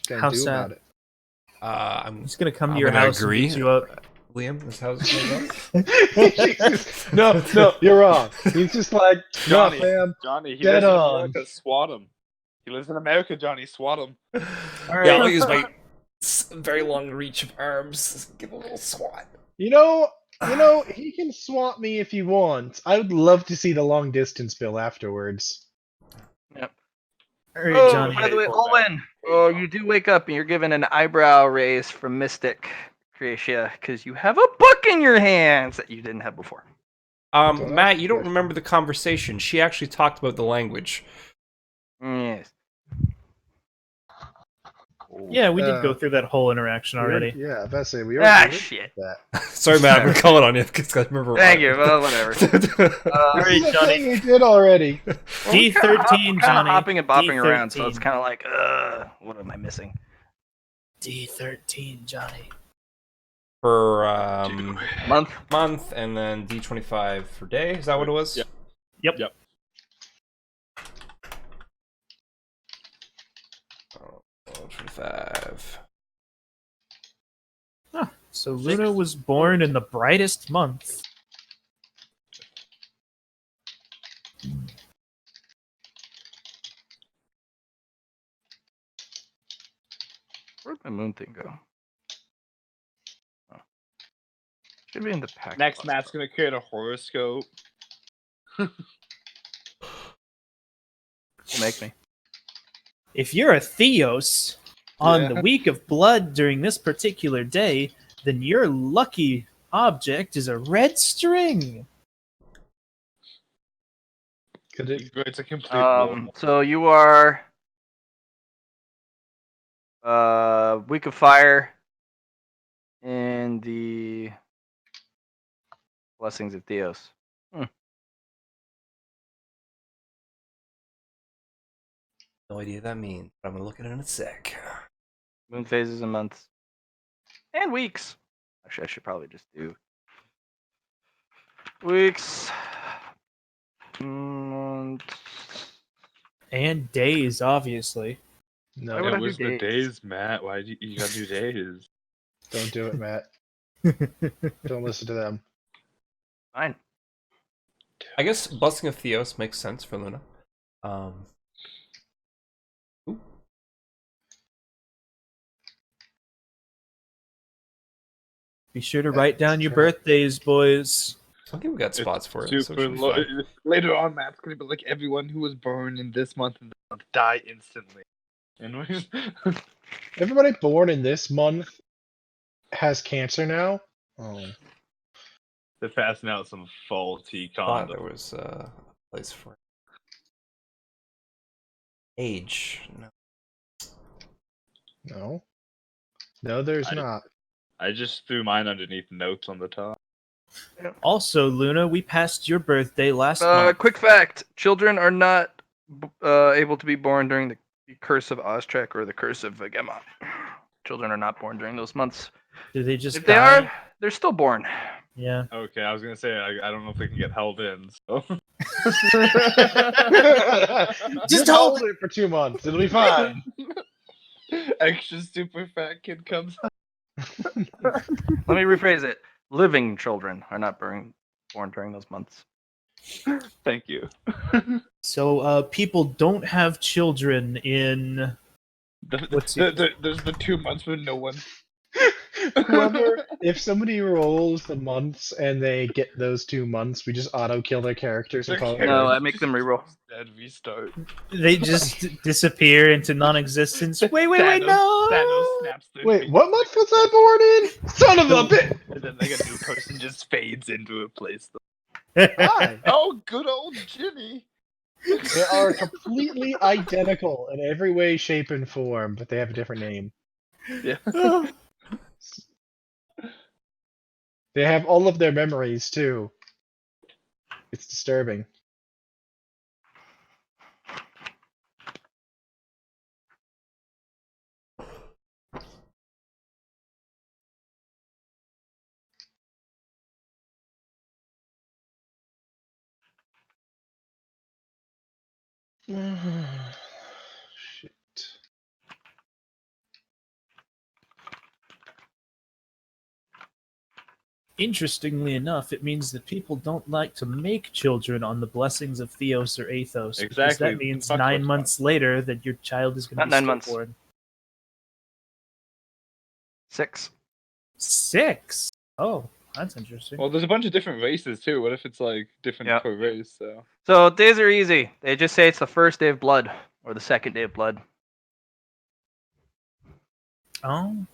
gonna How do sad. about it? I'm He's gonna come to I'm your gonna house agree. and beat you up. Liam, this how's it gonna go? No, you're wrong. He's just like, no, Johnny, fam. Johnny, he Dead lives in on. America. Swat him. He lives in America, Johnny. Swat him. Yeah, I'll use my very long reach of arms. Give a little swat. You know, he can swat me if he wants. I would love to see the long distance bill afterwards. Yep. All right, Oh, Johnny. by the way, pull back. Owen. Oh, you do wake up and you're given an eyebrow raise from Mystic Creatia because you have a book in your hands that you didn't have before. Matt, you don't remember the conversation. She actually talked about the language. Yes. Yeah, we did go through that whole interaction already. Yeah, I was about to say we already Shit. that. Sorry, Matt, I'm calling on you because I remember. Thank you. Well, whatever. All right, This is a Johnny. thing we did already. D13, Johnny. Hopping and bopping around, so D13. it's kind of like, what am I missing? D13, Johnny. For Month. and then D25 for day. Is that what it was? Yep. Yep. 25. So Luna was born in the brightest month. Where'd my moon thing go? Oh. Should be in the pack. Next, Matt's gonna create a horoscope. Will make me. If you're a Theos on Yeah. the week of blood during this particular day, then your lucky object is a red string. Could it? It's a complete roll. So you are week of fire in the blessings of Theos. No idea what that means, but I'm gonna look at it in a sec. Moon phases and months. And weeks. Actually, I should probably just do weeks. Months. And days, obviously. No, Why would I It do was the days? days, Matt. Why do you gotta do days? don't do it, Matt. Don't listen to them. Fine. I guess Blessing of Theos makes sense for Luna. Ooh. Be sure to write down your birthdays, boys. I think we got spots for it. So it Super should be low. fine. Later on, Matt's gonna be like, everyone who was born in this month and this month die instantly. And we're just... Everybody born in this month has cancer now. Oh, They're passing out some faulty Thought condoms. there was a place for it. Age. No. no, there's not. I just threw mine underneath notes on the top. Also, Luna, we passed your birthday last month. Quick fact: children are not able to be born during the curse of Oztrek or the curse of Gemma. Children are not born during those months. Do they just If they die? are, they're still born. Yeah. Okay, I was gonna say I don't know if they can get held in. So Just hold it for 2 months. It'll be fine. extra super fat kid comes. Let me rephrase it: living children are not born during those months. Thank you. So, people don't have children in. What's There's the 2 months when no one. Whoever, if somebody rolls the months and they get those 2 months, we just auto kill their characters and call it. No, good. I make them reroll. Dead restart. They just disappear into non-existence. Wait, Thanos, no! Thanos snaps their Wait, fingers. what month was I born in? Son of a bitch! And then like a new person just fades into a place. Hi. Oh, good old Ginny. They are completely identical in every way, shape, and form, but they have a different name. Yeah. They have all of their memories too. It's disturbing. Shit. Interestingly enough, it means that people don't like to make children on the blessings of Theos or Athos. Because Exactly. that means Fuck 9 those months later that your child is going to Not be 9 months. stillborn. 6. 6? Oh, that's interesting. Well, there's a bunch of different races too. What if it's like different Yeah. per race? So So days are easy. They just say it's the first day of blood or the second day of blood. Oh,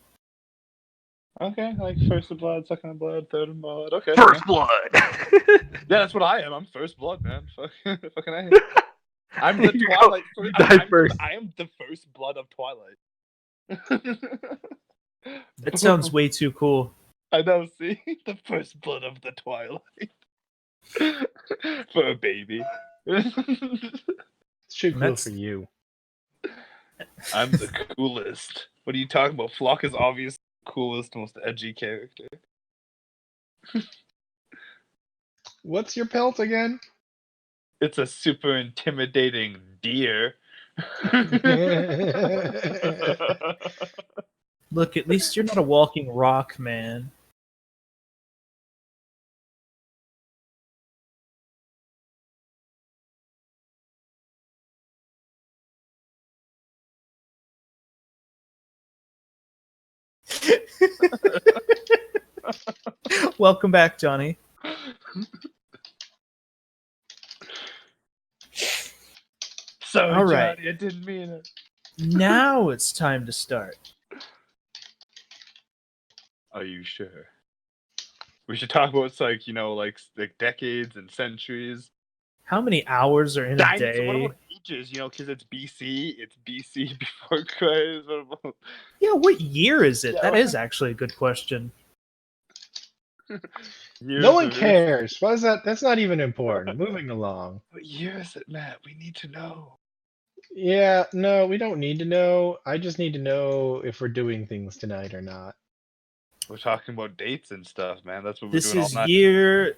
okay, like first of blood, second of blood, third of blood. Okay. First blood. Yeah, that's what I am. I'm first blood, man. Fucking A. I'm the You go- Twilight. you die first. I am the first blood of Twilight. that sounds way too cool. I know. See, the first blood of the Twilight for a baby. It's too cool That's- for you. I'm the coolest. What are you talking about? Flock is obviously the coolest, most edgy character. What's your pelt again? It's a super intimidating deer. Look, at least you're not a walking rock, man. Welcome back, Johnny. Sorry, All right. Johnny, I didn't mean it. Now it's time to start. Are you sure? We should talk about like like decades and centuries. How many hours are in a Dinosaur, what day? about ages? Because it's BC. It's BC before Christ. What about Yeah, what year is it? Yeah. That is actually a good question. years No one of it? cares. What is that? That's not even important. Moving along. What year is it, Matt? We need to know. Yeah, no, we don't need to know. I just need to know if we're doing things tonight or not. We're talking about dates and stuff, man. That's what we're This doing is all night. year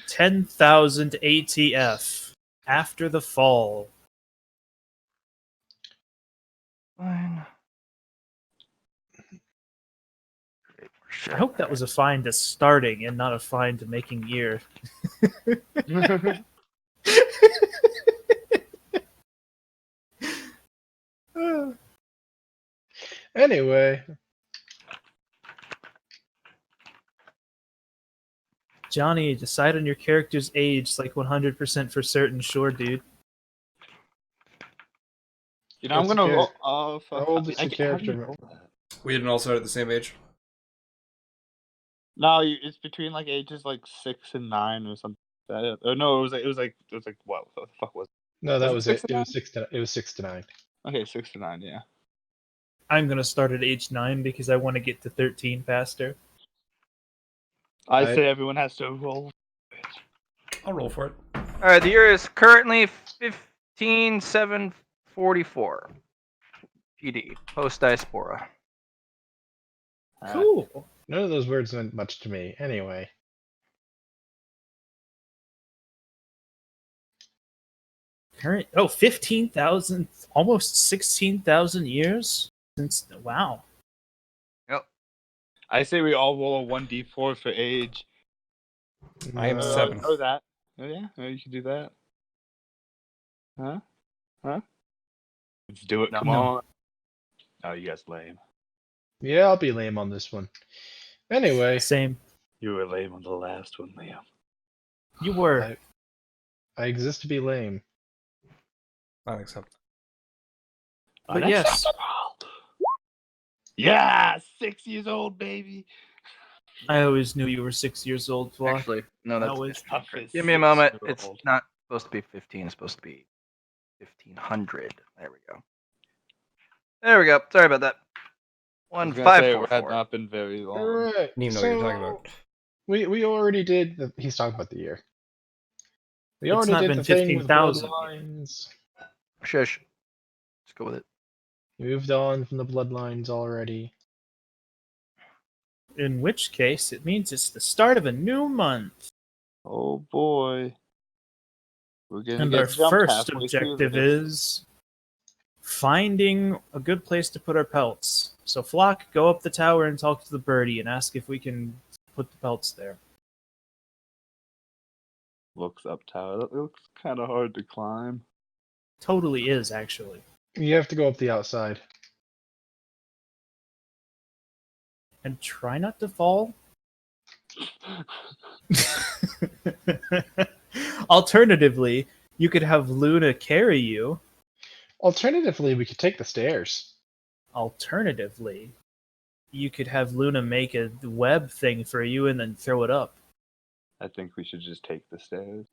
10,000 ATF. After the fall. Fine. I hope that was a fine to starting and not a fine to making year. Anyway, Johnny, decide on your character's age like 100% for certain. Sure, dude. I'm What's the gonna roll. char- Oh, fuck. how old is the How do you character? roll that? We didn't all start at the same age. No, it's between like ages like 6 and 9 or something. Like that. Or no, it was like what the fuck was No, that Was was it it. 6 to It was 6 to 9. it? Okay, 6 to 9. Yeah. I'm going to start at age 9 because I want to get to 13 faster. I I- say everyone has to roll. I'll roll for it. All right, the year is currently 15744. PD, post diaspora. Cool. None of those words meant much to me. Anyway, Current 15,000, almost 16,000 years since. Wow. I say we all roll a 1d4 for age. I am uh, 7. Or that. Oh yeah, you can do that. Huh? Let's do it. No. Come No. on. Oh, you guys lame. Yeah, I'll be lame on this one. Anyway, Same. You were lame on the last one, Liam. You were. I exist to be lame. Unacceptable. But yes. Unacceptable. Yeah, 6 years old, baby. I always knew you were 6 years old, Flock. Actually, no, That that's was- Tough as Give me a moment. 6-year-old. It's not supposed to be 15. It's supposed to be 1500. There we go. There we go. Sorry about that. I was gonna say, it had 1544. not been very long. Alright. Didn't even know what you're talking about. We already did. He's talking about the year. We It's already not did been the thing with 15,000 bloodlines. Shush. Let's go with it. We moved on from the bloodlines already. In which case, it means it's the start of a new month. Oh boy. We're gonna And get our jumped first halfway through objective this. is finding a good place to put our pelts. So Flock, go up the tower and talk to the birdie and ask if we can put the pelts there. Looks up tower. That looks kind of hard to climb. Totally is, actually. You have to go up the outside. And try not to fall. Alternatively, you could have Luna carry you. Alternatively, we could take the stairs. Alternatively, you could have Luna make a web thing for you and then throw it up. I think we should just take the stairs.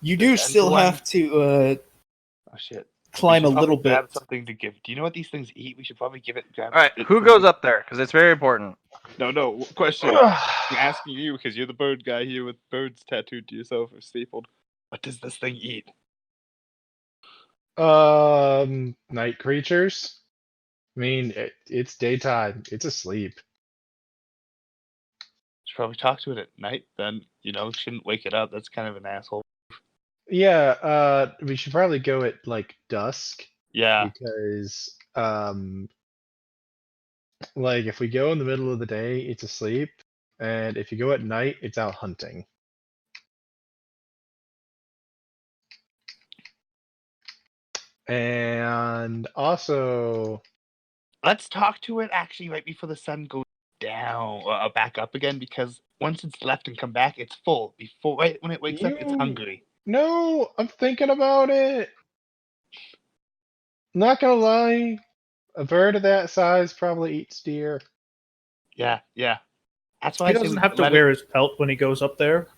You do still have to Oh shit. climb We a should little probably grab bit. something to give. Do you know what these things eat? We should probably give it. Grab All right, it- who goes up there? Because it's very important. No. Question. I'm asking you because you're the bird guy here with birds tattooed to yourself or stapled. What does this thing eat? Night creatures. I mean, it's daytime. It's asleep. Should probably talk to it at night. Then shouldn't wake it up. That's kind of an asshole. Yeah. We should probably go at like dusk Yeah. because like if we go in the middle of the day, it's asleep, and if you go at night, it's out hunting. And also, Let's talk to it actually right before the sun goes down or back up again because once it's left and come back, it's full. Before right when it wakes up, it's You- hungry. no, I'm thinking about it. Not gonna lie, a bird of that size probably eats deer. Yeah. That's why He I say doesn't we have to let wear his pelt when he goes up there.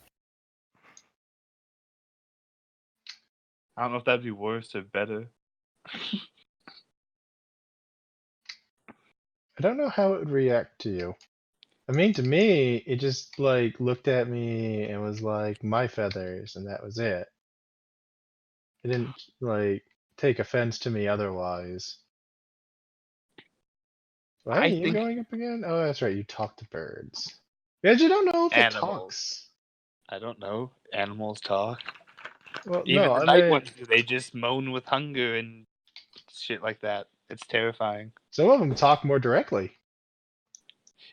I don't know if that'd be worse or better. I don't know how it would react to you. I mean, to me, it just like looked at me and was like, my feathers, and that was it. It didn't like take offense to me otherwise. Why are I you think- going up again? Oh, that's right. You talk to birds. Because you don't know if it Animals. talks. I don't know. Animals talk. Well, Even no, the I night mean, ones, they just moan with hunger and shit like that. It's terrifying. some of them talk more directly.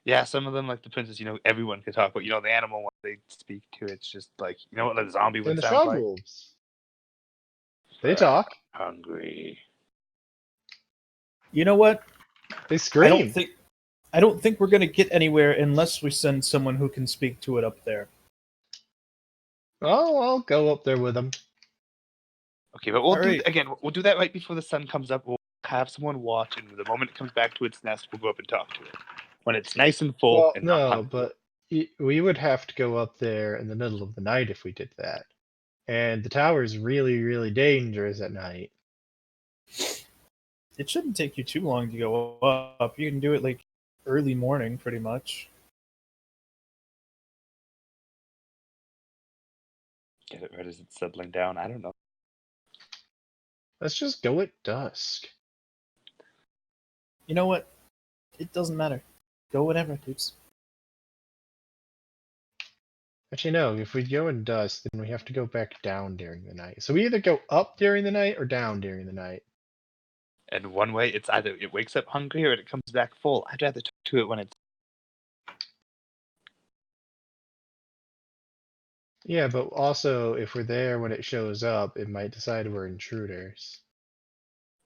Yeah, some of them, like the princess, everyone could talk, but the animal one they speak to, it's just like, what a zombie And would the sound frog like. wolves. They talk. Hungry. You know what? They I scream. don't think we're gonna get anywhere unless we send someone who can speak to it up there. Oh, I'll go up there with them. Okay, but we'll Alright. we'll do that right before the sun comes up. We'll have someone watch, and the moment it comes back to its nest, we'll go up and talk to it. When it's nice and full Well, and not no, hungry. but we would have to go up there in the middle of the night if we did that. And the tower is really, really dangerous at night. It shouldn't take you too long to go up. You can do it like early morning, pretty much. Get it right as it's settling down. I don't know. Let's just go at dusk. You know what? It doesn't matter. Go whatever, dudes. Actually, no, if we go in dusk, then we have to go back down during the night. So we either go up during the night or down during the night. And one way, it's either it wakes up hungry or it comes back full. I'd rather talk to it when it's. Yeah, but also, if we're there when it shows up, it might decide we're intruders.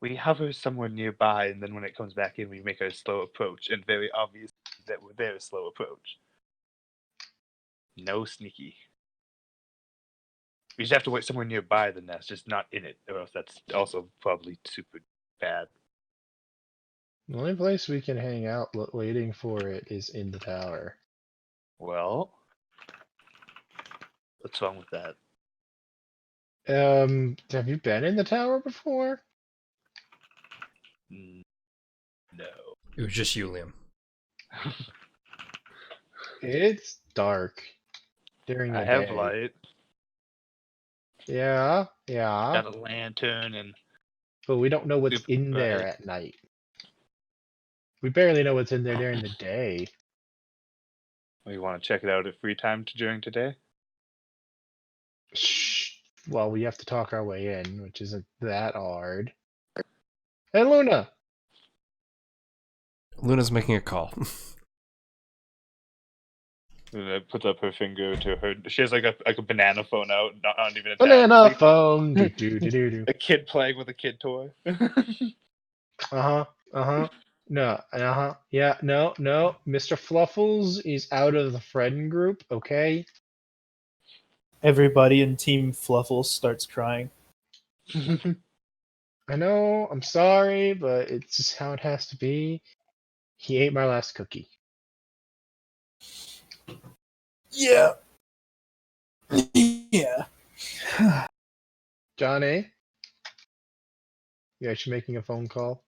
We hover somewhere nearby, and then when it comes back in, we make our slow approach, and very obvious that we're there, slow approach. No sneaky. We just have to wait somewhere nearby the nest, just not in it, or else that's also probably super bad. The only place we can hang out waiting for it is in the tower. Well, what's wrong with that? Have you been in the tower before? No. It was just you, Liam. It's dark during the I have day. light, Yeah, got a lantern, and but we don't know what's Super in there bright. at night. We barely know what's in there during the day. we want to check it out at free time during today. Shh. well, we have to talk our way in, which isn't that hard. Hey, Luna. Luna's making a call. Luna puts up her finger to her. She has like a banana phone out, not even a Banana phone. Do do do do do. A kid playing with a kid toy. Uh-huh. Uh-huh. No. Uh-huh. Yeah. No. No. Mr. Fluffles is out of the friend group. Okay. Everybody in Team Fluffles starts crying. I know. I'm sorry, but it's just how it has to be. He ate my last cookie. Yeah. Yeah. Johnny, you actually making a phone call?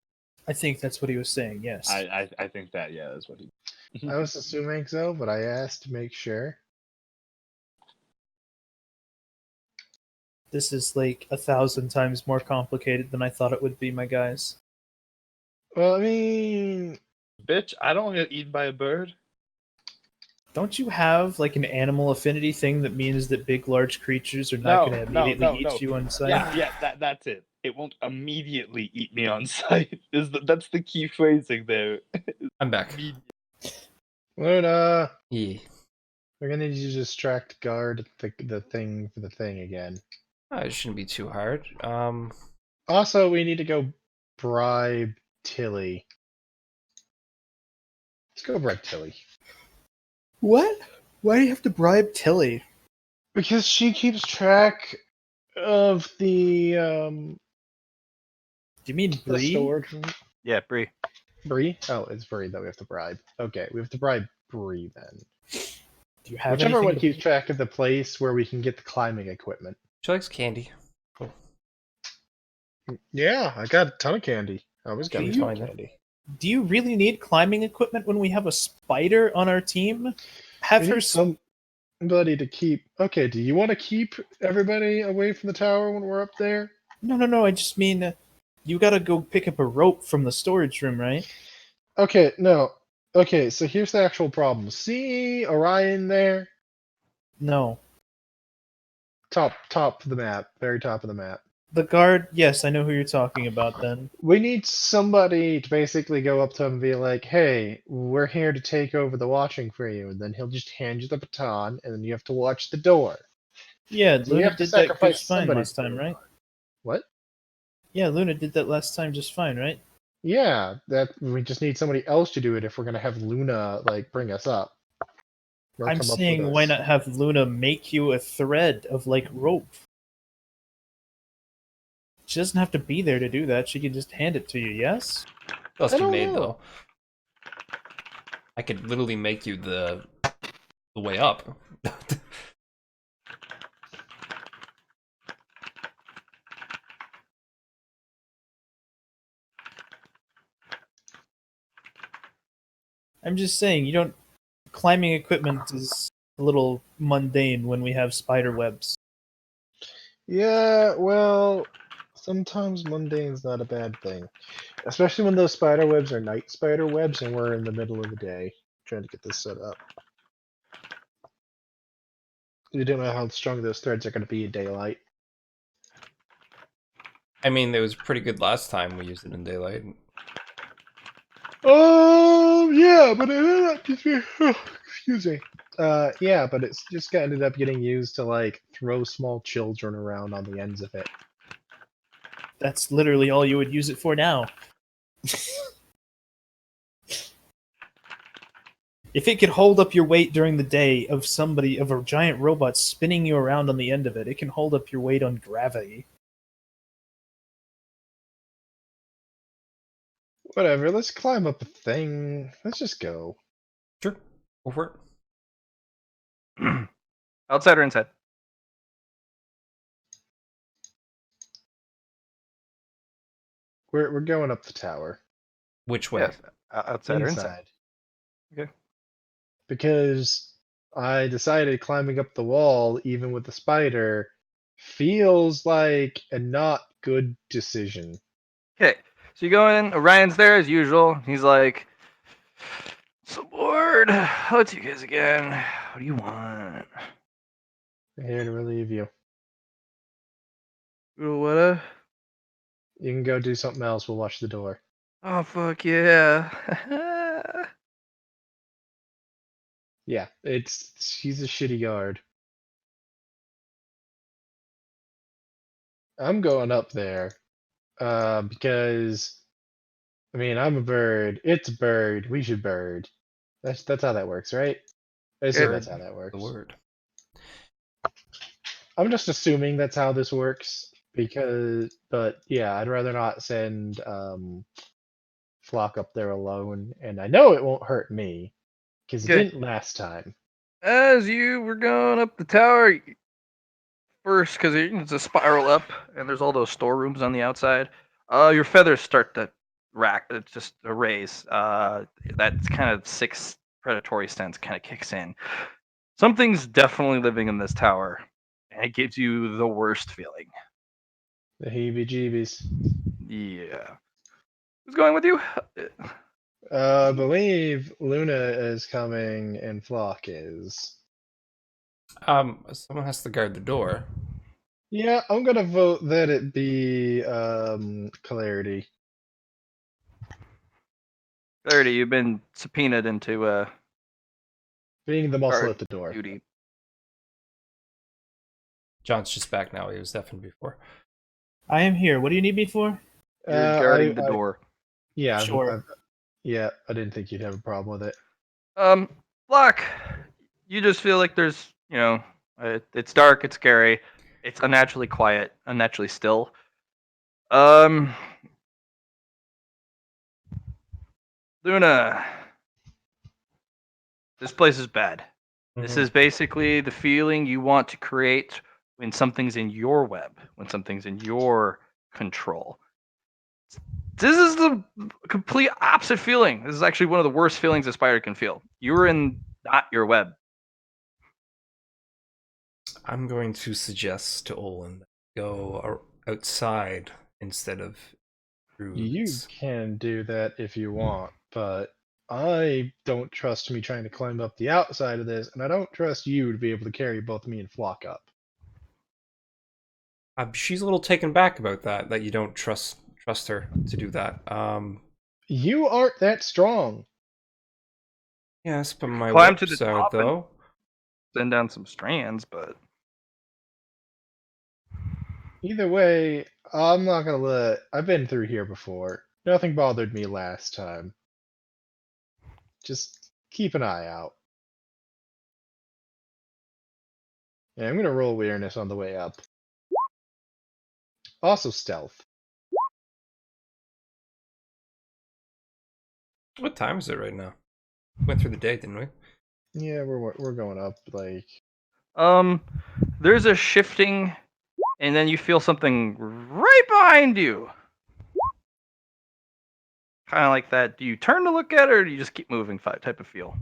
I think that's what he was saying, yes. I think that that's what he. I was assuming so, but I asked to make sure. This is like 1,000 times more complicated than I thought it would be, my guys. Well, I mean, Bitch, I don't get eaten by a bird. Don't you have like an animal affinity thing that means that big, large creatures are not going to immediately eat you on sight? Yeah, that's it. It won't immediately eat me on sight. That's the key phrasing there. I'm back. Luna, Yeah. we're gonna need you to distract guard the thing for the thing again. It shouldn't be too hard. Also, we need to go bribe Tilly. Let's go bribe Tilly. What? Why do you have to bribe Tilly? Because she keeps track of the Do you mean Bree? storage room. Yeah, Bree. Bree? Oh, it's Bree that we have to bribe. Okay, we have to bribe Bree then. Do you have Whichever anything one to- keeps track of the place where we can get the climbing equipment. She likes candy. Cool. Yeah, I got a ton of candy. I always got Do a you? ton of candy. Do you really need climbing equipment when we have a spider on our team? Have We her. need somebody to keep. Okay, do you want to keep everybody away from the tower when we're up there? No. I just mean, you gotta go pick up a rope from the storage room, right? Okay, no. Okay, so here's the actual problem. See Orion there? No. Top of the map, very top of the map. The guard. Yes, I know who you're talking about. Then. We need somebody to basically go up to him and be like, "Hey, we're here to take over the watching for you," and then he'll just hand you the baton, and then you have to watch the door. Yeah, So you Luna have to did that sacrifice just fine somebody last time, for right? What? Yeah, Luna did that last time just fine, right? Yeah, that we just need somebody else to do it if we're gonna have Luna like bring us up. Or I'm come up saying, with why us. not have Luna make you a thread of like rope? She doesn't have to be there to do that. She can just hand it to you. Yes. Must I be don't made know. though. I could literally make you the way up. I'm just saying, you don't. Climbing equipment is a little mundane when we have spider webs. Yeah, well, sometimes mundane's not a bad thing. Especially when those spider webs are night spider webs and we're in the middle of the day trying to get this set up. You don't know how strong those threads are going to be in daylight. I mean, it was pretty good last time we used it in daylight. Yeah, but excuse me. Yeah, but it's just ended up getting used to like throw small children around on the ends of it. That's literally all you would use it for now. If it could hold up your weight during the day of a giant robot spinning you around on the end of it, it can hold up your weight on gravity. Whatever, let's climb up a thing. Let's just go. Sure, go for it. Outside or inside? We're going up the tower. Which way? Yes. Outside or inside? Inside. Okay. Because I decided climbing up the wall, even with the spider, feels like a not good decision. Okay. So you go in. Orion's there as usual. He's like, "So bored. Let's you guys again. What do you want?" I'm here to relieve you. What? You can go do something else. We'll watch the door. Oh fuck yeah! Yeah, he's a shitty guard. I'm going up there, because I mean I'm a bird. It's a bird. We should bird. That's how that works, right? I assume that's how that The works. word. I'm just assuming that's how this works but yeah, I'd rather not send Flock up there alone, and I know it won't hurt me because it Okay. didn't last time. As you were going up the tower, first, because it's a spiral up, and there's all those storerooms on the outside. Your feathers start to just a raise. That kind of sixth predatory sense kind of kicks in. Something's definitely living in this tower, and it gives you the worst feeling. The heebie-jeebies. Yeah. Who's going with you? I believe Luna is coming and Flock is. Someone has to guard the door. Yeah, I'm gonna vote that it be Clarity. Clarity, you've been subpoenaed into Being the muscle guard at the door. duty. John's just back now. He was deafened before. I am here. What do you need me for? You're guarding the door. Yeah, Sure. yeah, I didn't think you'd have a problem with it. Flock, you just feel like there's, it's dark, it's scary, it's unnaturally quiet, unnaturally still. Luna, this place is bad. This Mhm. is basically the feeling you want to create when something's in your web, when something's in your control. This is the complete opposite feeling. This is actually one of the worst feelings a spider can feel. You're in not your web. I'm going to suggest to Olin that go outside instead of through. You this. can do that if you want, but I don't trust me trying to climb up the outside of this, and I don't trust you to be able to carry both me and Flock up. She's a little taken back about that. That you don't trust her to do that. You aren't that strong. Yes, but my Climb to whip's the out top and- though. Send down some strands, but Either way, I'm not gonna let. I've been through here before. Nothing bothered me last time. Just keep an eye out. Yeah, I'm gonna roll awareness on the way up. Also stealth. What time is it right now? Went through the day, didn't we? Yeah, we're going up like. there's a shifting, and then you feel something right behind you. Kind of like that. Do you turn to look at it, or do you just keep moving? Type of feel.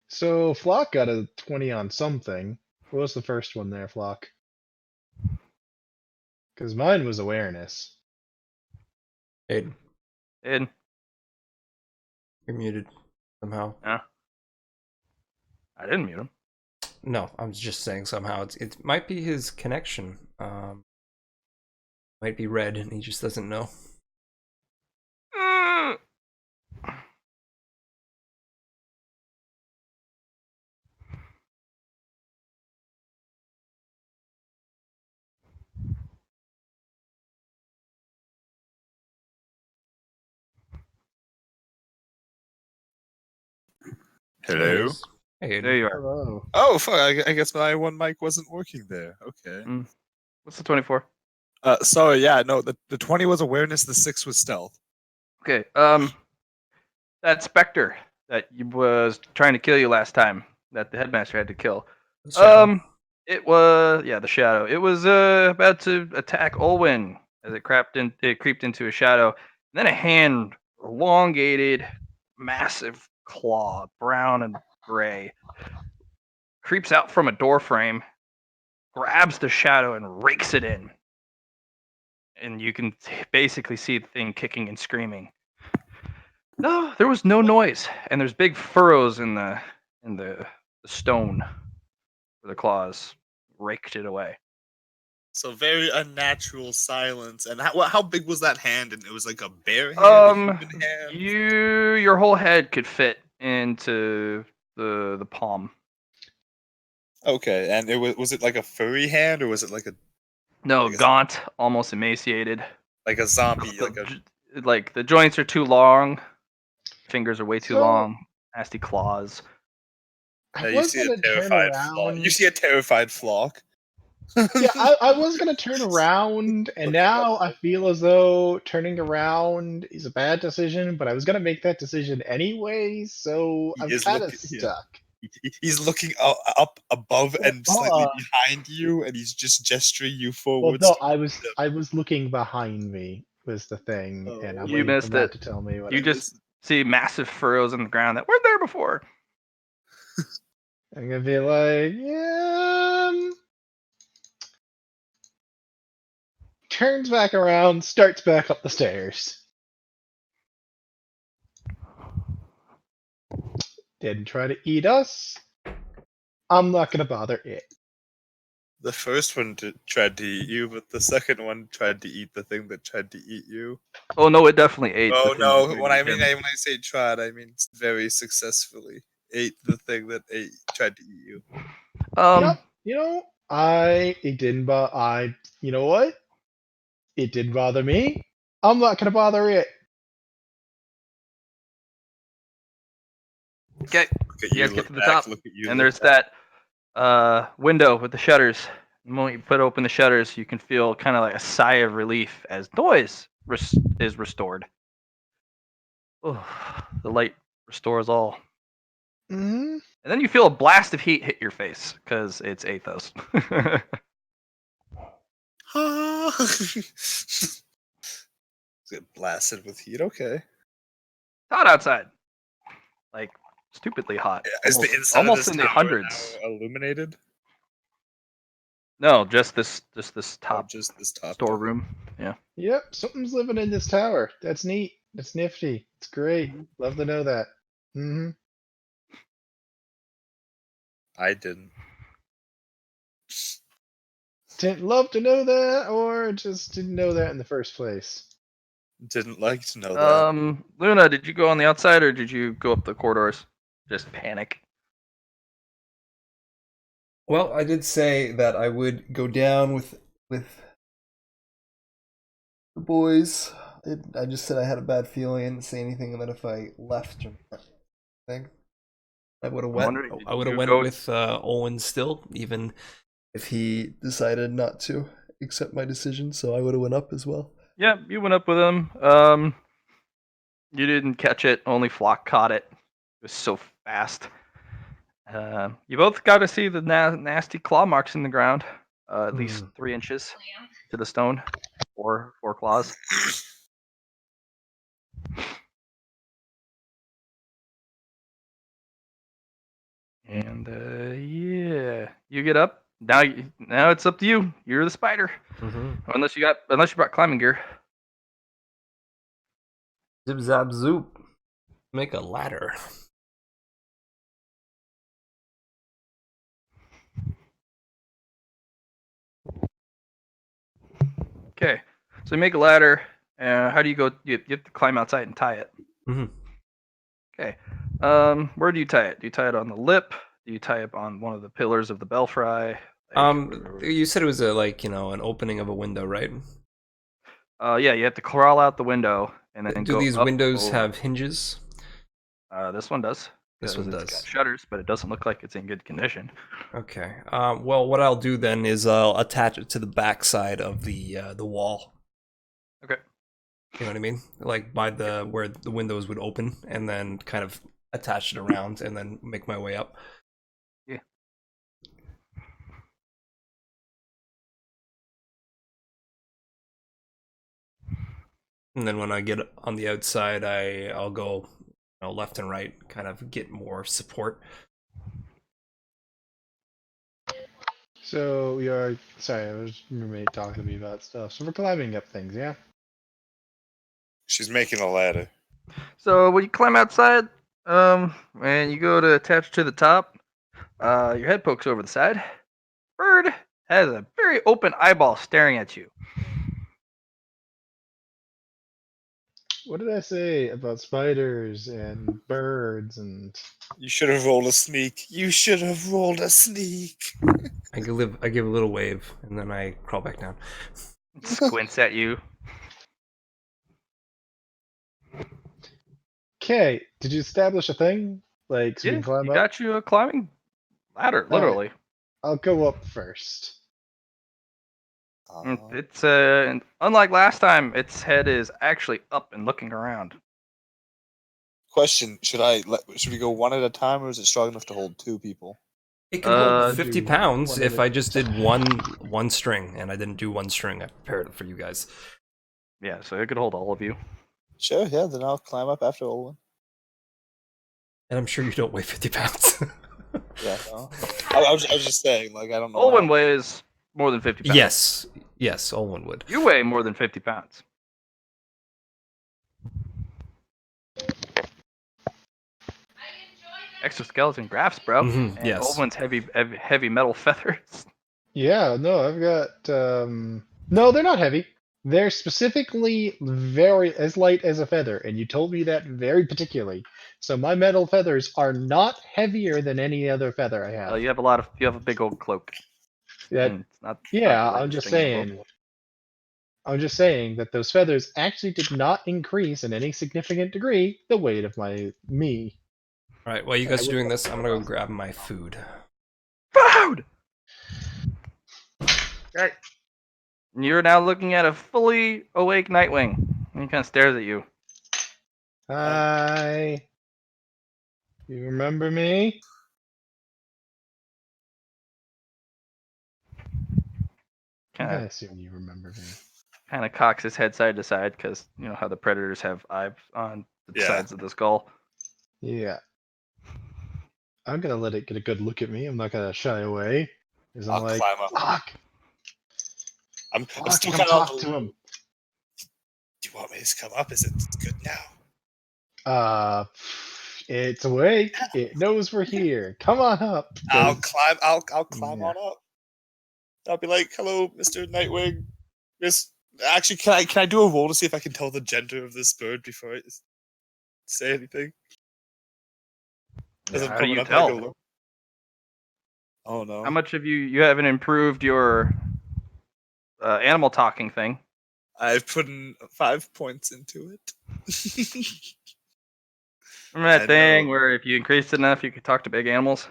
So Flock got a 20 on something. What was the first one there, Flock? Because mine was awareness. Aiden, And you're muted somehow. I didn't mute him. No, I'm just saying somehow it might be his connection. Might be red, and he just doesn't know. Hello. Hey, Aiden. There you are. Hello. Oh, fuck! I guess my one mic wasn't working there. Okay. What's the 24? Sorry. Yeah. No. The 20 was awareness. The 6 was stealth. Okay. That specter that was trying to kill you last time, that the headmaster had to kill. Shadow. It was the shadow. It was about to attack Olwyn as it creeped into a shadow. And then a hand, elongated, massive claw, brown and gray, creeps out from a door frame, grabs the shadow and rakes it in. And you can basically see the thing kicking and screaming. No, there was no noise, and there's big furrows in the stone where the claws raked it away. So very unnatural silence. And how big was that hand? And it was like a bear hand, a human hand. Your whole head could fit into the palm. Okay, and was it like a furry hand, or was it like a No, gaunt, almost emaciated. like a zombie? Like the joints are too long, fingers are way too So- long, nasty claws. I you was see a gonna turn terrified flock. around. You see a terrified flock. Yeah, I was gonna turn around, and now I feel as though turning around is a bad decision, but I was gonna make that decision anyway, so He I'm is kind of looking- yeah. stuck. He's looking up above and slightly Uh, behind you, and he's just gesturing you Well, forwards. no, I was looking behind me was the thing, Oh, and I'm You waiting for missed Matt it. to tell me what. You just see massive furrows in the ground that weren't there before. I'm gonna be like, yeah. Turns back around, starts back up the stairs. Didn't try to eat us. I'm not gonna bother it. The first one tried to eat you, but the second one tried to eat the thing that tried to eat you. Oh no, it definitely ate. Oh the thing no! that When I eat him. when I say tried, I mean very successfully ate the thing that tried to eat you. Yep. You know, it didn't bother. You know what? It didn't bother me. I'm not gonna bother it. Okay, Look at you guys get look to the back, top, look at you. and look there's back. that window with the shutters. The moment you put open the shutters, you can feel kind of like a sigh of relief as noise is restored. Oh, the light restores all. Hmm. And then you feel a blast of heat hit your face because it's Athos. Get blasted with heat. Okay. Hot outside, like stupidly hot. Is the Almost- inside almost of this in the tower hundreds. now illuminated? No, just this Oh, top just this top storeroom. Yeah. Yep, something's living in this tower. That's neat. That's nifty. It's great. Love to know that. Hmm. I didn't. Didn't love to know that, or just didn't know that in the first place. Didn't like to know that. Luna, did you go on the outside or did you go up the corridors? Just panic. Well, I did say that I would go down with the boys. I just said I had a bad feeling. I didn't say anything, and that if I left or anything, I would have went. wondering, did I would have you went go- with Owen still, even if he decided not to accept my decision. So I would have went up as well. Yeah, you went up with him. You didn't catch it. Only Flock caught it. It was so fast. You both got to see the nasty claw marks in the ground. At least 3 inches to the stone. Four claws. And yeah, you get up. Now it's up to you. You're the spider. Mm-hmm. Unless you brought climbing gear. Zip zap zoop. Make a ladder. Okay, so you make a ladder. How do you go? You have to climb outside and tie it. Mm-hmm. Okay. Where do you tie it? Do you tie it on the lip? Do you tie it on one of the pillars of the belfry? You said it was an opening of a window, right? Yeah, you have to crawl out the window and then Do go these up windows over. have hinges? This one does. This one 'cause it's does. got shutters, but it doesn't look like it's in good condition. Okay. Well, what I'll do then is I'll attach it to the back side of the wall. Okay. You know what I mean? Like by where the windows would open, and then kind of attach it around, and then make my way up. Yeah. And then when I get on the outside, I'll go left and right, kind of get more support. So we are. Sorry, I was roommate talking to me about stuff. So we're climbing up things, yeah. She's making a ladder. So when you climb outside, and you go to attach to the top, your head pokes over the side. Bird has a very open eyeball staring at you. What did I say about spiders and birds and? You should have rolled a sneak. You should have rolled a sneak. I give a little wave, and then I crawl back down. Squints at you. Okay, did you establish a thing? Like, so we Yeah, can climb you up? got you a climbing ladder, All right. literally. I'll go up first. It's unlike last time, its head is actually up and looking around. Question: should we go one at a time, or is it strong enough to hold 2 people? It can hold do 50 pounds one if at a I just did one string, and I didn't do one string. I prepared it for you guys. Yeah, so it could hold all of you. Sure, yeah. Then I'll climb up after Olwen. And I'm sure you don't weigh 50 pounds. Yeah, no. I was just saying, like, I don't know. Olwen weighs more than 50 pounds. Yes, Olwen would. You weigh more than 50 pounds. Exoskeleton grafts, bro. Mhm, And yes. Olwen's heavy metal feathers. Yeah, no, I've got. No, they're not heavy. They're specifically very as light as a feather, and you told me that very particularly. So my metal feathers are not heavier than any other feather I have. You have a big old cloak. That, And it's not, yeah, not I'm just distinguishable. saying. I'm just saying that those feathers actually did not increase in any significant degree the weight of me. All right, while you guys are doing this, I'm gonna go grab my food. Food! Right. You're now looking at a fully awake Nightwing. And he kind of stares at you. Hi. You remember me? I Kind assume you remember me. of cocks his head side to side because you know how the predators have eyes on the Yeah. sides of the skull. Yeah. I'm gonna let it get a good look at me. I'm not gonna shy away. Because I'm I'll like, climb up. fuck! I'm Fuck, still come kind talk of. to him. Do you want me to come up? Is it good now? It's awake. It knows we're here. Come on up. I'll 'cause- climb. I'll climb Yeah. on up. I'll be like, "Hello, Mr. Nightwing." Miss. Actually, can I do a roll to see if I can tell the gender of this bird before I say anything? As I'm How do coming you up, I tell? go look. Oh no! How much have you haven't improved your animal talking thing? I've put in 5 points into it. Remember that I thing know. where if you increased it enough, you could talk to big animals?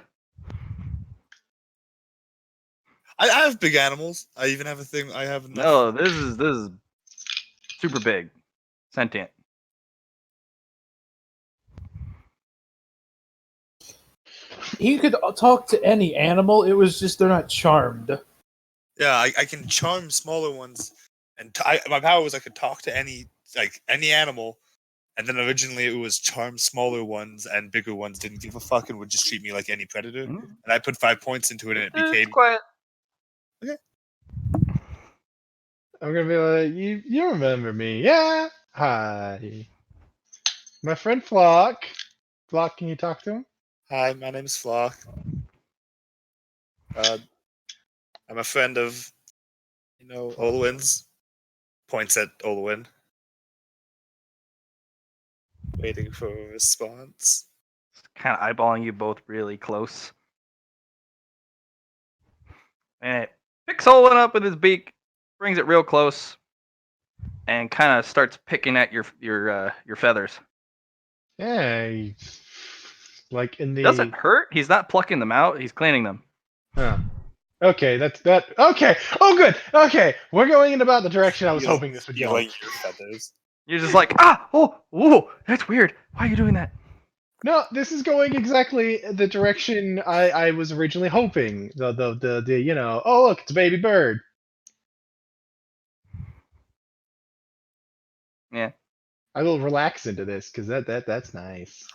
I have big animals. I even have a thing. I have enough. No, this is super big, sentient. He could talk to any animal. It was just they're not charmed. Yeah, I can charm smaller ones, and my power was I could talk to any animal, and then originally it was charm smaller ones, and bigger ones didn't give a fuck and would just treat me like any predator. Mm. And I put 5 points into it, and it It's became quiet. I'm gonna be like, you remember me? Yeah. Hi. My friend Flock. Flock, can you talk to him? Hi, my name's Flock. I'm a friend of, Olwen's. Points at Olwen. Waiting for a response. Kind of eyeballing you both really close. And it picks Olwen up with his beak, brings it real close, and kind of starts picking at your feathers. Yeah. Like in the. Doesn't hurt. He's not plucking them out. He's cleaning them. Huh. Okay, that's that. Okay. Oh, good. Okay, we're going in about the direction I was Feel- hoping this would go. Feeling your feathers. You're just like, that's weird. Why are you doing that? No, this is going exactly the direction I was originally hoping. The oh look, it's a baby bird. Yeah. I will relax into this because that's nice.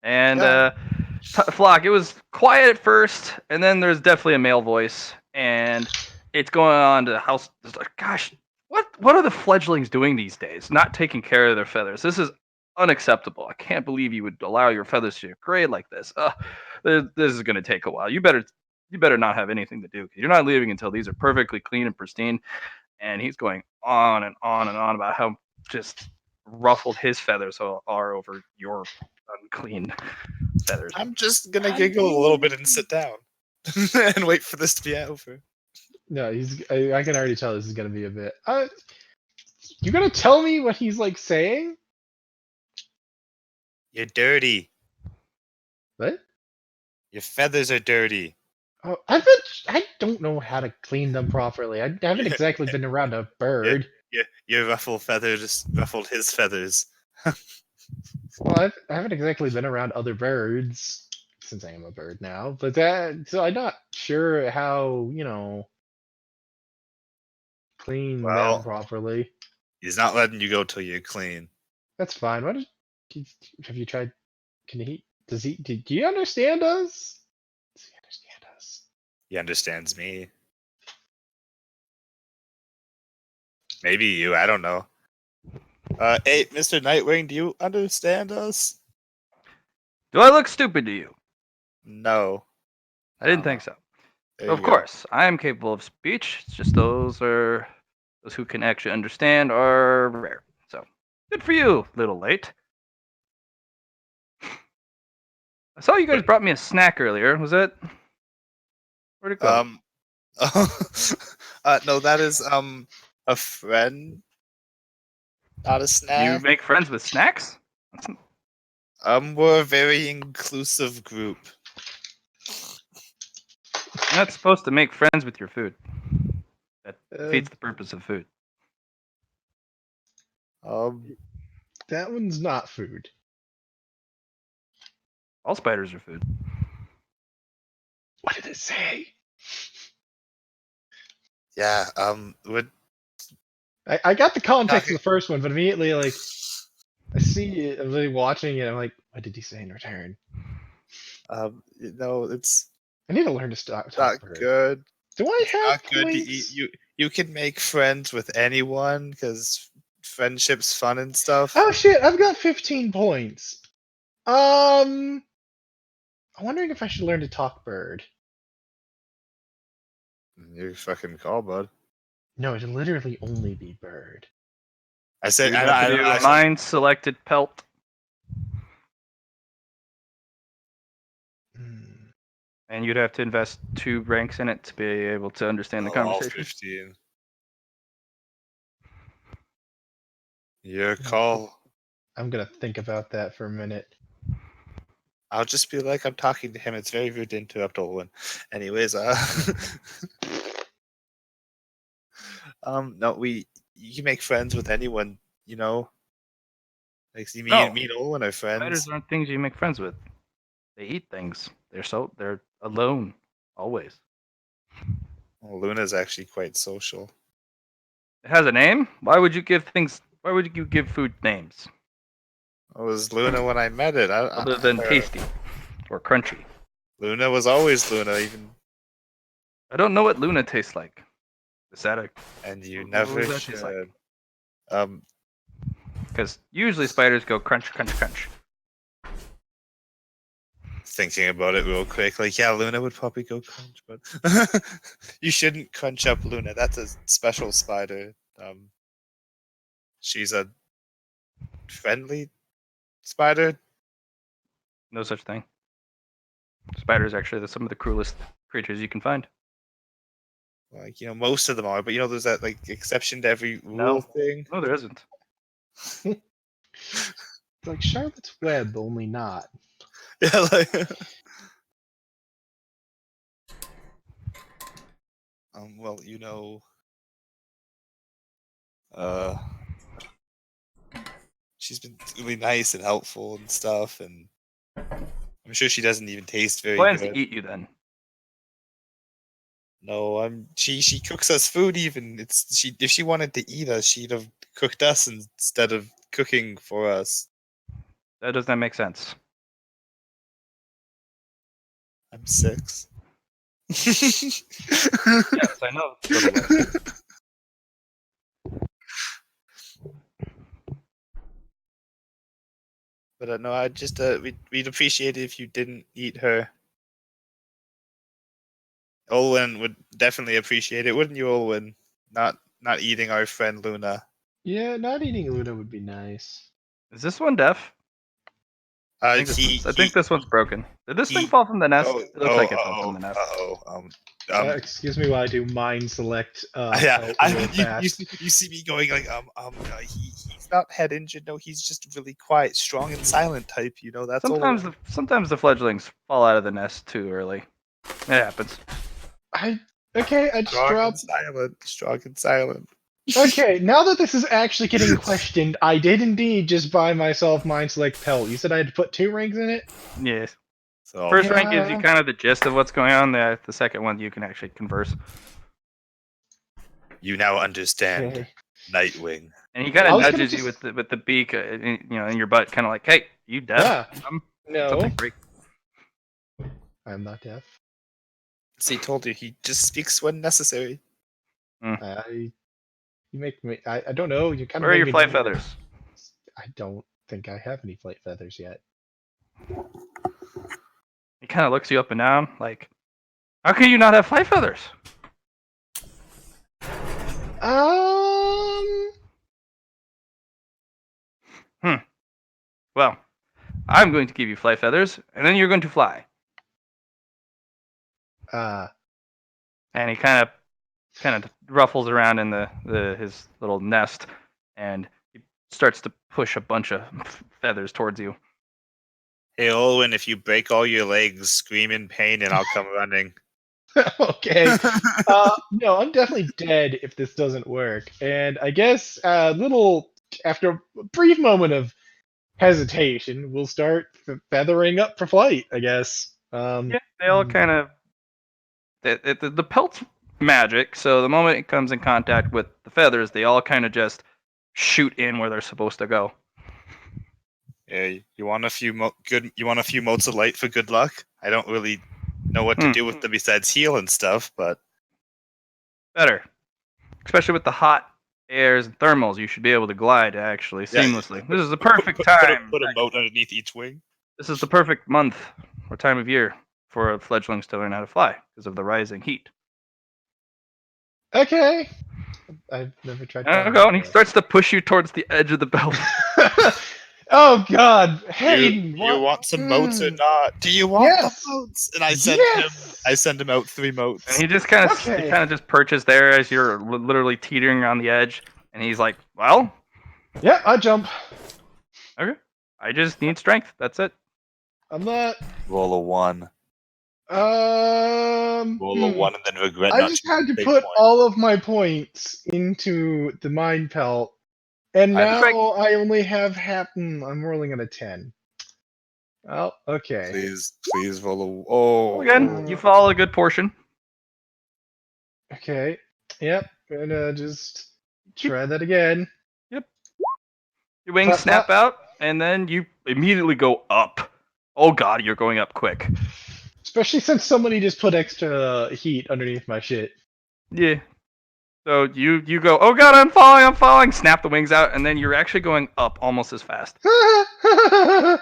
And Yeah. Flock, it was quiet at first, and then there's definitely a male voice, and it's going on to the house. It's like, gosh, what are the fledglings doing these days? Not taking care of their feathers. This is unacceptable. I can't believe you would allow your feathers to degrade like this. this is going to take a while. You better not have anything to do because you're not leaving until these are perfectly clean and pristine. And he's going on and on and on about how just ruffled his feathers are over your unclean feathers. I'm just gonna giggle a little bit and sit down and wait for this to be over. No, I can already tell this is gonna be a bit. You gonna tell me what he's like saying? You're dirty. What? Your feathers are dirty. Oh, I don't know how to clean them properly. I haven't exactly been around a bird. Your ruffled feathers ruffled his feathers. Well, I haven't exactly been around other birds since I am a bird now, but so I'm not sure how clean Well- them properly. He's not letting you go till you're clean. That's fine. Have you tried? Can he? Does he? Do you understand us? Does he understand us? He understands me. Maybe you, I don't know. Hey, Mr. Nightwing, do you understand us? Do I look stupid to you? No. I didn't think so. There Of you go. course, I am capable of speech. It's just those who can actually understand are rare. So good for you, little late. I saw you guys brought me a snack earlier. Was that? Where'd it go? No, that is a friend, not a You snack. make friends with snacks? We're a very inclusive group. You're not supposed to make friends with your food. That Uh, defeats the purpose of food. That one's not food. All spiders are food. What did it say? Yeah, I got the context of the first one, but immediately like I see it, I'm really watching it. I'm like, what did he say in return? it's I need to learn to stop not talk bird. good. Do I It's have not good to points? eat. You can make friends with anyone because friendship's fun and stuff. Oh shit! I've got 15 points. I'm wondering if I should learn to talk bird. You fucking call, bud. No, it'd literally only be bird. I said, You'd have to do a mind selected pelt. Hmm. And you'd have to invest 2 ranks in it to be able to understand the all conversation. 15. Your call. I'm gonna think about that for a minute. I'll just be like, I'm talking to him. It's very rude to interrupt Olwen. Anyways, no, you can make friends with anyone, you know. Like, me No. and Olwen are friends. Spiders aren't things you make friends with. They eat things. They're alone always. Well, Luna's actually quite social. It has a name. Why would you give food names I was Luna when I met it. other than tasty or crunchy? Luna was always Luna, even, I don't know what Luna tastes like. Is that a? and you What never does that taste like? should. Because usually spiders go crunch, crunch, crunch. Thinking about it real quick, like, yeah, Luna would probably go crunch, but you shouldn't crunch up Luna. That's a special spider. She's a friendly spider. No such thing. Spiders actually some of the cruelest creatures you can find. Like, most of them are, but there's that like exception to every rule No. thing. No, there isn't. It's like Charlotte's Web, only not. Yeah, like well, she's been really nice and helpful and stuff, and I'm sure she doesn't even taste very Plans good. to eat you then. No, she cooks us food. Even if she wanted to eat us, she'd have cooked us instead of cooking for us. That does not make sense. I'm 6. Yes, I know. Little lady. But no, I just we'd appreciate it if you didn't eat her. Olwen would definitely appreciate it, wouldn't you, Olwen? Not eating our friend Luna. Yeah, not eating Luna would be nice. Is this one deaf? I think this one's broken. Did this thing fall from the nest? It looks like it fell from the nest. Excuse me while I do mind select. Yeah, Pelt real fast. you see me going like he's not head injured. No, he's just really quiet, strong, and silent type. You know, that's Sometimes all. sometimes the fledglings fall out of the nest too early. It happens. I just dropped. Strong and silent. Okay, now that this is actually getting questioned, I did indeed just buy myself mind select Pelt. You said I had to put 2 rings in it? Yes. So First rank gives you Yeah. kind of the gist of what's going on. The second one you can actually converse. you now understand Okay. Nightwing. And he kind I of was gonna nudges you just- with the beak, in your butt, kind of like, "Hey, you deaf? Yeah. No, Something break." I'm not deaf. See, told you he just speaks when necessary. You make me. I don't know. You kind of. Where are your flight feathers? I don't think I have any flight feathers yet. He kind of looks you up and down, like, "How can you not have flight feathers?" Well, I'm going to give you flight feathers, and then you're going to fly. And he kind of ruffles around in his little nest, and he starts to push a bunch of feathers towards you. Hey, Olwen, if you break all your legs, scream in pain, and I'll come running. Okay. No, I'm definitely dead if this doesn't work. And I guess after a brief moment of hesitation, we'll start feathering up for flight, I guess. Yeah, they all kind of the pelt's magic, so the moment it comes in contact with the feathers, they all kind of just shoot in where they're supposed to go. Yeah, you want a few You want a few motes of light for good luck? I don't really know what to do with them besides heal and stuff, but better, especially with the hot airs and thermals, you should be able to glide actually seamlessly. This is the perfect time. Put a mote underneath each wing. This is the perfect month or time of year for fledglings to learn how to fly because of the rising heat. Okay. I've never tried. And he starts to push you towards the edge of the belt. Oh God, Hayden! You want some motes or not? Do you want the motes? And I send him out 3 motes. And he just kind of just perches there as you're literally teetering on the edge, and he's like, "Well, yeah, I jump. Okay, I just need strength. That's it. I'm not. Roll a 1. Roll a 1 and then regret. I just had to put all of my points into the mind pelt, and now I only have half. I'm rolling at a 10. Oh, okay. Please roll a. Again, you fall a good portion. Okay. Yep. Gonna just try that again. Yep. Your wings snap out, and then you immediately go up. Oh God, you're going up quick. Especially since somebody just put extra heat underneath my shit. Yeah. So you go, oh God, I'm falling, snap the wings out, and then you're actually going up almost as fast. Oh,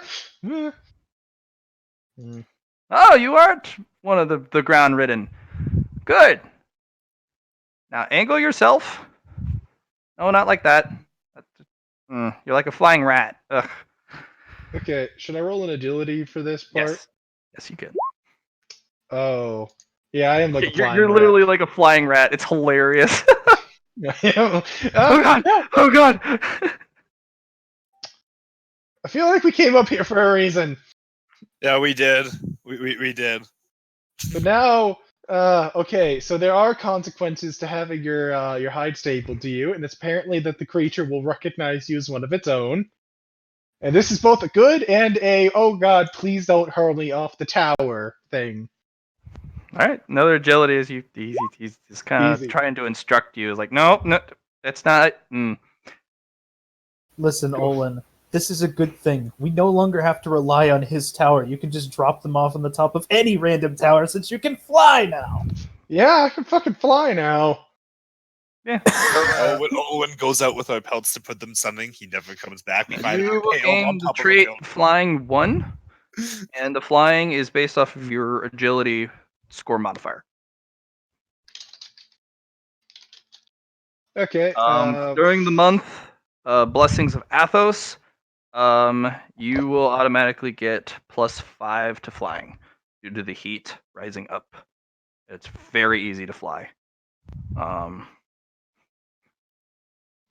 you aren't one of the ground ridden. Good. Now angle yourself. No, not like that. You're like a flying rat. Ugh. Okay, should I roll an agility for this part? Yes, you can. Oh, yeah, I am like a flying You're rat. literally like a flying rat. It's hilarious. Oh God! Oh God! I feel like we came up here for a reason. Yeah, we did. We did. But now, okay, so there are consequences to having your hide stapled to you, and it's apparently that the creature will recognize you as one of its own. And this is both a good and a, oh God, please don't hurl me off the tower thing. All right, another agility is he's just kind of trying to instruct you. Is like, no, that's not it. Listen, Olin, this is a good thing. We no longer have to rely on his tower. You can just drop them off on the top of any random tower since you can fly now. Yeah, I can fucking fly now. Yeah. Owen goes out with our pelts to put them something. He never comes back. We find you gain the trait flying 1, and the flying is based off of your agility score modifier. Okay. During the month, Blessings of Athos, you will automatically get +5 to flying due to the heat rising up. It's very easy to fly.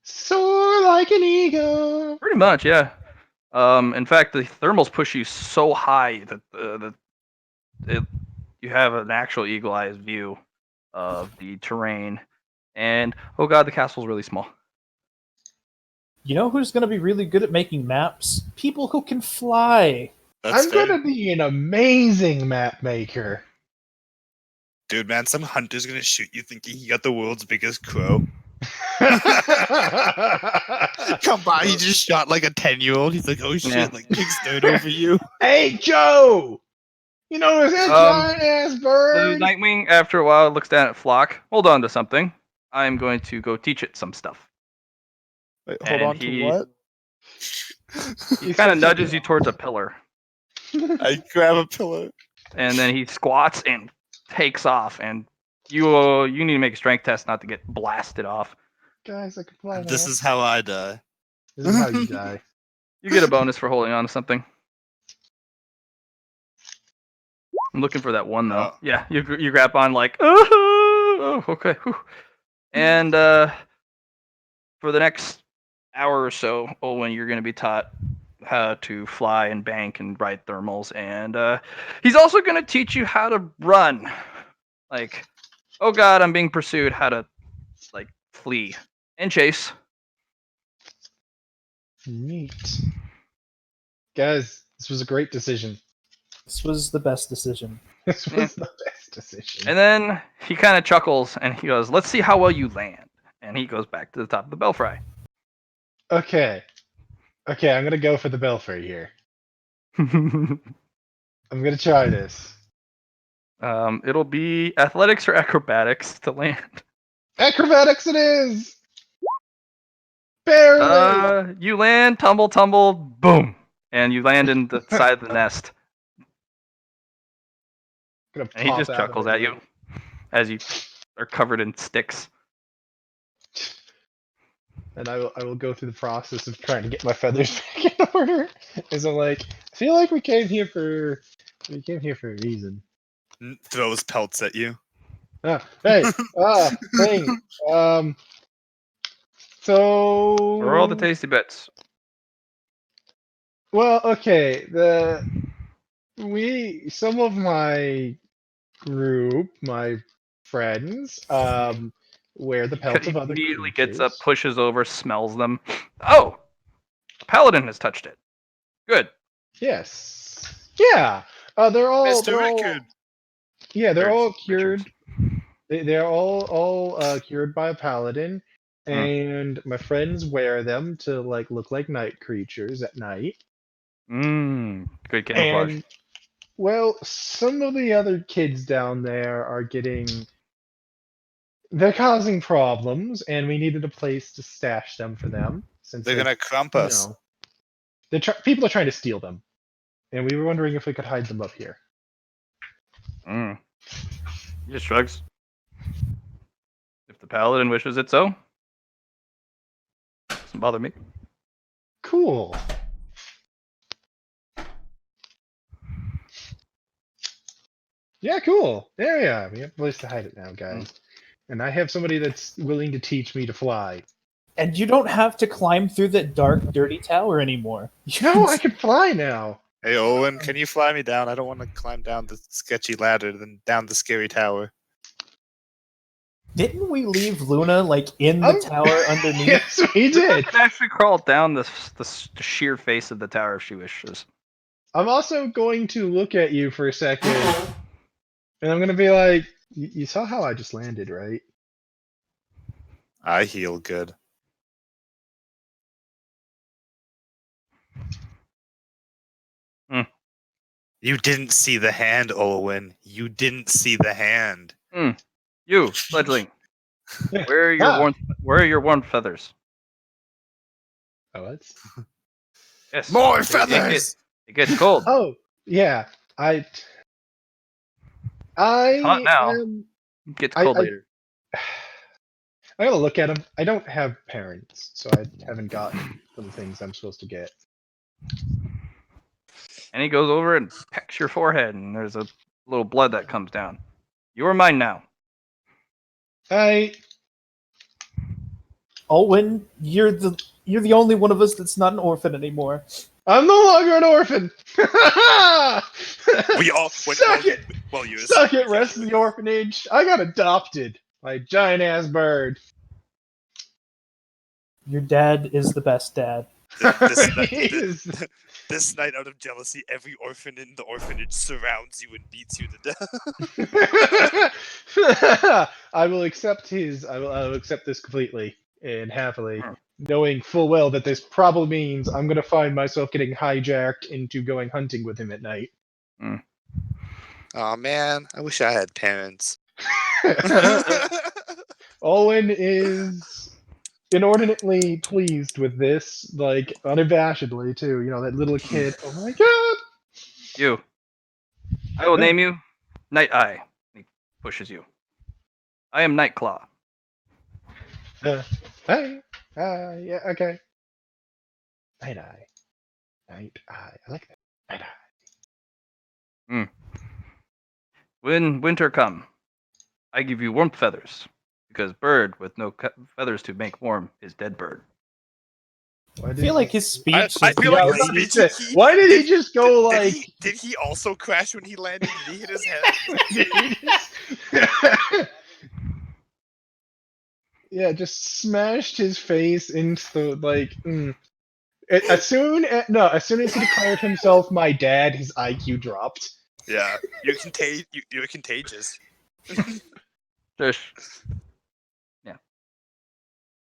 Soar like an eagle. Pretty much, yeah. In fact, the thermals push you so high that you have an actual eagle-eyed view of the terrain. And oh god, the castle's really small. You know who's going to be really good at making maps? People who can fly. That's I'm fair. gonna be an amazing map maker. Dude, man, some hunter's gonna shoot you thinking he got the world's biggest crow. Come by, he just shot like a 10-year-old. He's like, oh shit, Yeah. like big stone over you. Hey, Joe! You know, is that giant ass The bird? Nightwing, after a while, looks down at Flock. Hold on to something. I'm going to go teach it some stuff. Wait, hold And on to what? He kind of nudges you towards a pillar, I grab a pillow. and then he squats and takes off. And you need to make a strength test not to get blasted off. Guys, I can fly now. This is how I die. This is how you die. You get a bonus for holding on to something. I'm looking for that one though. Oh. Yeah, you grab on like, oh, okay. Whew. And for the next hour or so, Olwen, you're going to be taught how to fly and bank and ride thermals, and he's also going to teach you how to run. Like, oh god, I'm being pursued. How to like flee and chase. Neat. Guys, this was a great decision. This was the best decision. This was the best decision. And then he kind of chuckles and he goes, "Let's see how well you land." And he goes back to the top of the belfry. Okay. Okay, I'm gonna go for the belfry here. I'm gonna try this. It'll be athletics or acrobatics to land. Acrobatics it is! Barely! You land, tumble, boom, and you land in the side of the nest. Gonna And he pop just out of chuckles it. at you as you are covered in sticks. And I will go through the process of trying to get my feathers back in order. As I'm like, I feel like we came here for a reason. Throws pelts at you. Hey, thing. So Where are all the tasty bits? well, okay. Some of my group, my friends, wear the pelts He of other immediately creatures. gets up, pushes over, smells them. Oh, the paladin has touched it. Good. Yes. Yeah. They're all. Mr. They're all Rickard. yeah, they're all Richards. cured. They're all cured by a paladin, Hmm. and my friends wear them to like look like night creatures at night. Good camouflage. And well, some of the other kids down there are they're causing problems, and we needed a place to stash them for them since They're gonna crump us. people are trying to steal them, and we were wondering if we could hide them up here. He just shrugs. If the paladin wishes it so, doesn't bother me. Cool. Yeah, cool. There we are. We have a place to hide it now, guys. And I have somebody that's willing to teach me to fly. And you don't have to climb through that dark, dirty tower anymore. No, I can fly now. Hey, Owen, can you fly me down? I don't want to climb down the sketchy ladder, then down the scary tower. Didn't we leave Luna like in the tower underneath? Yes, we You did. can actually crawl down the sheer face of the tower if she wishes. I'm also going to look at you for a second, and I'm going to be like, you saw how I just landed, right? I heal good. You didn't see the hand, Olwen. You didn't see the hand. You, fledgling. Where are your warm feathers? Oh, what? Yes. More It feathers! gets cold. Oh, yeah. I hot now. am. It gets cold I- later. I gotta look at him. I don't have parents, so I haven't gotten the things I'm supposed to get. And he goes over and pecks your forehead, and there's a little blood that comes down. You are mine now. Olwen, you're the only one of us that's not an orphan anymore. I'm no longer an orphan. We all suck it. Well, you Suck it, rest of the orphanage. I got adopted by a giant ass bird. Your dad is the best dad. This night, out of jealousy, every orphan in the orphanage surrounds you and beats you to death. I will accept I will accept this completely and happily, knowing full well that this probably means I'm gonna find myself getting hijacked into going hunting with him at night. Oh man, I wish I had parents. Owen is inordinately pleased with this, like unabashedly too. You know, that little kid. Oh my god! You. I will name you Night Eye. He pushes you. I am Nightclaw. Hey. Yeah, okay. Night Eye. Night Eye. I like that. Night Eye. When winter come, I give you warmth feathers, because bird with no feathers to make warm is dead bird. I feel like his speech. I feel like his speech. Why did he just go like? Did he also crash when he landed? Did he hit his head? Yeah, just smashed his face into the As soon as he declared himself my dad, his IQ dropped. Yeah, you're contagious. Yeah.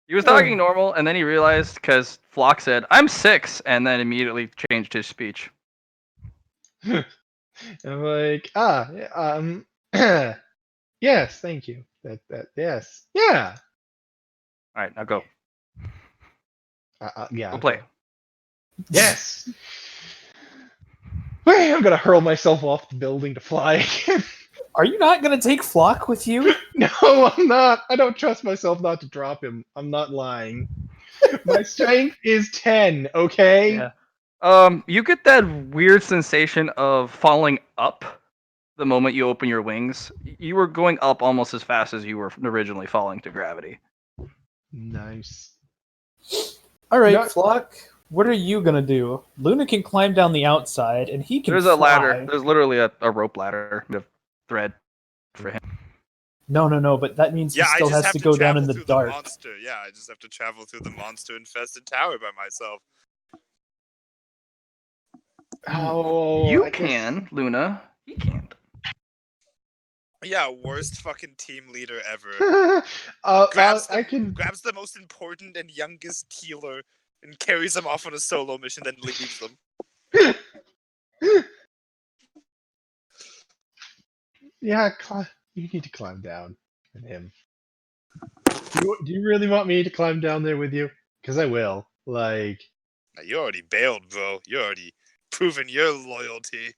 He was talking normal, and then he realized because Flock said, "I'm 6," and then immediately changed his speech. I'm like, yes, thank you. Yes, yeah. All right, now go. Yeah. Go play. Yes. Wait, I'm gonna hurl myself off the building to fly again. Are you not gonna take Flock with you? No, I'm not. I don't trust myself not to drop him. I'm not lying. My strength is 10, okay? Yeah. You get that weird sensation of falling up the moment you open your wings. You were going up almost as fast as you were originally falling to gravity. Nice. All right, Flock. What are you gonna do? Luna can climb down the outside, and he can. There's a ladder. There's literally a rope ladder of thread for him. No, but that means he still has to go down in the dark. Yeah, I just have to travel through the monster-infested tower by myself. Oh, you can, Luna. He can't. Yeah, worst fucking team leader ever. Grabs the most important and youngest healer and carries them off on a solo mission, then leaves them. Yeah, you need to climb down with him. Do you really want me to climb down there with you? Because I will. Like, you already bailed, bro. You already proven your loyalty.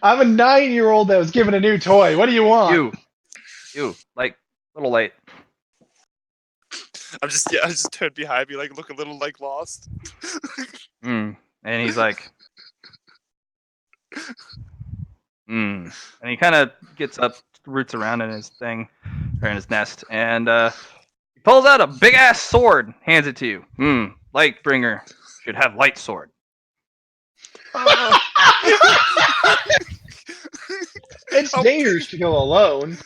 I'm a 9-year-old that was given a new toy. What do you want? You, like, a little late. I just turned behind me, like, look a little, like, lost. And he's like, And he kind of gets up, roots around in his thing, or in his nest, and he pulls out a big-ass sword, hands it to you. Lightbringer should have light sword. It's dangerous to go alone.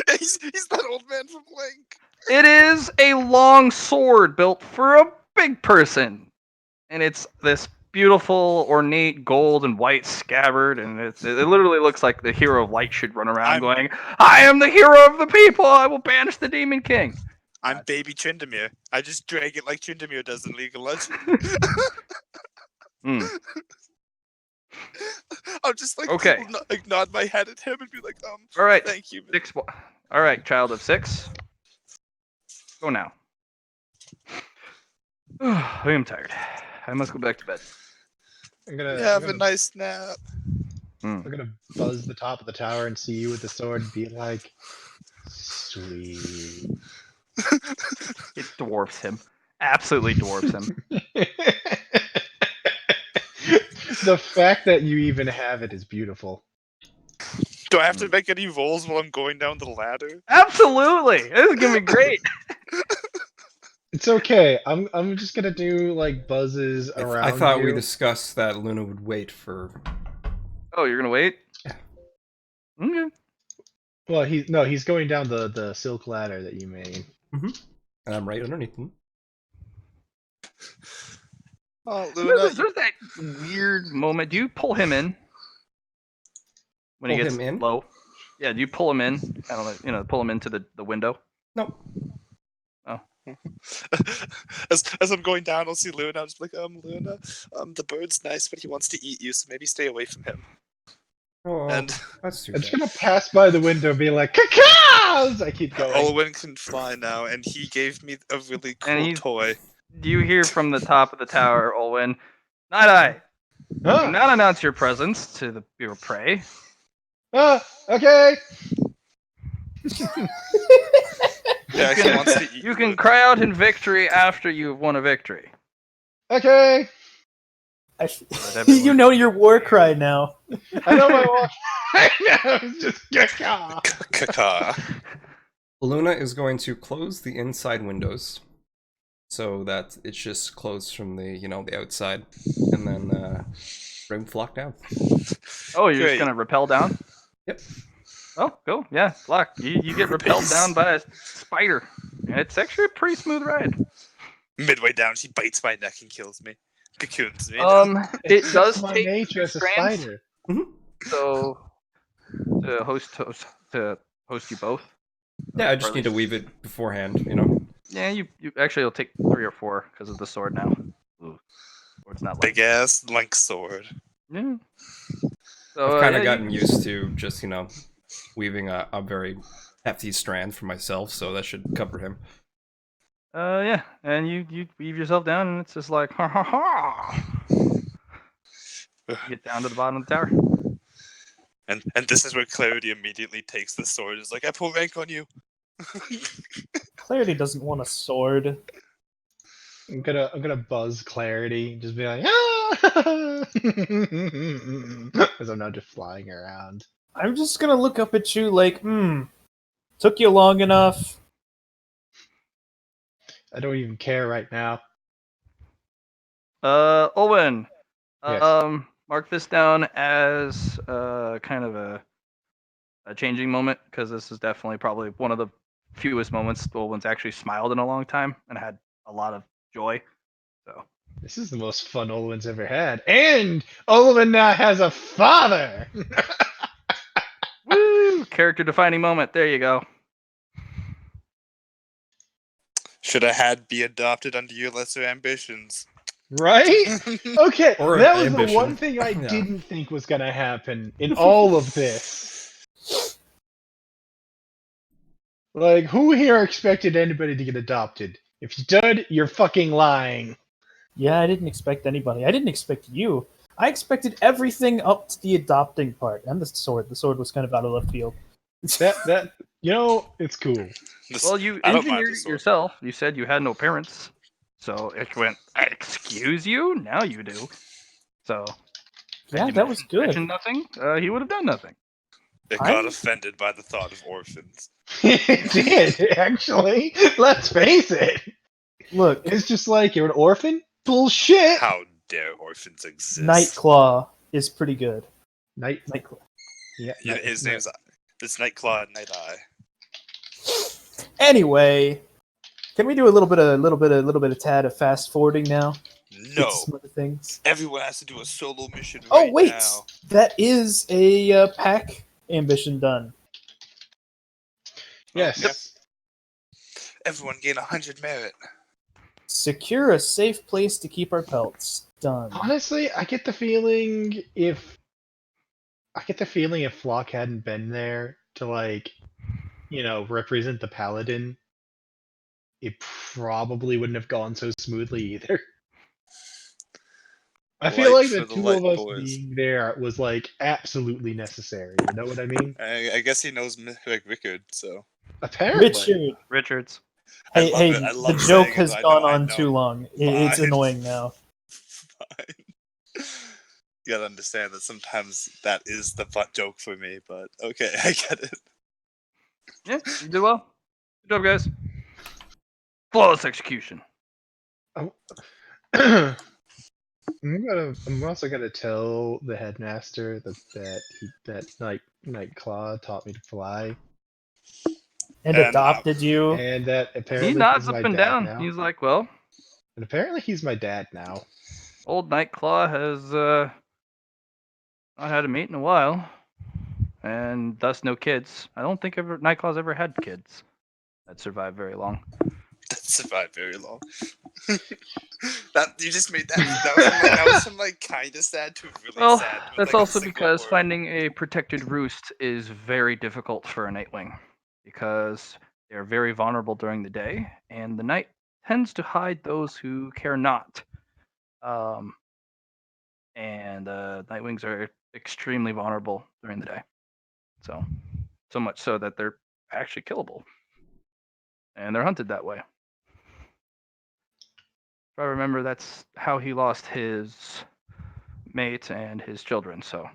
He's that old man from Link. It is a long sword built for a big person, and it's this beautiful, ornate gold and white scabbard, and it literally looks like the hero of light should run around going, "I am the hero of the people. I will banish the Demon King." I'm baby Tryndamere. I just drag it like Tryndamere does in League of Legends. I'm just like, okay. Like nod my head at him and be like, all right, thank you. All right, child of 6. Go now. I am tired. I must go back to bed. Have a nice nap. I'm gonna buzz the top of the tower and see you with the sword and be like, Sweet. It dwarfs him. Absolutely dwarfs him. The fact that you even have it is beautiful. Do I have to make any rolls while I'm going down the ladder? Absolutely. This is gonna be great. It's okay. I'm just gonna do like buzzes I around thought you. we discussed that Luna would wait for. Oh, you're gonna wait? Yeah. Okay. Well, he's going down the silk ladder that you made. And I'm right underneath him. Oh, There's that weird moment. Do you pull him in when he Pull gets him in? low? Yeah, do you pull him in? Kind of like, pull him into the window. Nope. As I'm going down, I'll see Luna. I'm just like, Luna, the bird's nice, but he wants to eat you, so maybe stay away from him. Oh, And that's too I'm bad. just gonna pass by the window and be like, "Caca!" as I keep going. Olwen can fly now, and he gave me a really cool he's- toy. Do you hear from the top of the tower, Olwen? Night-Eye, do Huh? not announce your presence to your prey. Okay. Yeah, he wants to eat You can cry out in victory after you've won a victory. Okay. You know your war cry now. I know my walk. I know. It's just caca. Caca. Luna is going to close the inside windows so that it's just closed from the the outside, and then bring Flock down. Oh, you're Great. just gonna rappel down? Yep. Oh, cool. Yeah, Flock, you get repelled down by a spider. It's actually a pretty smooth ride. Midway down, she bites my neck and kills me. Cocoons me. It does my take nature as a strands, spider. so to host you both. Yeah, I just Or need to at least- weave it beforehand. Yeah, you actually it'll take 3 or 4 because of the sword now. Ooh, sword's not like Big ass link sword. yeah. So I've kind of yeah, gotten used to just weaving a very hefty strand for myself, so that should cover him. Yeah, and you weave yourself down, and it's just like ha ha ha. Get down to the bottom of the tower. And this is where Clarity immediately takes the sword. Is like, I pull rank on you. Clarity doesn't want a sword. I'm gonna buzz Clarity, just be like, ah! As I'm not just flying around. I'm just gonna look up at you like, took you long enough. I don't even care right now. Owen. Yes. Mark this down as kind of a changing moment because this is definitely probably one of the fewest moments Owen's actually smiled in a long time and had a lot of joy. So This is the most fun Olwen's ever had. And Olwen now has a father! woo! Character defining moment. There you go. Should have had be adopted under your lesser ambitions. Right? Okay, Or that was ambition. the one thing I Yeah. didn't think was gonna happen in all of this. Like, who here expected anybody to get adopted? If you did, you're fucking lying. Yeah, I didn't expect anybody. I didn't expect you. I expected everything up to the adopting part and the sword. The sword was kind of out of left field. That it's cool. Well, you I don't mind engineered the it sword. yourself. You said you had no parents, so it went. Excuse you? Now you do. So Yeah, had that you was good. mentioned nothing. He would have done nothing. It got offended by the thought of orphans. It did, actually. Let's face it. Look, It's just like, you're an orphan? Bullshit! How dare orphans exist? Nightclaw is pretty good. Nightclaw. Yeah, Yeah, his name's it's Nightclaw and Night Eye. Anyway, can we do a little bit of tad of fast forwarding now? Get to No, some other things. everyone has to do a solo mission Oh right wait, now. that is a pack ambition done. Yes. Yep. Everyone gain 100 merit. Secure a safe place to keep our pelts. Done. Honestly, I get the feeling if Flock hadn't been there to represent the paladin, it probably wouldn't have gone so smoothly either. I feel Light like the for the two light of us boys. being there was absolutely necessary. You know what I mean? I guess he knows Rickard, so Apparently. Richard. I Hey, love hey, it. I the love joke saying it, has though. I gone know, I on know. too long. It's Fine. annoying now. Fine. You gotta understand that sometimes that is the butt joke for me, but okay, I get it. Yeah, you did well. Good job, guys. Flawless execution. I'm also gonna tell the headmaster that Nightclaw taught me to fly, And And adopted you. and that He apparently he's nods up my and dad down. now. He's like, well, And apparently he's my dad now. old Nightclaw has not had a mate in a while, and thus no kids. I don't think Nightclaw's ever had kids that survived very long. that survived very long. That you just made that was from like kind of sad to really Well, sad. With, that's like, a also single because word. finding a protected roost is very difficult for a Nightwing, because they're very vulnerable during the day, and the night tends to hide those who care not. And Nightwings are extremely vulnerable during the day, so much so that they're actually killable, and they're hunted that way. If I remember, that's how he lost his mate and his children. So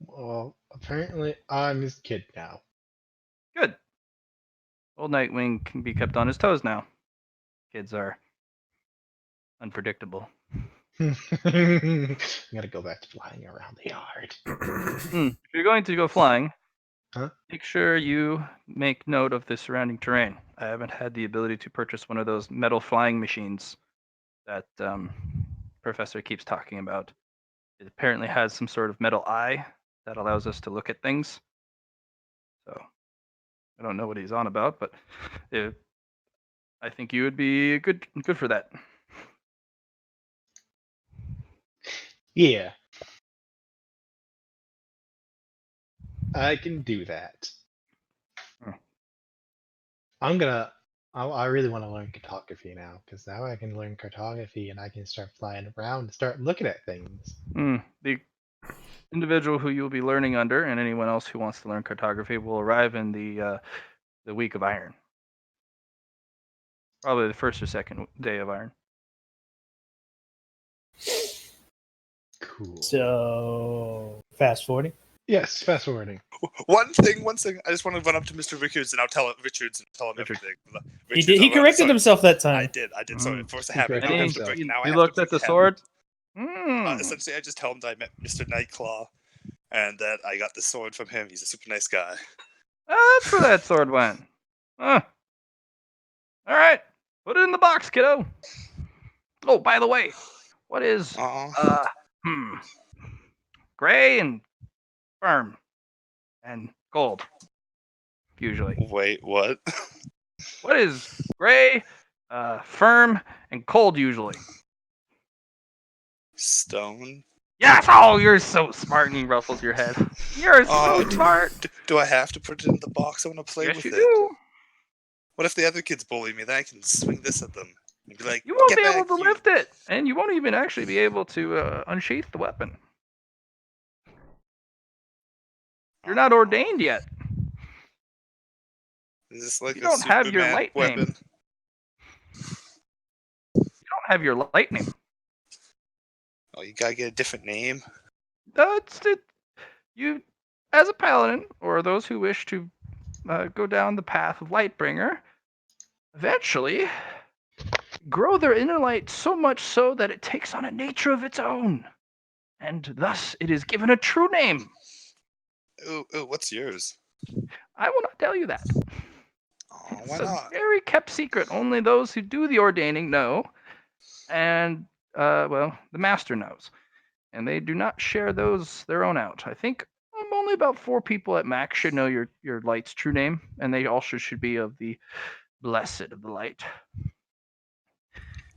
Well, apparently I'm his kid now. good. Old Nightwing can be kept on his toes now. Kids are unpredictable. I'm gonna go back to flying around the yard. If you're going to go flying, Huh? make sure you make note of the surrounding terrain. I haven't had the ability to purchase one of those metal flying machines that Professor keeps talking about. It apparently has some sort of metal eye that allows us to look at things. So I don't know what he's on about, but I think you would be good for that. Yeah. I can do that. Hmm. I really want to learn cartography now, because now I can learn cartography and I can start flying around and start looking at things. The individual who you'll be learning under, and anyone else who wants to learn cartography, will arrive in the week of Iron. Probably the first or second day of Iron. Cool. So, fast forwarding. Yes, fast forwarding. One thing. I just want to run up to Mr. Richards and I'll tell him Richard. everything. He corrected himself that I time. did. Sorry, Mm. forced a He habit. Now I corrected have to himself. break. Now I He have looked to at break the habit. sword. Essentially, I just tell him that I met Mr. Nightclaw, and that I got the sword from him. He's a super nice guy. That's where that sword went. All right, put it in the box, kiddo. Oh, by the way, what is gray and firm and gold usually? Wait, what? What is gray, firm, and cold usually? Stone? Yes! Oh, you're so smart, and he ruffles your head. You're so smart. Do I have to put it in the box? I want to play Yes, with you it. do. What if the other kids bully me? Then I can swing this at them and be like, You won't "Get be back, able to you." lift it, and you won't even actually be able to unsheath the weapon. You're not ordained yet. Is this like You a don't have your Superman light weapon? name. You don't have your light name. Oh, you gotta get a different name. That's it. You, as a paladin, or those who wish to go down the path of Lightbringer, eventually grow their inner light so much so that it takes on a nature of its own, and thus it is given a true name. Ooh, what's yours? I will not tell you that. Oh, It's why a not? very kept secret. Only those who do the ordaining know, and well, the master knows, and they do not share their own out. I think only about 4 people at max should know your light's true name, and they also should be of the blessed of the light.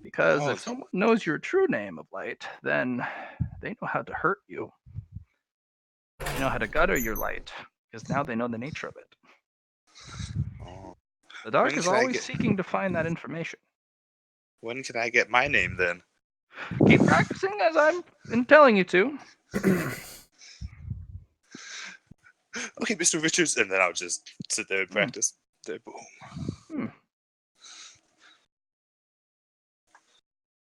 Because if someone knows your true name of light, then they know how to hurt you. They know how to gutter your light, because now they know the nature of it. Oh. The dark When is can I always get- seeking to find that information. When can I get my name then? Keep practicing as I'm telling you to. Okay, Mr. Richards, and then I'll just sit there and practice. There, boom. Hmm.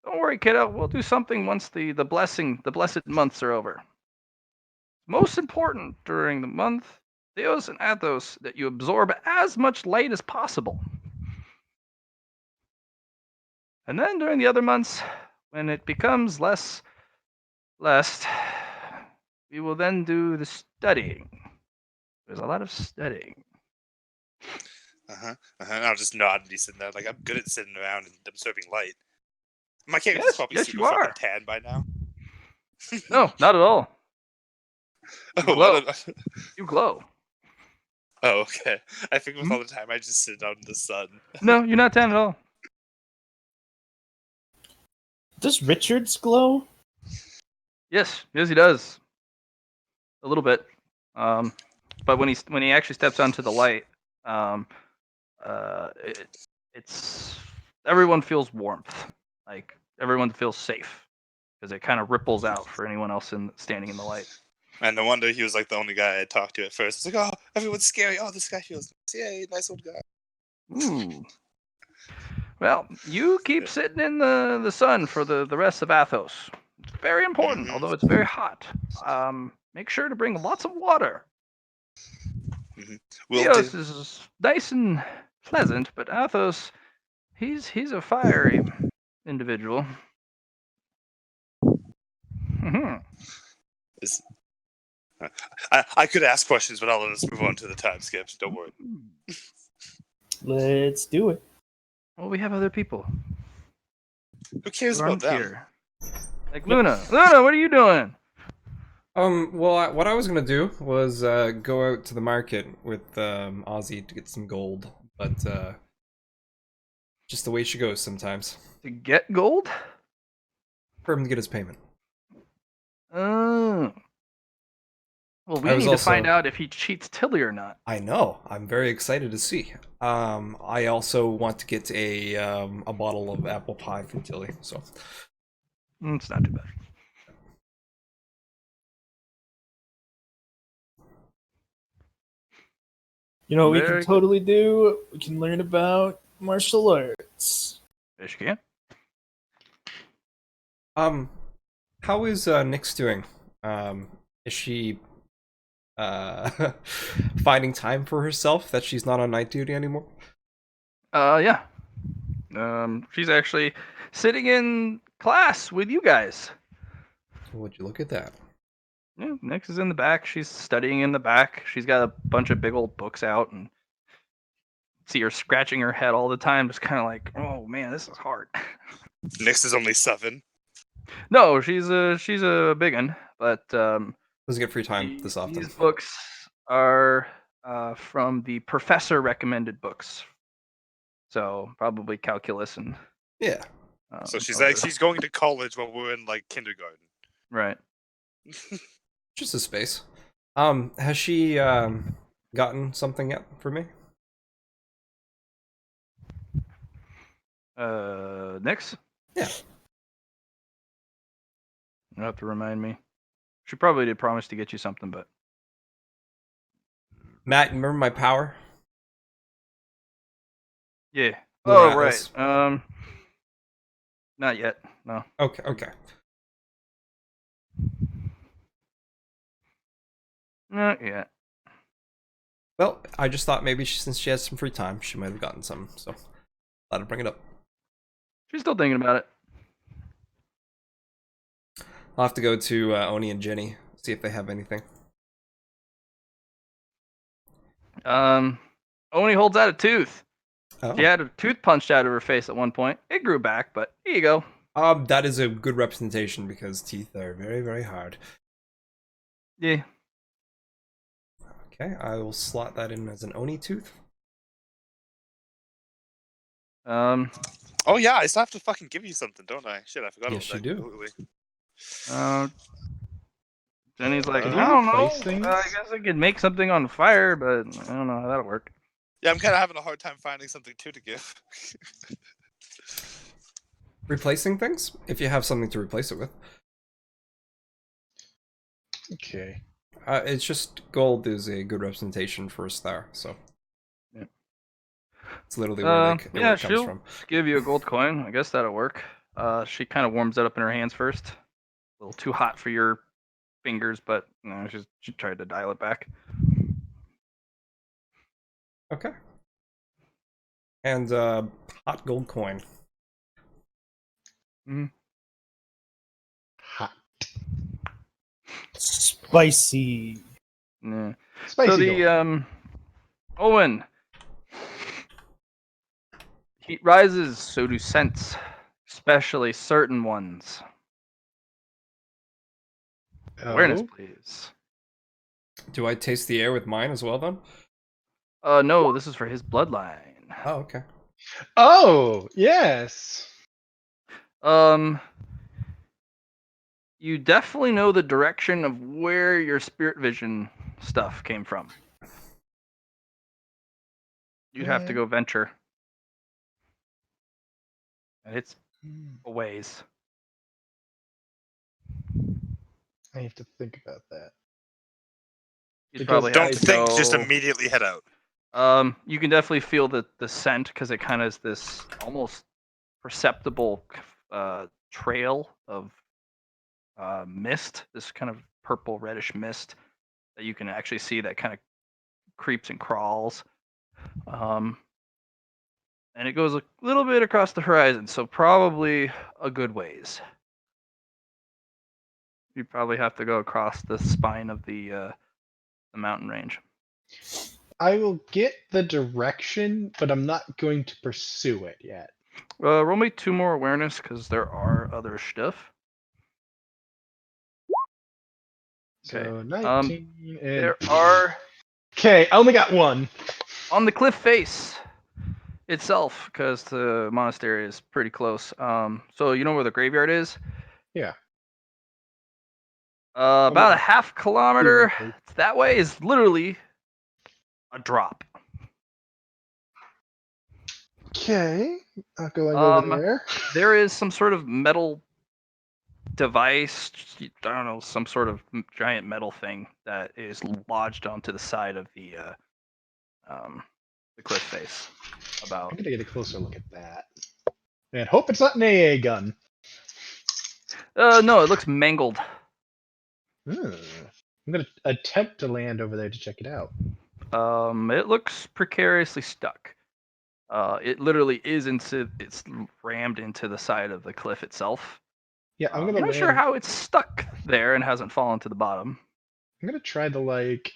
Don't worry, kiddo. We'll do something once the blessed months are over. Most important during the month, Theos and Athos, that you absorb as much light as possible. And then during the other months, when it becomes less blessed, we will then do the studying. There's a lot of studying. And I'll just nod and be sitting there like I'm good at sitting around and absorbing light. My character's probably yes, super you are. fucking tan by now. No, not at all. You Oh, glow. I don't know. You glow. Oh, okay. I think with all the time I just sit out in the sun. No, you're not tan at all. Does Richards glow? Yes, he does. A little bit. But when he actually steps onto the light, it's everyone feels warmth. Like everyone feels safe because it kind of ripples out for anyone else standing in the light. And no wonder he was like the only guy I talked to at first. It's like, oh, everyone's scary. Oh, this guy feels nice. Yay, nice old guy. Ooh. Well, you keep sitting in the sun for the rest of Athos. It's very important, although it's very hot. Make sure to bring lots of water. Theos is nice and pleasant, but Athos, he's a fiery individual. I could ask questions, but I'll let us move on to the time skips. Don't worry. Let's do it. Well, we have other people. Who cares about them? Here. Like Luna. Luna, what are you doing? Well, what I was gonna do was go out to the market with Ozzy to get some gold, but just the way she goes sometimes. To get gold? For him to get his payment. Oh. Well, we need to find out if he cheats Tilly or not. I know. I'm very excited to see. I also want to get a bottle of apple pie from Tilly. So it's not too bad. You know what we can totally do? We can learn about martial arts. Yes, you can. How is Nyx doing? Is she finding time for herself that she's not on night duty anymore? Yeah. She's actually sitting in class with you guys. Would you look at that? Yeah, Nyx is in the back. She's studying in the back. She's got a bunch of big old books out, and see her scratching her head all the time, just kind of like, oh man, this is hard. Nyx is only 7. No, she's a big one, but doesn't get free time this often. These books are from the professor recommended books, so probably calculus and yeah. So she's going to college while we're in like kindergarten, right? Just a space. Has she gotten something yet for me? Nyx? Yeah. You'll have to remind me. She probably did promise to get you something, but Matt, you remember my power? Yeah. Blue Oh, Atlas. right. Not yet. No. Okay. Not yet. Well, I just thought maybe since she has some free time, she might have gotten some, so thought I'd bring it up. She's still thinking about it. I'll have to go to Oni and Jenny, see if they have anything. Oni holds out a tooth. Oh. She had a tooth punched out of her face at one point. It grew back, but here you go. That is a good representation because teeth are very, very hard. Yeah. Okay, I will slot that in as an Oni tooth. Oh yeah, I still have to fucking give you something, don't I? Shit, I forgot about that. Yes, you do. Completely. Jenny's like, Can I you don't know. replace things? I guess I could make something on fire, but I don't know how that'll work. Yeah, I'm kind of having a hard time finding something to give. Replacing things? If you have something to replace it with. Okay. It's just gold is a good representation for a star, so Yeah. it's literally where Yeah, it comes she'll from. give you a gold coin. I guess that'll work. She kind of warms it up in her hands first. A little too hot for your fingers, but she tried to dial it back. Okay. And hot gold coin. Hot. Spicy. Yeah. Spicy So the gold. Owen, heat rises, so do scents, especially certain ones. Awareness, Oh. please. Do I taste the air with mine as well then? No, this is for his bloodline. Oh, okay. Oh, yes. You definitely know the direction of where your spirit vision stuff came from. You'd have to go venture. And it's a ways. I have to think about that. You'd Because probably have Don't to think, just go. immediately head out. You can definitely feel the scent because it kind of is this almost perceptible trail of mist, this kind of purple reddish mist that you can actually see that kind of creeps and crawls. And it goes a little bit across the horizon, so probably a good ways. You probably have to go across the spine of the mountain range. I will get the direction, but I'm not going to pursue it yet. Roll me 2 more awareness because there are other stuff. So Okay. 19 and There are okay. I only got one. on the cliff face itself because the monastery is pretty close. So you know where the graveyard is? Yeah. About a half kilometer that way is literally a drop. Okay, I'll go over there. There is some sort of metal device, I don't know, some sort of giant metal thing that is lodged onto the side of the cliff face. I'm About gonna get a closer look at that. And hope it's not an AA gun. no, it looks mangled. I'm gonna attempt to land over there to check it out. It looks precariously stuck. It literally it's rammed into the side of the cliff itself. Yeah, I'm I'm gonna not land. sure how it's stuck there and hasn't fallen to the bottom. I'm gonna try to like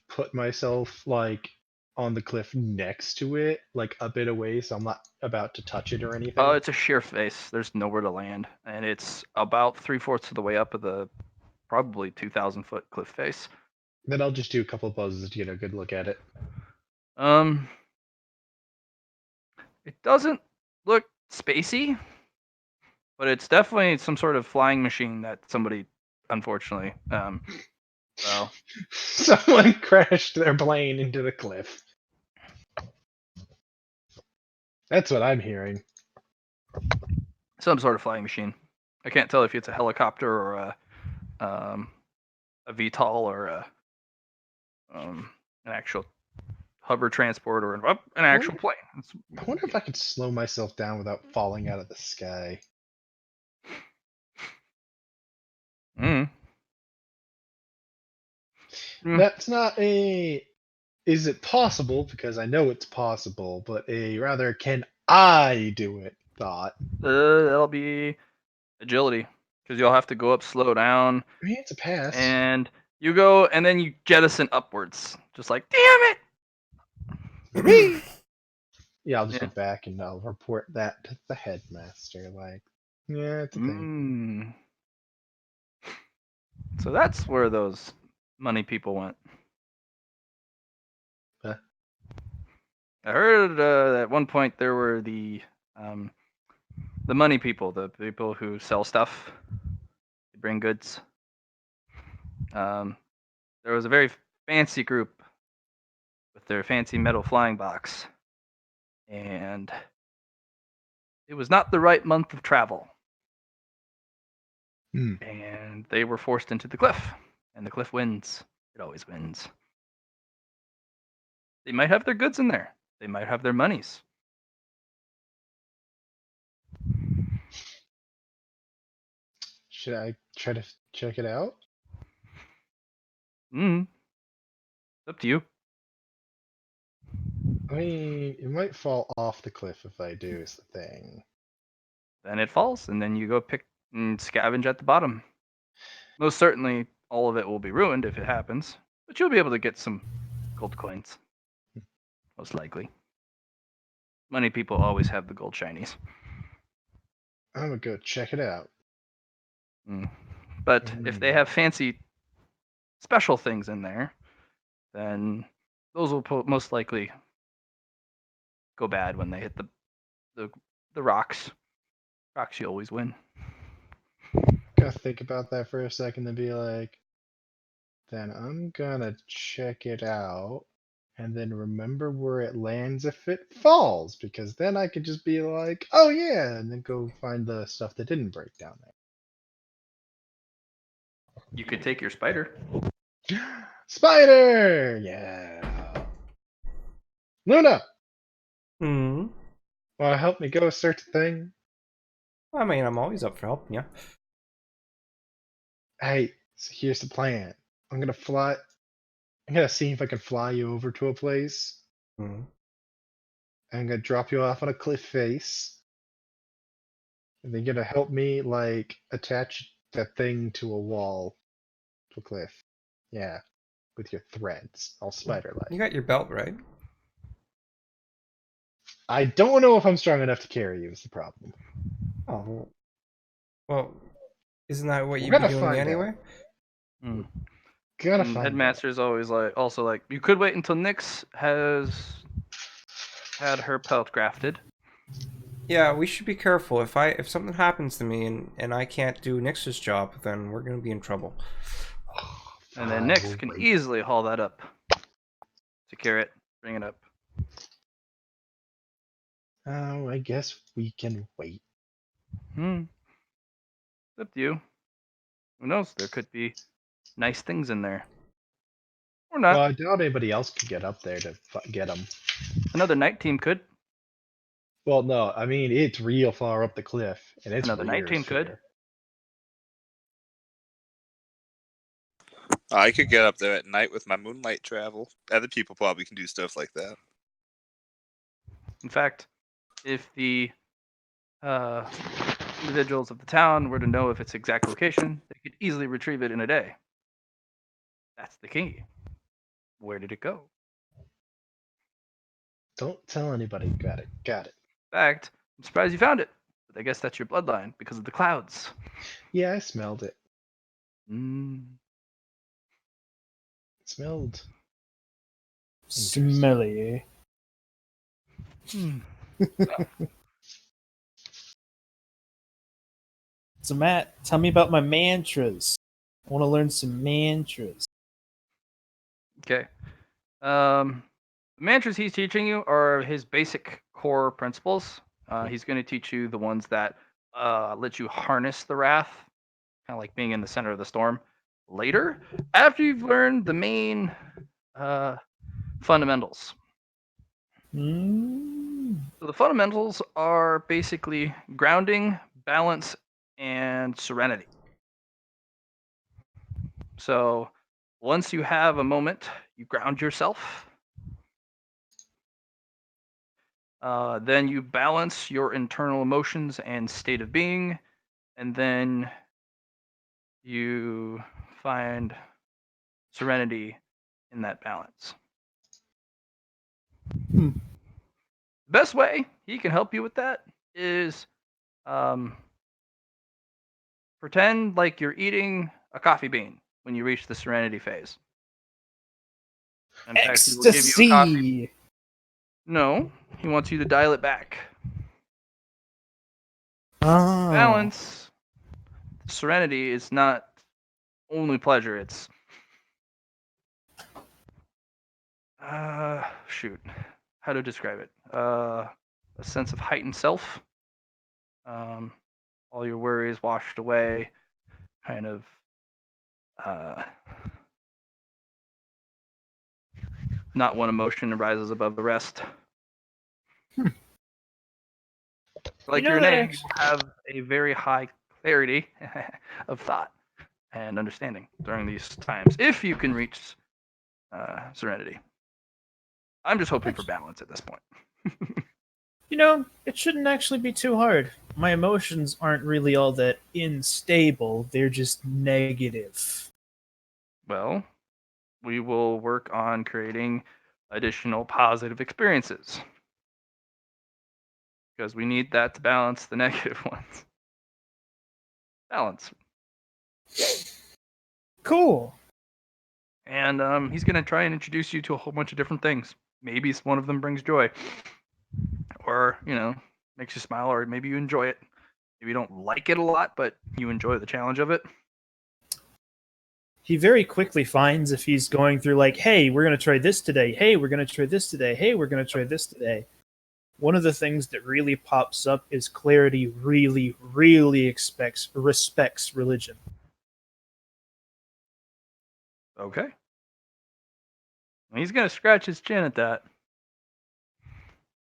put myself like on the cliff next to it, like a bit away, so I'm not about to touch it or anything. It's a sheer face. There's nowhere to land, and it's about 3/4 of the way up of the probably 2,000-foot cliff face. Then I'll just do a couple of buzzes to get a good look at it. It doesn't look spacey, but it's definitely some sort of flying machine that somebody, unfortunately, well, Someone crashed their plane into the cliff. That's what I'm hearing. some sort of flying machine. I can't tell if it's a helicopter or a VTOL or an actual hover transport or an actual plane. I wonder if I could slow myself down without falling out of the sky. That's not a is it possible, because I know it's possible, but a rather can I do it thought. That'll be agility because you'll have to go up, slow down, I mean, it's a pass. and you go, and then you jettison upwards, just like damn it. Yeah, I'll just go back and I'll report that to the headmaster. Like, yeah, it's a thing. So that's where those money people went. Huh? I heard at one point there were the money people, the people who sell stuff, they bring goods. There was a very fancy group with their fancy metal flying box, and it was not the right month of travel. And they were forced into the cliff. and the cliff wins. It always wins. They might have their goods in there. They might have their monies. Should I try to check it out? It's up to you. I mean, it might fall off the cliff if I do, is the thing. Then it falls, and then you go pick and scavenge at the bottom. Most certainly, all of it will be ruined if it happens, but you'll be able to get some gold coins. Most likely. Money people always have the gold shinies. I'm gonna go check it out. But if they have fancy special things in there, then those will most likely go bad when they hit the rocks. Rocks, you always win. Gotta think about that for a second and be like, then I'm gonna check it out and then remember where it lands if it falls, because then I could just be like, oh yeah, and then go find the stuff that didn't break down You could take your spider. there. Spider! Yeah. Luna! Hmm. Wanna help me go search the thing? I mean, I'm always up for helping you. Hey, so here's the plan. I'm gonna see if I can fly you over to a place. Hmm. I'm gonna drop you off on a cliff face. And then you're gonna help me like attach that thing to a wall, to a cliff. Yeah, with your threads, all spider-like. You got your belt, right? I don't know if I'm strong enough to carry you. Is the problem? Oh. Well, isn't that what We're you'd be gonna doing find anyway? Gotta And find Headmaster's always like, you could wait until Nyx has had her pelt crafted. Yeah, we should be careful. If something happens to me and I can't do Nyx's job, then we're gonna be in trouble. out. And then Fine, Nyx we'll can wait. easily haul that up. Secure it, bring it up. Oh, I guess we can wait. It's up to you. Who knows? There could be nice things in there. Or not. Well, I doubt anybody else could get up there to get them. Another night team could. Well, no, I mean it's real far up the cliff, and it's Another night weird team could. fair. I could get up there at night with my moonlight travel. Other people probably can do stuff like that. In fact, if the individuals of the town were to know of its exact location, they could easily retrieve it in a day. That's the key. Where did it go? Don't tell anybody. Got it. Got it. In fact, I'm surprised you found it. But I guess that's your bloodline because of the clouds. Yeah, I smelled it. Mm. It smelled. Smelly. So Matt, tell me about my mantras. I want to learn some mantras. Okay. The mantras he's teaching you are his basic core principles. He's going to teach you the ones that let you harness the wrath, kind of like being in the center of the storm. Later, after you've learned the main fundamentals. So the fundamentals are basically grounding, balance, and serenity. So once you have a moment, you ground yourself. Then you balance your internal emotions and state of being, and then you find serenity in that balance. The best way he can help you with that is pretend like you're eating a coffee bean when you reach the serenity phase. In fact, he will give you a coffee. Ecstasy. No, he wants you to dial it back. Oh. Balance, serenity is not only pleasure, it's shoot, how to describe it? A sense of heightened self. All your worries washed away, kind of Not one emotion rises above the rest. Like your that name, you will have a very high clarity of thought and understanding during these times, if you can reach serenity. I'm just hoping for balance at this point. It shouldn't actually be too hard. My emotions aren't really all that unstable, they're just negative. Well, we will work on creating additional positive experiences because we need that to balance the negative ones. Balance. Cool. And he's going to try and introduce you to a whole bunch of different things. Maybe one of them brings joy, or makes you smile, or maybe you enjoy it. Maybe you don't like it a lot, but you enjoy the challenge of it. He very quickly finds if he's going through like, hey, we're going to try this today. Hey, we're going to try this today. Hey, we're going to try this today. One of the things that really pops up is Clarity really, really respects religion. Okay. And he's going to scratch his chin at that.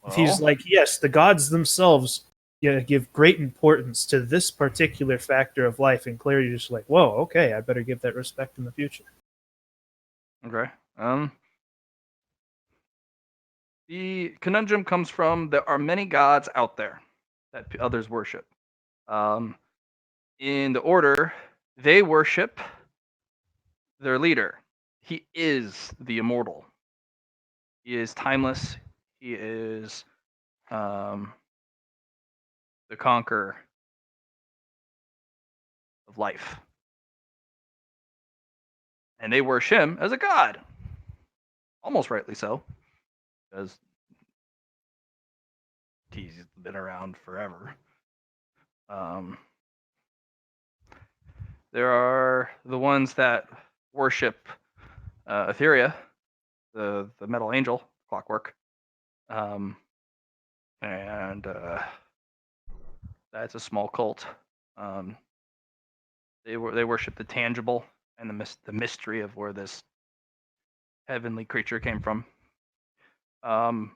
If he's like, yes, the gods themselves give great importance to this particular factor of life, and Clarity just like, whoa, okay, I better give that respect in the future. Okay. The conundrum comes from there are many gods out there that others worship. In the order, they worship their leader. He is the immortal. He is timeless. He is the conqueror of life. And they worship him as a god. Almost rightly so, because he's been around forever. There are the ones that worship Etheria, the metal angel, clockwork. And that's a small cult. They worship the tangible and the mystery of where this heavenly creature came from. The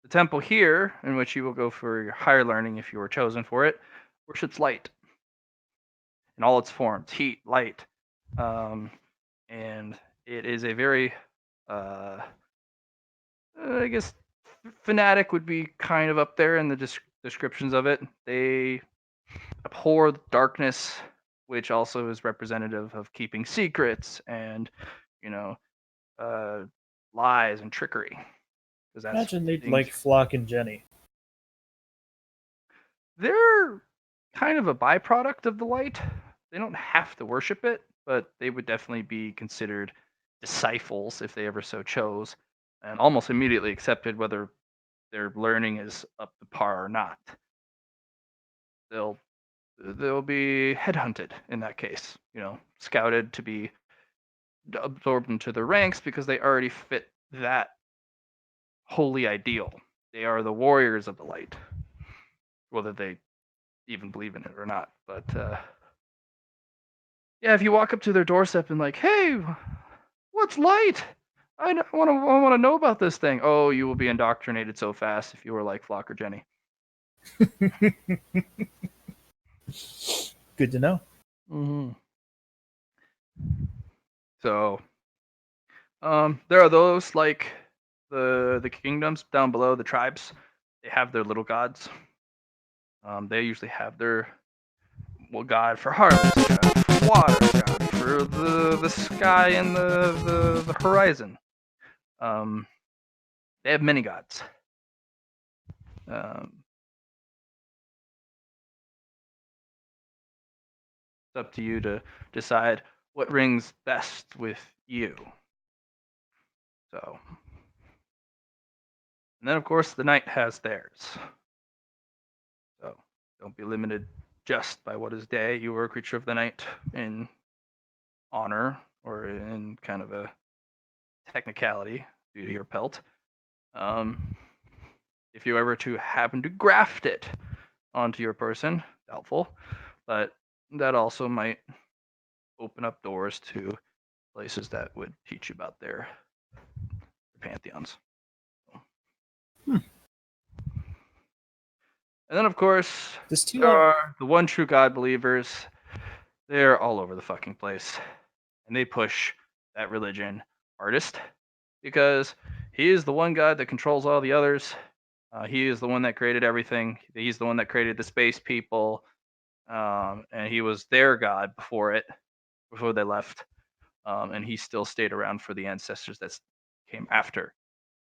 temple here, in which you will go for your higher learning if you were chosen for it, worships light in all its forms, heat, light, and it is a very, I guess, fanatic would be kind of up there in the descriptions of it. They abhor darkness, which also is representative of keeping secrets and, lies and trickery. Imagine they'd like Flock and Jenny. They're kind of a byproduct of the light. They don't have to worship it, but they would definitely be considered disciples if they ever so chose, and almost immediately accepted whether their learning is up to par or not. They'll be headhunted in that case, scouted to be absorbed into the ranks because they already fit that holy ideal. They are the warriors of the light, whether they even believe in it or not. But yeah, if you walk up to their doorstep and like, hey, what's light? I want to know about this thing. Oh, you will be indoctrinated so fast if you were like Flock or Jenny. Good to know. Mm-hmm. So, there are those like the kingdoms down below, the tribes. They have their little gods. They usually have their god for harvest, god for water, god for the sky and the horizon. They have many gods. It's up to you to decide what rings best with you. So, and then of course the knight has theirs. So don't be limited just by what is day. You are a creature of the night in honor or in kind of a technicality due to your pelt. If you ever to happen to graft it onto your person, doubtful, but that also might open up doors to places that would teach you about their pantheons. Hmm. And then, of course, Does there are the one true God believers. They're all over the fucking place. And they push that religion hardest because he is the one God that controls all the others. He is the one that created everything. He's the one that created the space people. And he was their God before they left. And he still stayed around for the ancestors that came after,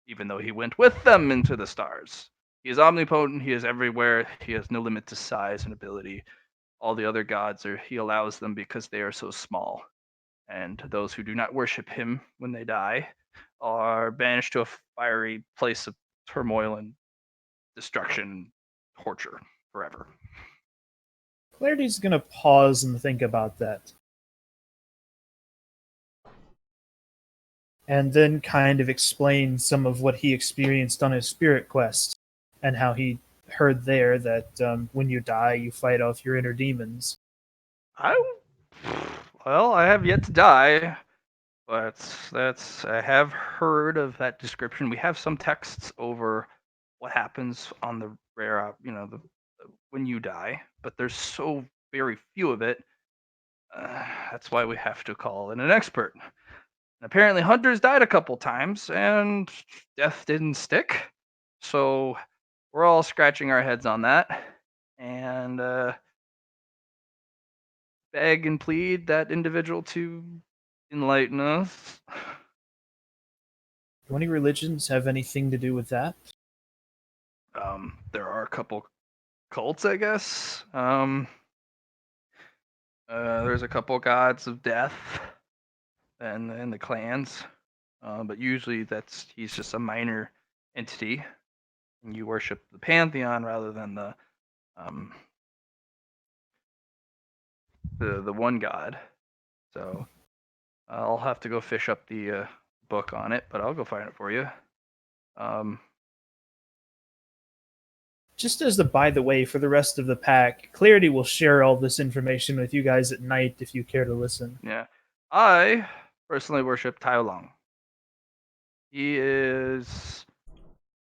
even though he went with them into the stars. He is omnipotent. He is everywhere. He has no limit to size and ability. All the other gods he allows them because they are so small. And those who do not worship him when they die are banished to a fiery place of turmoil and destruction, torture forever. Clarity's gonna pause and think about that. And then kind of explain some of what he experienced on his spirit quest and how he heard there that when you die, you fight off your inner demons. I have yet to die, but I have heard of that description. We have some texts over what happens on the rare, when you die, but there's so very few of it. That's why we have to call in an expert. And apparently, Hunter's died a couple times, and death didn't stick. So we're all scratching our heads on that, and beg and plead that individual to enlighten us. Do any religions have anything to do with that? There are a couple cults, I guess. There's a couple gods of death and the clans, but usually he's just a minor entity, and you worship the pantheon rather than the one god. So I'll have to go fish up the book on it, but I'll go find it for you. Just as the by the way for the rest of the pack, Clarity will share all this information with you guys at night if you care to listen. Yeah. I personally worship Tai Long. He is